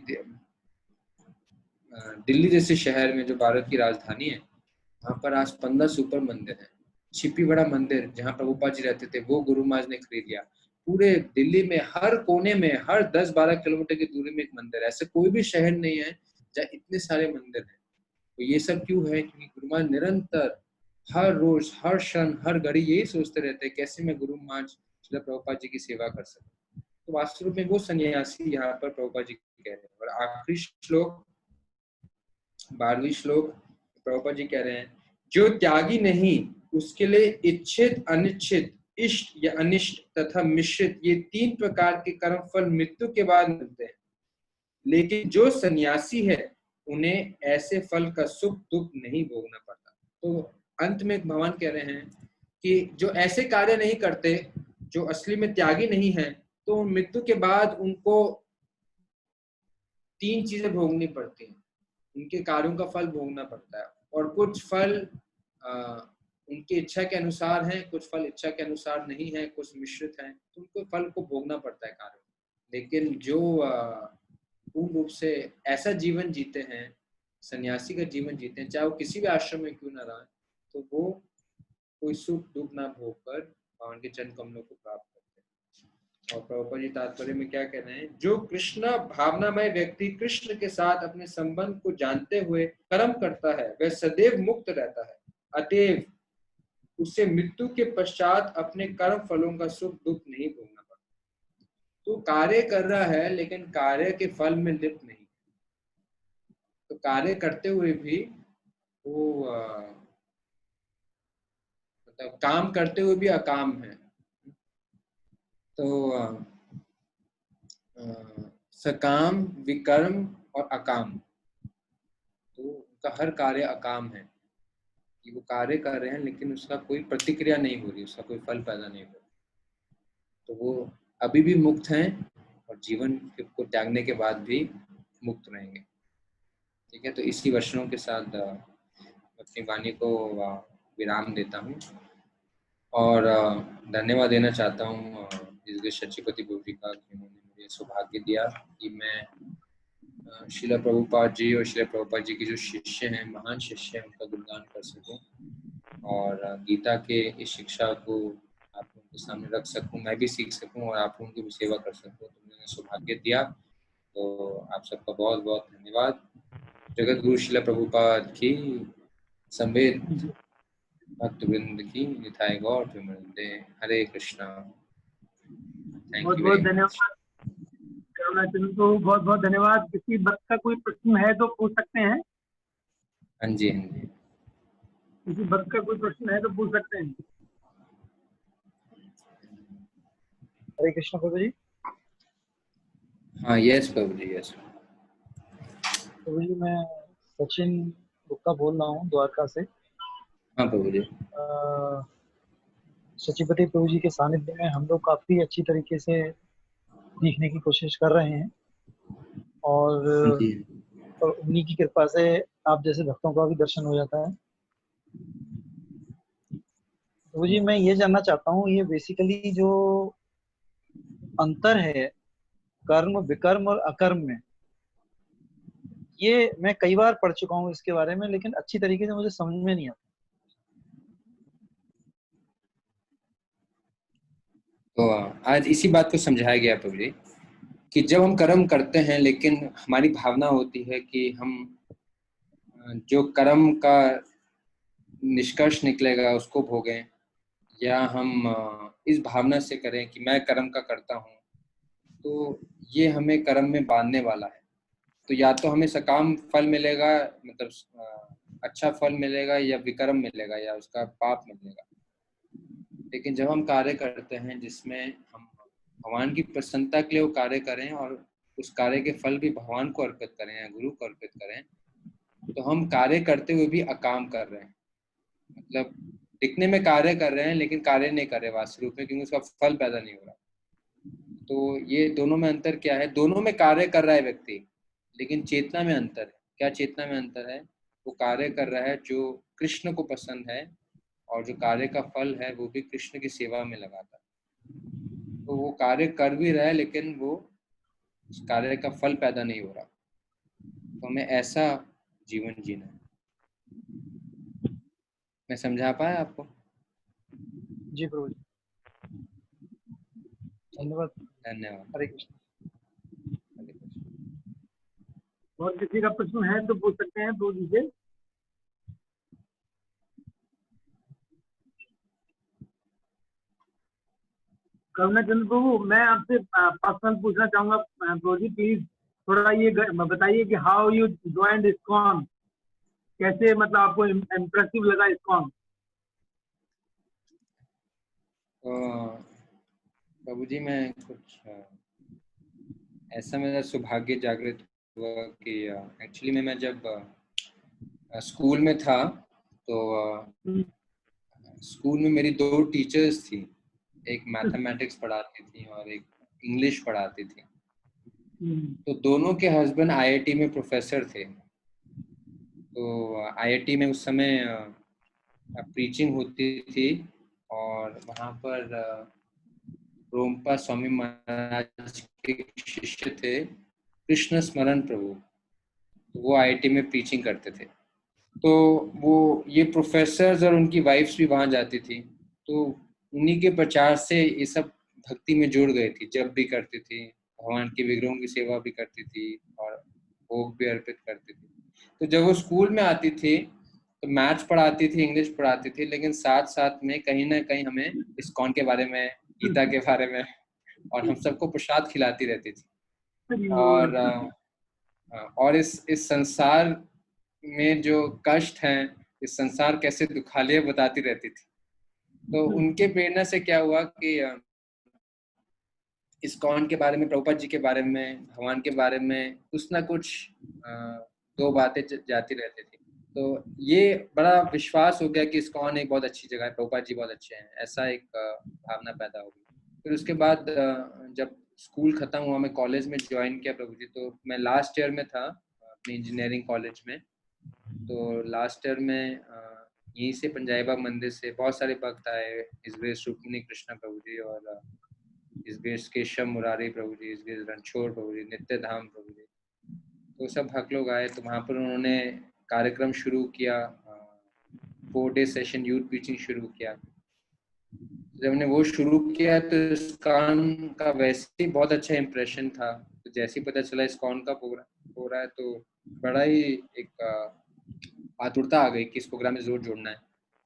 दिल्ली जैसे शहर में जो भारत की राजधानी है, वहाँ पर आज 15 से ऊपर मंदिर है। छिपीवाड़ा मंदिर जहाँ प्रभुपाद जी रहते थे वो गुरु महाराज ने खरीद लिया। पूरे दिल्ली में हर कोने में हर 10-12 किलोमीटर की दूरी में एक मंदिर है। ऐसे कोई भी शहर नहीं है जहाँ इतने सारे मंदिर हैं। तो ये सब क्यों है? क्योंकि गुरु महाराज निरंतर हर रोज हर क्षण हर घड़ी यही सोचते रहते हैं कैसे मैं गुरु महाराज श्रील प्रभुपाद जी की सेवा कर सकूं। तो वास्तव में वो सन्यासी यहाँ पर प्रभुपाद जी कह रहे हैं। और आखिरी श्लोक 12वीं श्लोक प्रभुपाद जी कह रहे हैं, जो त्यागी नहीं उसके लिए इच्छित अनिच्छित इष्ट या अनिष्ट तथा मिश्रित ये 3 प्रकार के कर्म फल मृत्यु के बाद मिलते हैं, लेकिन जो सन्यासी है उन्हें ऐसे फल का सुख दुख नहीं भोगना पड़ता। तो अंत में भगवान कह रहे हैं कि जो ऐसे कार्य नहीं करते, जो असली में त्यागी नहीं है, तो मृत्यु के बाद उनको 3 चीजें भोगनी पड़ती हैं। उनके कार्यों का फल भोगना पड़ता है और कुछ फल उनकी इच्छा के अनुसार हैं, कुछ फल इच्छा के अनुसार नहीं है, कुछ मिश्रित हैं, तो उनको फल को भोगना पड़ता है कार्य। लेकिन जो पूर्ण रूप से ऐसा जीवन जीते हैं, सन्यासी का जीवन जीते हैं, चाहे वो किसी भी आश्रम में क्यों ना रहा है, तो वो कोई सुख दुख ना भोग कर भगवान के चरण कमलों को प्राप्त करते हैं। और प्रभुपाद जी तात्पर्य में क्या कह रहे हैं, जो कृष्ण भावनामय व्यक्ति कृष्ण के साथ अपने संबंध को जानते हुए कर्म करता है वह सदैव मुक्त रहता है, अतएव उसे मृत्यु के पश्चात अपने कर्म फलों का सुख दुख नहीं भोगना पड़ता। तो कार्य कर रहा है लेकिन कार्य के फल में लिप्त नहीं, तो कार्य करते हुए भी वो मतलब काम करते हुए भी अकाम है। तो सकाम, विकर्म और अकाम, तो उनका हर कार्य अकाम है कि वो कार्य कर रहे हैं लेकिन उसका कोई प्रतिक्रिया नहीं हो रही, उसका कोई फल पैदा नहीं हो रहा, तो वो अभी भी मुक्त हैं और जीवन को त्यागने के बाद भी मुक्त रहेंगे। ठीक है, तो इसी वचनों के साथ अपनी वाणी को विराम देता हूँ और धन्यवाद देना चाहता हूँ जिसके शचीपति प्रभु जी का, कि उन्होंने मुझे सौभाग्य दिया कि मैं श्रील प्रभुपाद जी और श्रील प्रभुपाद जी के जो शिष्य हैं, महान शिष्य हैं, उनका गुणगान कर सकूं और गीता के इस शिक्षा को आप लोगों के सामने रख सकूं, मैं भी सीख सकूं और आप लोगों की भी सेवा कर सकूं, तो मैंने सौभाग्य दिया। तो आप सबका बहुत बहुत धन्यवाद। जगत गुरु श्रील प्रभुपाद की, संवेद भक्तवृंद की, निताय गौर प्रेमानंदे। हरे कृष्णा। बहुत बहुत धन्यवाद करुणाचंद्र को, बहुत बहुत धन्यवाद। किसी भक्त का कोई प्रश्न है तो पूछ सकते हैं। हाँ जी, हाँ जी, किसी भक्त का कोई प्रश्न है तो पूछ सकते हैं। हरे कृष्ण प्रभु जी। हाँ, यस प्रभु जी, यस प्रभु जी, मैं सचिन गुप्ता बोल रहा हूँ द्वारका से। हाँ प्रभु जी। सचिपति प्रभु जी के सानिध्य में हम लोग काफी अच्छी तरीके से सीखने की कोशिश कर रहे हैं और उन्हीं की कृपा से आप जैसे भक्तों का भी दर्शन हो जाता है। प्रभु जी, मैं ये जानना चाहता हूँ, ये बेसिकली जो अंतर है कर्म, विकर्म और अकर्म में, ये मैं कई बार पढ़ चुका हूँ इसके बारे में, लेकिन अच्छी तरीके से मुझे समझ में नहीं आता। तो आज इसी बात को समझाया गया प्रभु जी कि जब हम कर्म करते हैं लेकिन हमारी भावना होती है कि हम जो कर्म का निष्कर्ष निकलेगा उसको भोगें, या हम इस भावना से करें कि मैं कर्म का करता हूँ, तो ये हमें कर्म में बांधने वाला है। तो या तो हमें सकाम फल मिलेगा, मतलब अच्छा फल मिलेगा, या विकर्म मिलेगा, या उसका पाप मिलेगा। लेकिन जब हम कार्य करते हैं जिसमें हम भगवान की प्रसन्नता के लिए वो कार्य करें और उस कार्य के फल भी भगवान को अर्पित करें या गुरु को अर्पित करें, तो हम कार्य करते हुए भी अकाम कर रहे हैं। मतलब दिखने में कार्य कर रहे हैं लेकिन कार्य नहीं कर रहे वास्तविक रूप में, क्योंकि उसका फल पैदा नहीं हो रहा। तो ये दोनों में अंतर क्या है? दोनों में कार्य कर रहा है व्यक्ति, लेकिन चेतना में अंतर है। क्या चेतना में अंतर है? वो कार्य कर रहा है जो कृष्ण को पसंद है, और जो कार्य का फल है वो भी कृष्ण की सेवा में लगाता है। तो वो कार्य कर भी रहा है लेकिन वो उस कार्य का फल पैदा नहीं हो रहा। तो हमें ऐसा जीवन जीना है। मैं समझा पाया आपको? जी प्रभु जी, धन्यवाद। धन्यवाद। हरे कृष्ण। हरे कृष्ण। और किसी का प्रश्न है तो पूछ सकते हैं प्रभु जी से। करुणाचंद्र प्रभु, मैं आपसे पर्सनल पूछना चाहूंगा। प्रभु जी प्लीज थोड़ा ये बताइए कि हाउ यू ज्वाइंड इस्कॉन, कैसे मतलब आपको इम्प्रेसिव लगा इस्कॉन? प्रभु जी, मैं कुछ ऐसा मेरा सौभाग्य जागृत हुआ कि एक्चुअली मैं जब स्कूल में था तो स्कूल में मेरी दो टीचर्स थी। एक मैथमेटिक्स पढ़ाती थी और एक इंग्लिश पढ़ाती थी। तो दोनों के हस्बैंड आईआईटी में प्रोफेसर थे। तो आईआईटी में उस समय प्रीचिंग होती थी और वहाँ पर रोमपा स्वामी महाराज के शिष्य थे कृष्ण स्मरण प्रभु, तो वो आईआईटी में प्रीचिंग करते थे। तो वो ये प्रोफेसर्स और उनकी वाइफ्स भी वहाँ जाती थी। तो उन्हीं के प्रचार से ये सब भक्ति में जुड़ गई थी, जब भी करती थी, भगवान के विग्रहों की सेवा भी करती थी और भोग भी अर्पित करती थी। तो जब वो स्कूल में आती थी तो मैथ्स पढ़ाती थी, इंग्लिश पढ़ाती थी, लेकिन साथ साथ में कहीं ना कहीं हमें इस्कॉन के बारे में, गीता के बारे में और हम सबको प्रसाद खिलाती रहती थी। और इस संसार में जो कष्ट हैं, इस संसार कैसे दुखालय बताती रहती थी। तो उनके प्रेरणा से क्या हुआ कि इस्कॉन के बारे में, प्रभुपाद जी के बारे में, भगवान के बारे में कुछ ना कुछ दो बातें जाती रहती थी। तो ये बड़ा विश्वास हो गया कि इस्कॉन एक बहुत अच्छी जगह है, प्रभुपाद जी बहुत अच्छे हैं, ऐसा एक भावना पैदा हो गई। फिर उसके बाद जब स्कूल खत्म हुआ, मैं कॉलेज में ज्वाइन किया प्रभु जी, तो मैं लास्ट ईयर में था अपनी इंजीनियरिंग कॉलेज में। तो लास्ट ईयर में यहीं से पंजाबी बाग मंदिर से बहुत सारे भक्त आए, इस ग्रेस रुक्मिणी कृष्णा प्रभु जी, और इस ग्रेस केशव मुरारी प्रभु जी, इस ग्रेस रणछोड़ प्रभु जी, नित्य धाम प्रभु जी, तो सब भक्त लोग आए। तो वहाँ पर उन्होंने कार्यक्रम शुरू किया, 4 डे सेशन यूथ प्रीचिंग शुरू किया। जब हमने वो शुरू किया तो इस्कॉन का वैसे ही बहुत अच्छा इम्प्रेशन था। तो जैसे ही पता चला इस्कॉन का प्रोग्राम हो रहा है तो बड़ा ही एक आतुरता आ गई कि इस प्रोग्राम में जरूर जुड़ना है।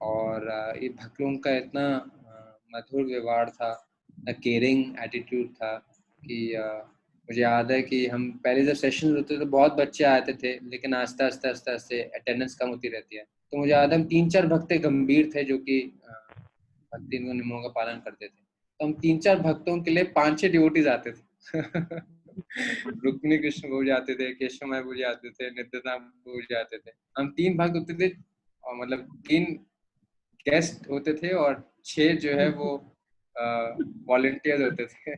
और ये भक्त लोगों का इतना मधुर व्यवहार था, केयरिंग एटीट्यूड था कि मुझे याद है कि हम पहले जब सेशन होते तो बहुत बच्चे आते थे, लेकिन आस्ते आस्ते आस्ते आस्ते अटेंडेंस कम होती रहती है। तो मुझे याद है हम 3-4 भक्त गंभीर थे जो कि भक्ति नियमों का पालन करते थे। तो हम 3-4 भक्तों के लिए 5-6 डिवोटीज आते थे। रुक्मिणी कृष्ण भोज आते थे, केशव माई भोज आते थे, नित्यधाम भोज आते थे। हम 3 भक्त होते थे, और मतलब 3 गेस्ट होते थे और 6 जो है वो वॉलंटियर्स होते थे।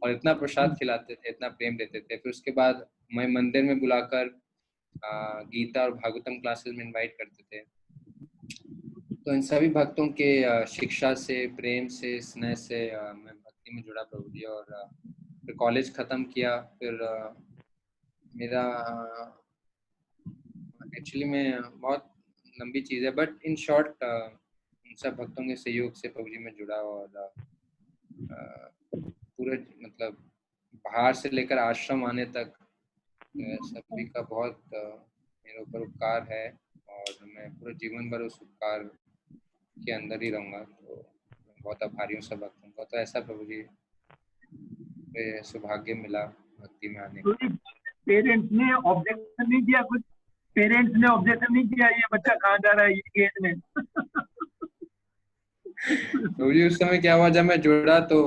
और इतना प्रसाद खिलाते थे, इतना प्रेम देते थे। फिर उसके बाद मैं मंदिर में बुलाकर गीता और भागवतम क्लासेस में इनवाइट करते थे। तो इन सभी भक्तों के शिक्षा से, प्रेम से, स्नेह से मैं भक्ति में जुड़ा प्रभु जी। और फिर कॉलेज खत्म किया। फिर मेरा एक्चुअली में बहुत लंबी चीज़ है, बट इन शॉर्ट उन सब भक्तों के सहयोग से प्रभु जी में जुड़ा। और पूरे मतलब बाहर से लेकर आश्रम आने तक सभी का बहुत मेरे ऊपर उपकार है, और मैं पूरे जीवन भर उस उपकार के अंदर ही रहूँगा। तो बहुत आभारी हूँ सब भक्तों का। तो ऐसा प्रभु जी सौभाग्य मिला भक्ति में आने का। पेरेंट्स ने ऑब्जेक्शन नहीं किया? कुछ पेरेंट्स ने ऑब्जेक्शन नहीं किया ये बच्चा कहाँ जा रहा है ये एज में? प्रभु जी उस समय क्या हुआ, जब मैं जुड़ा तो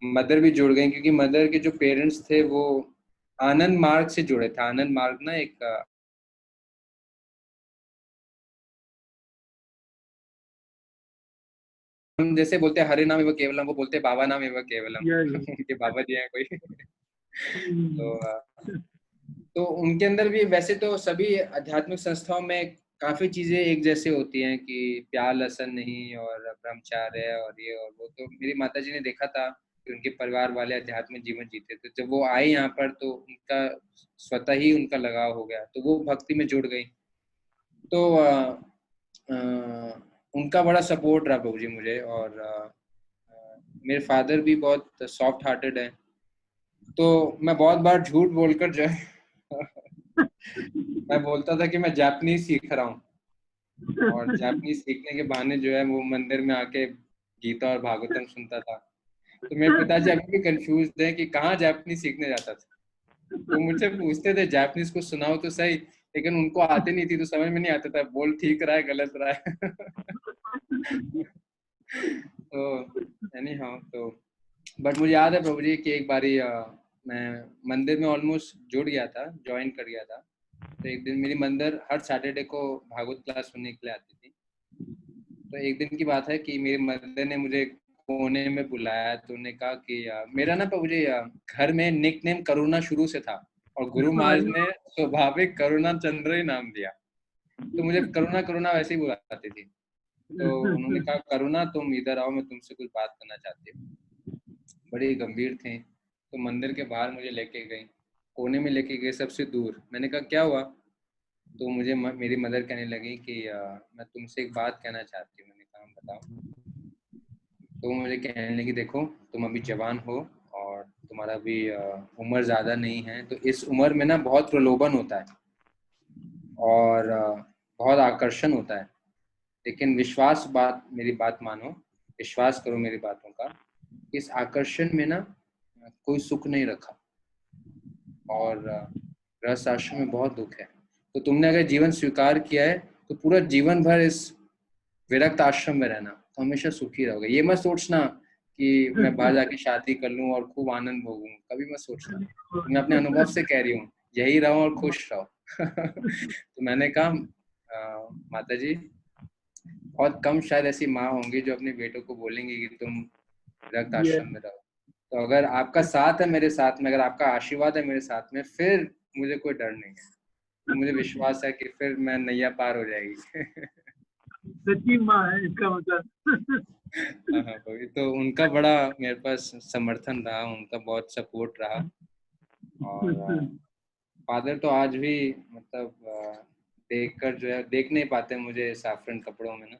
मदर भी जुड़ गई, क्योंकि मदर के जो पेरेंट्स थे वो आनंद मार्ग से जुड़े थे। आनंद मार्ग ना एक हम जैसे बोलते हैं हरे नाम एवं केवलम, वो बोलते हैं बाबा नाम एवं केवलम। उनके बाबा जी हैं कोई। तो उनके अंदर भी वैसे तो सभी आध्यात्मिक संस्थाओं में काफी चीजें एक जैसे होती हैं कि प्यार लसन नहीं और ब्रह्मचार्य और ये और वो। तो मेरी माता जी ने देखा था कि उनके परिवार वाले आध्यात्मिक जीवन जीते थे। जब वो आए यहाँ पर तो उनका स्वतः ही उनका लगाव हो गया, तो वो भक्ति में जुड़ गई। तो उनका बड़ा सपोर्ट रहा प्रभु जी मुझे। और मेरे फादर भी बहुत सॉफ्ट हार्टेड है। तो मैं बहुत बार झूठ बोलकर जो है मैं बोलता था कि मैं जापानीज सीख रहा हूँ, और जापानीज सीखने के बहाने जो है वो मंदिर में आके गीता और भागवतम सुनता था। तो मेरे पिताजी अभी भी कंफ्यूज थे कि कहाँ जापानीज सीखने जाता था। तो मुझे पूछते थे जापानीज को सुनाओ तो सही, लेकिन उनको आते नहीं थी तो समझ में नहीं आता था बोल ठीक रहा है गलत रहा है। तो एनी हाउ, तो बट मुझे याद है प्रभु जी कि एक बारी मैं मंदिर में ऑलमोस्ट जुड़ गया था, ज्वाइन कर गया था। तो एक दिन मेरी मंदिर हर सैटरडे को भागवत क्लास सुनने के लिए आती थी। तो एक दिन की बात है कि मेरी मदर ने मुझे कोने में बुलाया। तो उन्होंने कहा कि मेरा ना प्रभु जी घर में निक नेम करुणा शुरू से था, और गुरु महाराज ने स्वाभाविक करुणा चंद्र ही नाम दिया। तो मुझे करुणा करुणा वैसे ही बुलाती थी। तो उन्होंने कहा करुणा तुम इधर आओ, मैं तुमसे कुछ बात करना चाहती हूँ। बड़ी गंभीर थे। तो मंदिर के बाहर मुझे लेके गई, कोने में लेके गए सबसे दूर। मैंने कहा क्या हुआ? तो मुझे मेरी मदर कहने लगी कि मैं तुमसे एक बात कहना चाहती हूँ। मैंने कहा बताओ। तो मुझे कहने लगी देखो तुम अभी जवान हो और तुम्हारा भी उम्र ज़्यादा नहीं है, तो इस उम्र में ना बहुत प्रलोभन होता है और बहुत आकर्षण होता है, लेकिन मेरी बात मानो, विश्वास करो मेरी बातों का, इस आकर्षण में ना कोई सुख नहीं रखा और गृहस्थ आश्रम में बहुत दुख है। तो तुमने अगर जीवन स्वीकार किया है तो पूरा जीवन भर इस विरक्त आश्रम में रहना, तो हमेशा सुखी रहोगे। ये मत सोचना कि मैं बाहर जाके शादी कर लूं और खूब आनंद भोगूं, कभी मत सोचना। तो मैं अपने अनुभव से कह रही हूँ, यही रहो और खुश रहो। तो मैंने कहा माता जी, बहुत कम शायद ऐसी माँ होंगी जो अपने बेटों को बोलेंगी कि तुम विरक्त आश्रम में रहो। तो अगर आपका साथ है मेरे साथ में, अगर आपका आशीर्वाद है मेरे साथ में, फिर मुझे कोई डर नहीं है। तो मुझे विश्वास है कि फिर मैं नैया पार हो जाएगी। सच्ची माँ है इसका मतलब। हाँ, तो उनका बड़ा मेरे पास समर्थन रहा, उनका बहुत सपोर्ट रहा। और फादर तो आज भी मतलब देखकर जो है, देख नहीं पाते मुझे सैफरन कपड़ों में ना,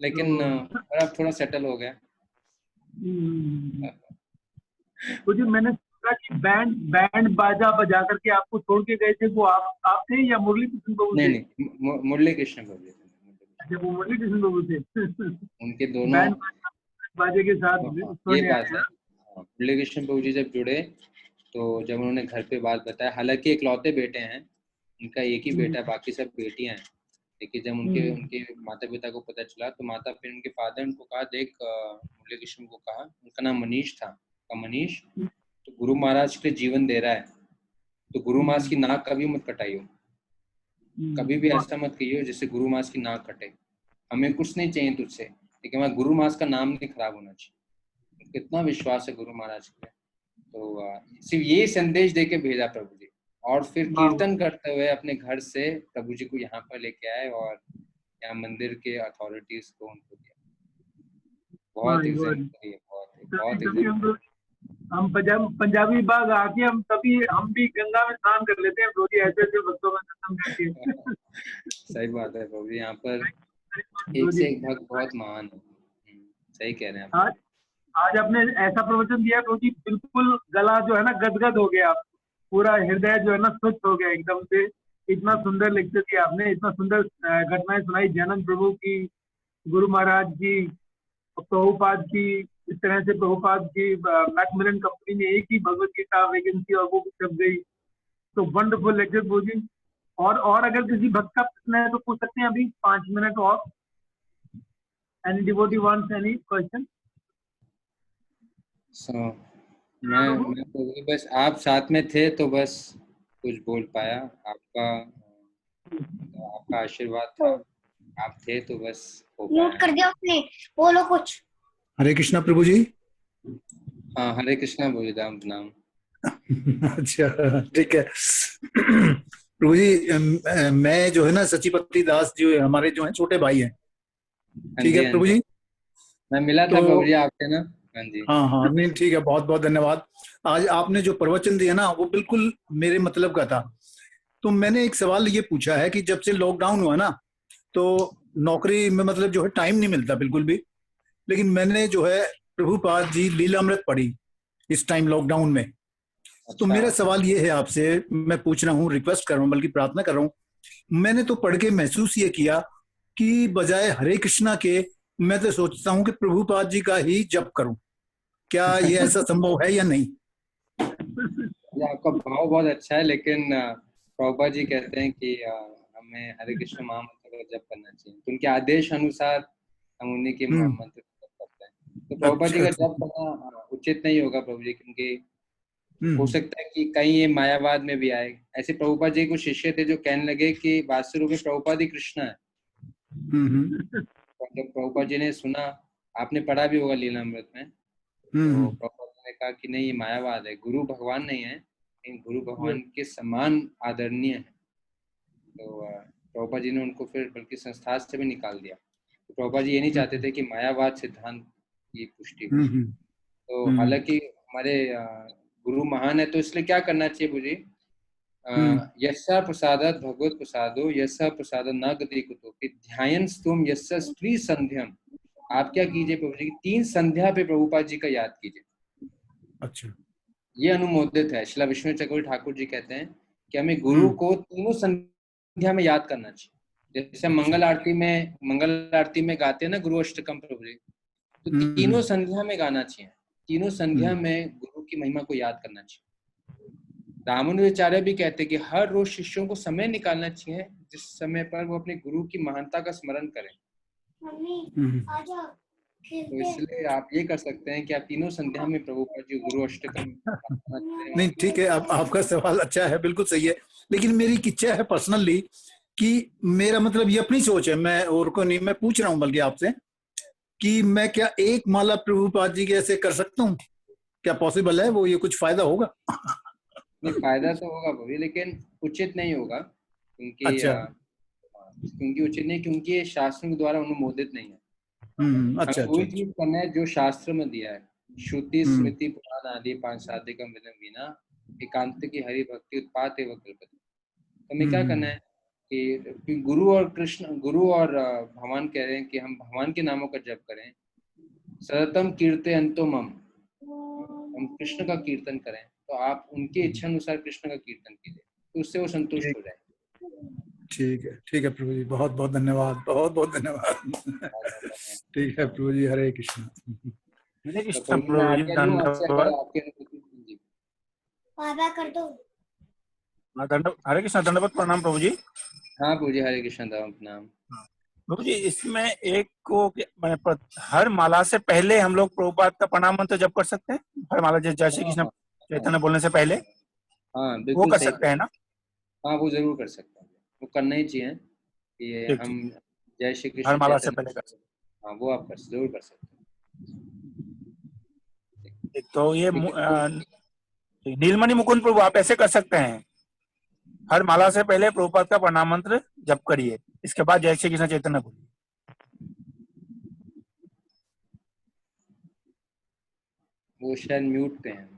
लेकिन अब थोड़ा सेटल हो गया। तो जो मैंने सुना कि बैंड बाजा बजा करके आपको छोड़ के गए थे, वो आप थे या मुरली कृष्ण बाबू थे? नहीं, मुरली कृष्ण बाबू थे। अच्छा, वो मुरली कृष्ण बाबू थे। उनके दोनों बैंड बाजे के साथ ये बात है। मुरली कृष्ण बाबू जी जब जुड़े तो जब उन्होंने घर पे बात बताया, हालांकि इकलौते बेटे हैं, उनका एक ही बेटा, बाकी सब बेटियां हैं, लेकिन जब उनके माता पिता को पता चला तो माता फिर उनके फादर उनको कहा, देख मुरली कृष्ण को कहा, उनका नाम मनीष था, मनीष तो गुरु महाराज के जीवन दे रहा है, तो गुरु महाराज की नाक कभी मत कटाइयो, कभी भी ऐसा मत कहियो जिससे गुरु महाराज की नाक कटे। हमें कुछ नहीं चाहिए तुझसे, लेकिन हमारे गुरु महाराज का नाम नहीं खराब होना चाहिए। कितना विश्वास है गुरु महाराज पे। तो सिर्फ ये संदेश देके भेजा प्रभु जी, और फिर कीर्तन करते हुए अपने घर से प्रभु जी को यहाँ पर लेके आए और यहाँ मंदिर के अथॉरिटीज को उनको दिया। बहुत एग्जाम्पल है, बहुत एग्जाम्पल। हम पंजाबी बाग आके हम भी गंगा में स्नान कर लेते हैं प्रभु जी, ऐसे ऐसे भक्तों में दर्शन करके। सही बात है प्रभु जी, यहाँ पर एक से एक भक्त बहुत महान है। सही कह रहे हैं आप। आज आपने ऐसा प्रवचन दिया प्रभु जी, बिल्कुल गला जो है ना गदगद हो गया, पूरा हृदय जो है ना स्वच्छ हो गया एकदम से। इतना सुंदर लेक्चर दिया आपने, इतना सुंदर घटनाएं सुनाई, जैनंद प्रभु की, गुरु महाराज की, प्रभुपाद की, इस तरह से प्रभुपाद की मैकमिलन कंपनी ने एक ही भगवत गीता वैकेंसी और वो छप गई। तो वंडरफुल लेक्चर प्रभु जी। और अगर किसी भक्त का प्रश्न है तो पूछ सकते हैं अभी 5 मिनट और। Any devotee wants any question? मैं तो बस आप साथ में थे तो बस कुछ बोल पाया, आपका आशीर्वाद था, आप थे तो बस हो पाया। म्यूट कर दिया उसने, बोलो कुछ। हरे कृष्णा प्रभु जी। हाँ, हरे कृष्णा बोले राम नाम। अच्छा, ठीक है। प्रभु जी, मैं जो है ना सचिपति दास जो हमारे जो है छोटे भाई हैं, ठीक है प्रभु जी। मैं मिला था प्रभु जी आपसे ना। हाँ जी, हाँ, नहीं ठीक है, बहुत बहुत धन्यवाद। आज आपने जो प्रवचन दिया ना वो बिल्कुल मेरे मतलब का था। तो मैंने एक सवाल ये पूछा है कि जब से लॉकडाउन हुआ ना तो नौकरी में मतलब जो है टाइम नहीं मिलता बिल्कुल भी, लेकिन मैंने जो है प्रभुपाद जी लीलामृत पढ़ी इस टाइम लॉकडाउन में। तो मेरा सवाल ये है आपसे, मैं पूछ रहा हूँ, रिक्वेस्ट कर रहा हूँ, बल्कि प्रार्थना कर रहा हूँ। मैंने तो पढ़ के महसूस ये किया कि बजाय हरे कृष्णा के मैं तो सोचता हूँ कि प्रभुपाद जी का ही जप करूं। क्या ये ऐसा संभव है या नहीं? आपका भाव बहुत अच्छा है, लेकिन प्रभुपाद जी कहते हैं कि हमें हरे कृष्ण महामंत्र का जप करना चाहिए, तो उनके आदेश अनुसार हम उन्हीं के मंत्र का जप करते हैं। तो प्रभुपाद जी का जप करना उचित नहीं होगा प्रभु जी, क्योंकि हो सकता है कि कहीं ये मायावाद में भी आए। ऐसे प्रभुपाद जी को शिष्य थे जो कहने लगे कि वास्तव रूप में प्रभुपाद ही कृष्ण है। जब प्रभुपाद जी ने सुना, आपने पढ़ा भी होगा लीलामृत में, तो प्रभुपाद जी ने कहा कि नहीं, ये मायावाद है, गुरु भगवान नहीं है, लेकिन गुरु भगवान के समान आदरणीय है। तो प्रभुपाद जी ने उनको फिर बल्कि संस्था से भी निकाल दिया। तो प्रभुपाद जी ये नहीं चाहते थे कि मायावाद सिद्धांत की पुष्टि हो। तो हालांकि हमारे गुरु महान है, तो इसलिए क्या करना चाहिए बुझी, यस्सा प्रसादात् भगवत प्रसादो यस्सा प्रसाद न गति कुतो ध्यायन स्तुम यस्सा स्त्री संध्यम आप क्या कीजिए प्रभु जी, 3 संध्या पे प्रभुपाद जी का याद कीजिए। अच्छा। ये अनुमोदित है। श्रीला विष्णु चक्रवर्ती ठाकुर जी कहते हैं कि हमें गुरु को तीनों संध्या में याद करना चाहिए। जैसे मंगल आरती में गाते हैं ना गुरु अष्टकम प्रभु जी, तो तीनों संध्या में गाना चाहिए। तीनों संध्या में गुरु की महिमा को याद करना चाहिए। रामानुजाचार्य भी कहते हैं कि हर रोज शिष्यों को समय निकालना चाहिए जिस समय पर वो अपने गुरु की महानता का स्मरण करें। तो इसलिए आप ये कर सकते हैं कि आप तीनों संध्या में प्रभुपाद जी गुरु अष्टकम। नहीं ठीक है, अब आपका सवाल अच्छा है, बिल्कुल सही है, लेकिन मेरी एक इच्छा है पर्सनली कि मेरा मतलब ये अपनी सोच है, मैं और को नहीं, मैं पूछ रहा हूँ बल्कि आपसे कि मैं क्या एक माला प्रभुपाद जी के ऐसे कर सकता हूँ? क्या पॉसिबल है वो? ये कुछ फायदा होगा? नहीं, फायदा तो होगा भाई, लेकिन उचित नहीं होगा क्योंकि अच्छा। उचित नहीं, क्योंकि ये शास्त्रों के द्वारा अनुमोदित नहीं है। अच्छा हमें वही अच्छा। चीज करना है जो शास्त्र में दिया है। श्रुति स्मृति पुराण आदि पांचसाधिकम विदम विना एकांत की हरि भक्ति उत्पात एवं कल्पते। तो हमें क्या करना है कि गुरु और भगवान कह रहे हैं कि हम भगवान के नामों का जप करें। सततम कीर्तयन्तो मम, हम कृष्ण का कीर्तन करें। तो आप उनके इच्छा अनुसार कृष्ण का कीर्तन कीजिए, तो उससे वो संतुष्ट हो जाए। ठीक है प्रभु जी, बहुत बहुत धन्यवाद, बहुत बहुत धन्यवाद। ठीक है प्रभु जी, हरे कृष्ण। हरे तो कृष्ण प्रभु मैं प्रभु जी, आज्ञा लूं आपसे, अगर धन्यवाद। आपके अनुमति दीजिए। बाबा कर दो। हरे कृष्ण, दंडवत प्रणाम प्रभु जी। हाँ प्रभु जी, हरे कृष्ण प्रणाम। प्रभु जी, इसमें एक को हर माला से पहले हम लोग प्रभुपाद का प्रणाम मंत्र जप कर सकते हैं? हर माला जय श्री कृष्ण चैतन्य बोलने से पहले हाँ वो बिल्कुल कर सही। सकते हैं ना? हाँ वो जरूर कर सकते हैं, वो करना ही चाहिए कि ठीक हम जय श्री हर कृष्ण माला से चैतन्य। पहले कर सकते हाँ वो आप जरूर कर सकते हैं। तो ये नीलमणि मुकुंद प्रभु, आप ऐसे कर सकते हैं, हर माला से पहले प्रभुपाद का प्रणाम मंत्र जप करिए, इसके बाद जय श्री कृष्ण चैतन्य बोलिए। वो शायद म्यूट पे हैं।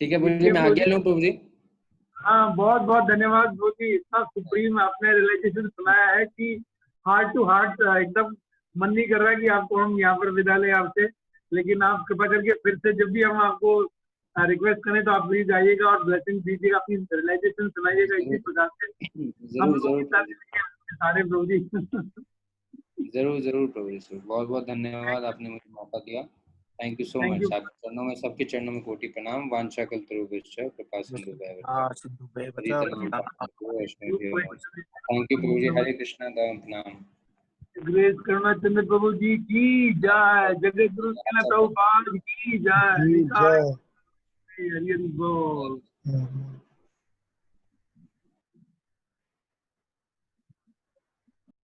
ठीक है प्रभु जी, मैं आज्ञा लूं प्रभु जी। हाँ बहुत बहुत धन्यवाद प्रभु जी, इतना सुप्रीम आपने रियलाइजेशन सुनाया है कि हार्ट टू हार्ट एकदम मन नहीं कर रहा कि आपको हम यहाँ पर विदा लें आपसे, लेकिन आप कृपा करके फिर से जब भी हम आपको रिक्वेस्ट करें तो आप प्लीज आइएगा और ब्लेसिंग दीजिएगा, अपनी रियलाइजेशन सुनाइएगा इसी प्रकार से। हम जरूर लोग जरूर सारे प्रभु जी। जरूर जरूर प्रभु जी, बहुत बहुत धन्यवाद, आपने मुझे मौका दिया। Thank you so Thank much. you. आपके चरणों में, सबके चरणों में कोटि प्रणाम। वांछा कल्पतरुभ्यश्च कृपा सिंधु थैंक यू प्रभु जी, हरे कृष्णा प्रणाम। ग्रेस करुणाचंद्र प्रभु जी की जय, जगत गुरु श्रील प्रभुपाद की जय, हरि हरि बोल।